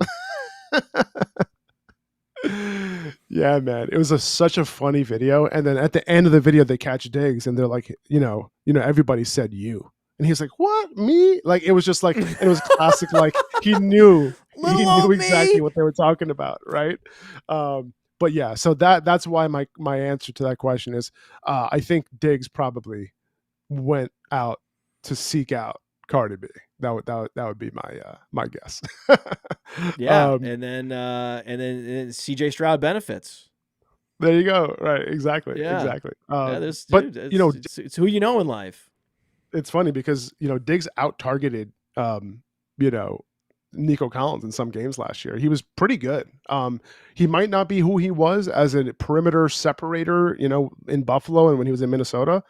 Yeah, man. It was such a funny video. And then at the end of the video, they catch Diggs and they're like, everybody said you. And he's like, what? Me? Like, it was just like, and it was classic. Like, he knew exactly what they were talking about. Right. But yeah, so that's why my answer to that question is, I think Diggs probably went out to seek out Cardi B. That would be my guess. Yeah. And then CJ Stroud benefits. There you go. Right. Exactly. Yeah. Exactly. It's who you know in life. It's funny because, Diggs out-targeted, Nico Collins in some games last year. He was pretty good. He might not be who he was as a perimeter separator, in Buffalo and when he was in Minnesota,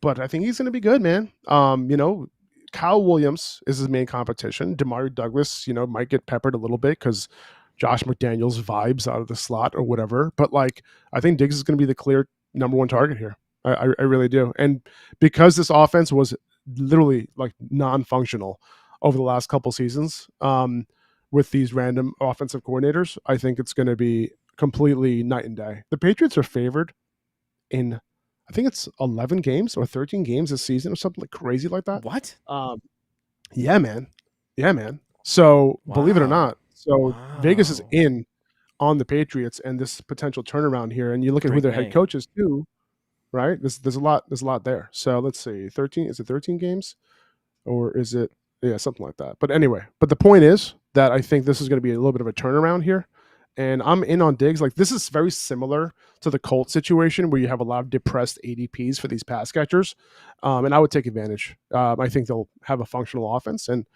but I think he's going to be good, man. Kyle Williams is his main competition. Demario Douglas, might get peppered a little bit because Josh McDaniels vibes out of the slot or whatever. But I think Diggs is going to be the clear number one target here. I really do. And because this offense was literally non-functional over the last couple seasons with these random offensive coordinators, I think it's going to be completely night and day. The Patriots are favored in, I think it's 11 games or 13 games this season or something crazy like that. What? Yeah, man. So believe it or not, Vegas is in on the Patriots and this potential turnaround here. And you look at who their head coach is too. Right. There's a lot there. So let's see. 13. Is it 13 games or is it? Yeah, something like that. But anyway, the point is that I think this is going to be a little bit of a turnaround here. And I'm in on Diggs. This is very similar to the Colts situation where you have a lot of depressed ADPs for these pass catchers. And I would take advantage. I think they'll have a functional offense. And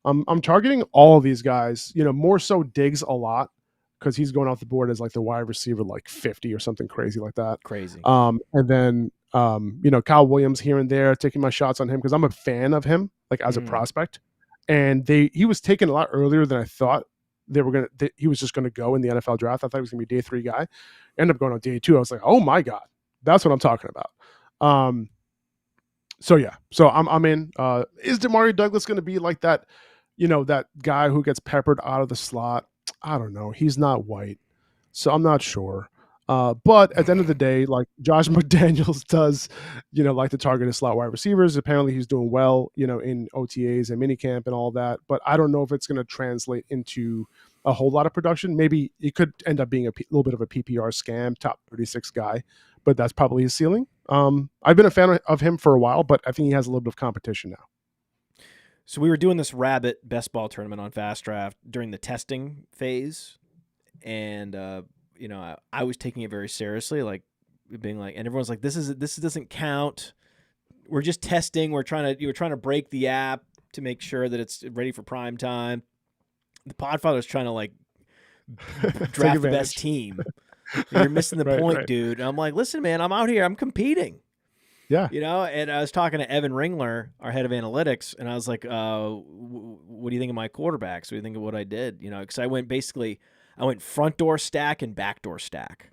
I'm targeting all of these guys. More so Diggs a lot because he's going off the board as like the wide receiver, like 50 or something crazy like that. Crazy. And then Kyle Williams here and there, taking my shots on him because I'm a fan of him, like as a prospect. And he was taken a lot earlier than I thought he was just gonna go in the NFL draft. I thought he was gonna be day 3 guy. Ended up going on day 2. I was like, oh my God, that's what I'm talking about. So yeah, so I'm in. Is Demario Douglas gonna be like that? That guy who gets peppered out of the slot? I don't know. He's not white, so I'm not sure. But at the end of the day, like Josh McDaniels does, like to target his slot wide receivers. Apparently he's doing well, in OTAs and minicamp and all that. But I don't know if it's going to translate into a whole lot of production. Maybe it could end up being a little bit of a PPR scam, top 36 guy, but that's probably his ceiling. I've been a fan of him for a while, but I think he has a little bit of competition now. So we were doing this Rabbit best ball tournament on Fast Draft during the testing phase, and I was taking it very seriously, like being like, and everyone's like, this doesn't count. We're just testing. We're trying to break the app to make sure that it's ready for prime time. The Podfather's trying to like draft the best team. You're missing the point, right. Dude. And I'm like, listen, man, I'm out here. I'm competing. Yeah. And I was talking to Evan Ringler, our head of analytics, and I was like, what do you think of my quarterbacks? What do you think of what I did? Because I went front door stack and back door stack.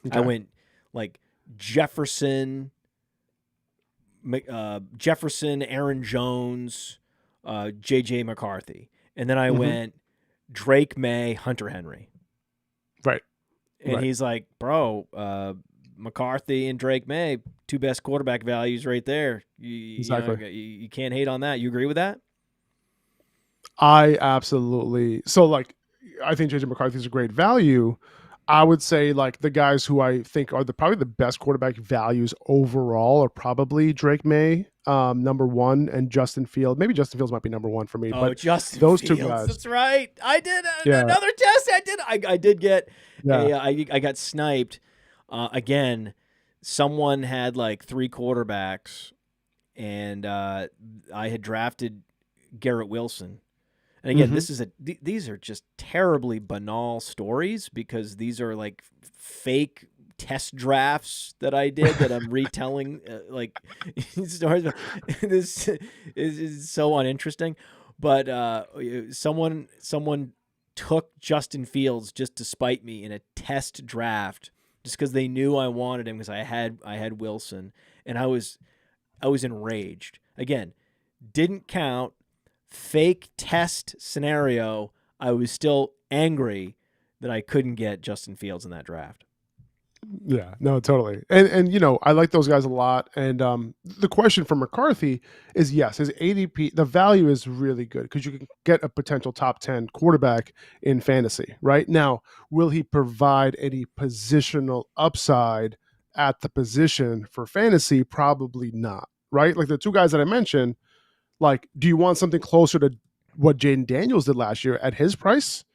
Okay. I went like Jefferson, Aaron Jones, J.J. McCarthy. And then I went Drake May, Hunter Henry. Right. And he's like, bro, McCarthy and Drake May, 2 best quarterback values right there. Exactly. You can't hate on that. You agree with that? I absolutely. So, like, I think J.J. McCarthy is a great value. I would say, like, the guys who I think are probably the best quarterback values overall are probably Drake May, number 1, and Justin Fields. Maybe Justin Fields might be number 1 for me. Oh, but Justin those Fields, 2 guys. That's right. I did another test. I did get. Yeah. I got sniped. Again, someone had like 3 quarterbacks, and I had drafted Garrett Wilson. And again, these are just terribly banal stories because these are like fake test drafts that I did that I'm retelling like stories. This is so uninteresting. But someone took Justin Fields just to spite me in a test draft just because they knew I wanted him because I had Wilson, and I was enraged. Again, didn't count. Fake test scenario, I was still angry that I couldn't get Justin Fields in that draft. Yeah, no, totally. And I like those guys a lot. And the question for McCarthy is, yes, his ADP, the value is really good because you can get a potential top 10 quarterback in fantasy. Right now, will he provide any positional upside at the position for fantasy? Probably not. Right? Like the 2 guys that I mentioned. Like, do you want something closer to what Jaden Daniels did last year at his price,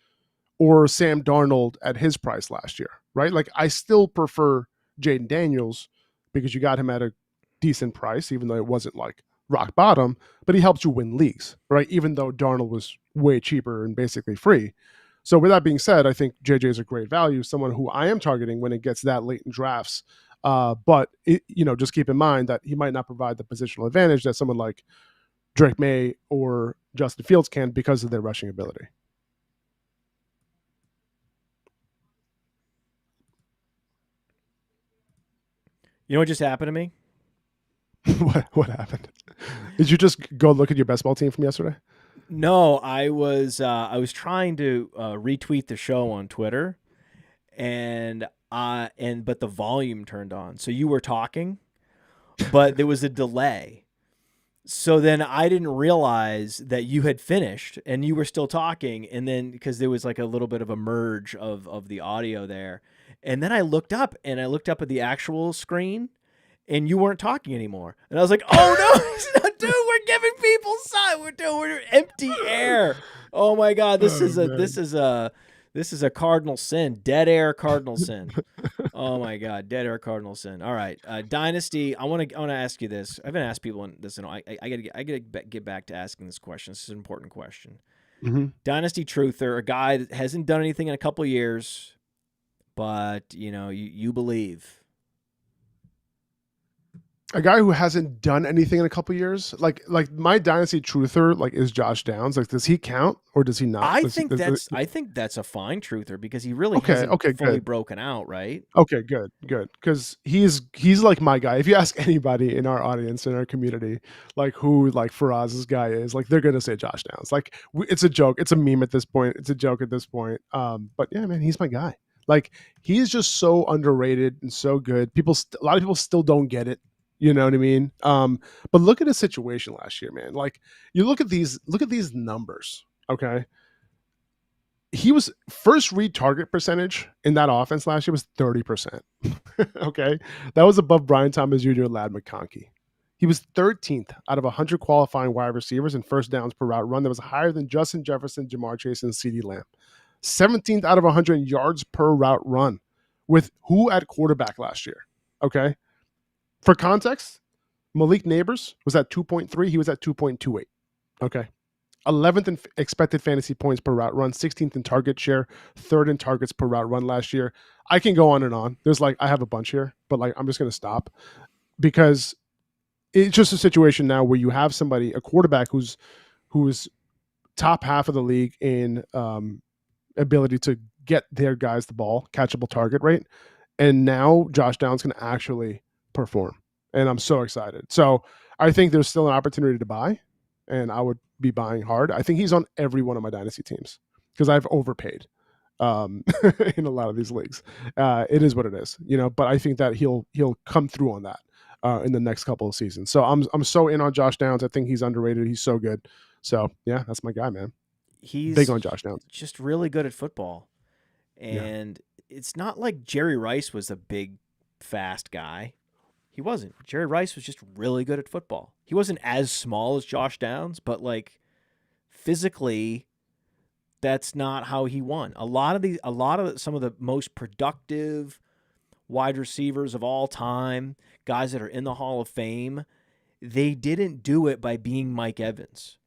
or Sam Darnold at his price last year? Right? Like, I still prefer Jaden Daniels because you got him at a decent price, even though it wasn't like rock bottom, but he helped you win leagues, right? Even though Darnold was way cheaper and basically free. So with that being said, I think JJ is a great value, someone who I am targeting when it gets that late in drafts. But just keep in mind that he might not provide the positional advantage that someone like Drake May or Justin Fields can because of their rushing ability. You know what just happened to me? What happened? Did you just go look at your best ball team from yesterday? No, I was trying to retweet the show on Twitter, but the volume turned on. So you were talking, but there was a delay. So then I didn't realize that you had finished and you were still talking. And then because there was like a little bit of a merge of the audio there. And then I looked up at the actual screen and you weren't talking anymore. And I was like, oh no, dude, we're giving people sign. We're empty air. Oh my God. This is a This is a cardinal sin. Dead air cardinal sin. Oh my God, dead air cardinal sin. All right, Dynasty. I want to ask you this. I haven't asked people this. I gotta get back to asking this question. This is an important question. Mm-hmm. Dynasty truther, a guy that hasn't done anything in a couple of years, but you believe. A guy who hasn't done anything in a couple years, like my dynasty truther, like is Josh Downs. Like, does he count or does he not? I think that's a fine truther because he really hasn't fully broken out, right? Okay, good. Because he's like my guy. If you ask anybody in our audience, in our community, like who like Faraz's guy is, like they're gonna say Josh Downs. Like it's a joke, it's a meme at this point. It's a joke at this point. But yeah, man, he's my guy. Like he's just so underrated and so good. A lot of people still don't get it. You know what I mean? But look at his situation last year, man. Like you look at these numbers, okay? He was first read target percentage in that offense last year was 30%. Okay. That was above Brian Thomas Jr. and Lad McConkey. He was 13th out of 100 qualifying wide receivers in first downs per route run. That was higher than Justin Jefferson, Jamar Chase, and CeeDee Lamb. 17th out of 100 yards per route run with who at quarterback last year? Okay. For context, Malik Neighbors was at 2.3. He was at 2.28. Okay. 11th in expected fantasy points per route run, 16th in target share, 3rd in targets per route run last year. I can go on and on. There's I have a bunch here, but I'm just going to stop because it's just a situation now where you have somebody, a quarterback who's top half of the league in ability to get their guys the ball, catchable target rate. And now Josh Downs can actually perform, and I'm so excited. So I think there's still an opportunity to buy, and I would be buying hard. I think he's on every one of my dynasty teams because I've overpaid in a lot of these leagues. It is what it is, but I think that he'll come through on that in the next couple of seasons. So I'm so in on Josh Downs. I think he's underrated. He's so good. So yeah, that's my guy, man. He's big on Josh Downs. Just really good at football. And it's not like Jerry Rice was a big, fast guy. He wasn't. Jerry Rice was just really good at football. He wasn't as small as Josh Downs, but physically, that's not how he won. Some of the most productive wide receivers of all time, guys that are in the Hall of Fame, they didn't do it by being Mike Evans.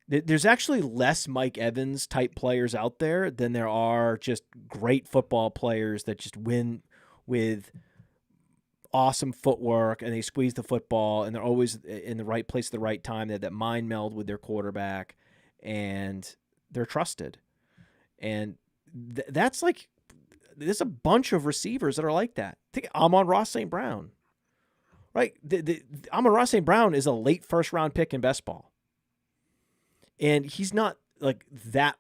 There's actually less Mike Evans type players out there than there are just great football players that just win with awesome footwork and they squeeze the football and they're always in the right place at the right time. They have that mind meld with their quarterback and they're trusted. And that's there's a bunch of receivers that are like that. Think Amon-Ra St. Brown, right? Amon-Ra St. Brown is a late first round pick in best ball. And he's not that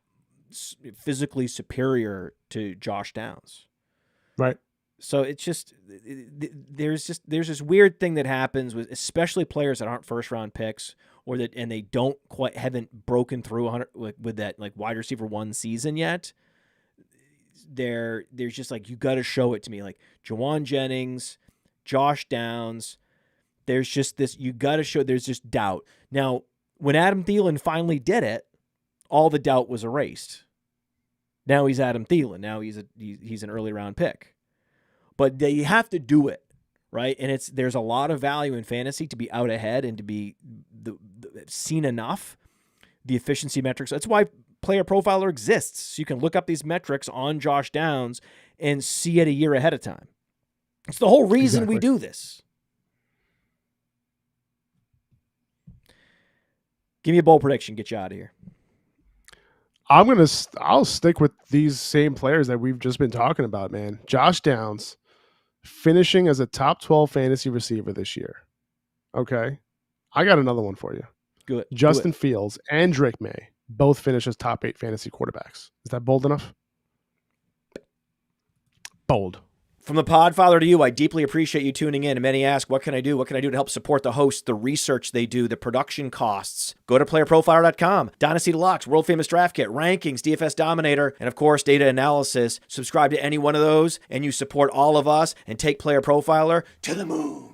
physically superior to Josh Downs. Right. So it's just there's this weird thing that happens with especially players that aren't first round picks and they haven't broken through with that wide receiver one season yet. There's just you got to show it to me, like Jawan Jennings, Josh Downs. There's just this, you got to show, there's just doubt. Now, when Adam Thielen finally did it, all the doubt was erased. Now he's Adam Thielen. Now he's an early round pick. But they have to do it, right? And there's a lot of value in fantasy to be out ahead and to be seen enough. The efficiency metrics. That's why Player Profiler exists. So you can look up these metrics on Josh Downs and see it a year ahead of time. It's the whole reason we do this. Give me a bold prediction. Get you out of here. I'll stick with these same players that we've just been talking about, man. Josh Downs finishing as a top 12 fantasy receiver this year. Okay. I got another one for you. Good. Justin Fields and Drake May both finish as top 8 fantasy quarterbacks. Is that bold enough? Bold. From the Podfather to you, I deeply appreciate you tuning in. And many ask, what can I do? What can I do to help support the hosts, the research they do, the production costs? Go to PlayerProfiler.com. Dynasty Deluxe, World Famous Draft Kit, Rankings, DFS Dominator, and of course, Data Analysis. Subscribe to any one of those, and you support all of us and take Player Profiler to the moon.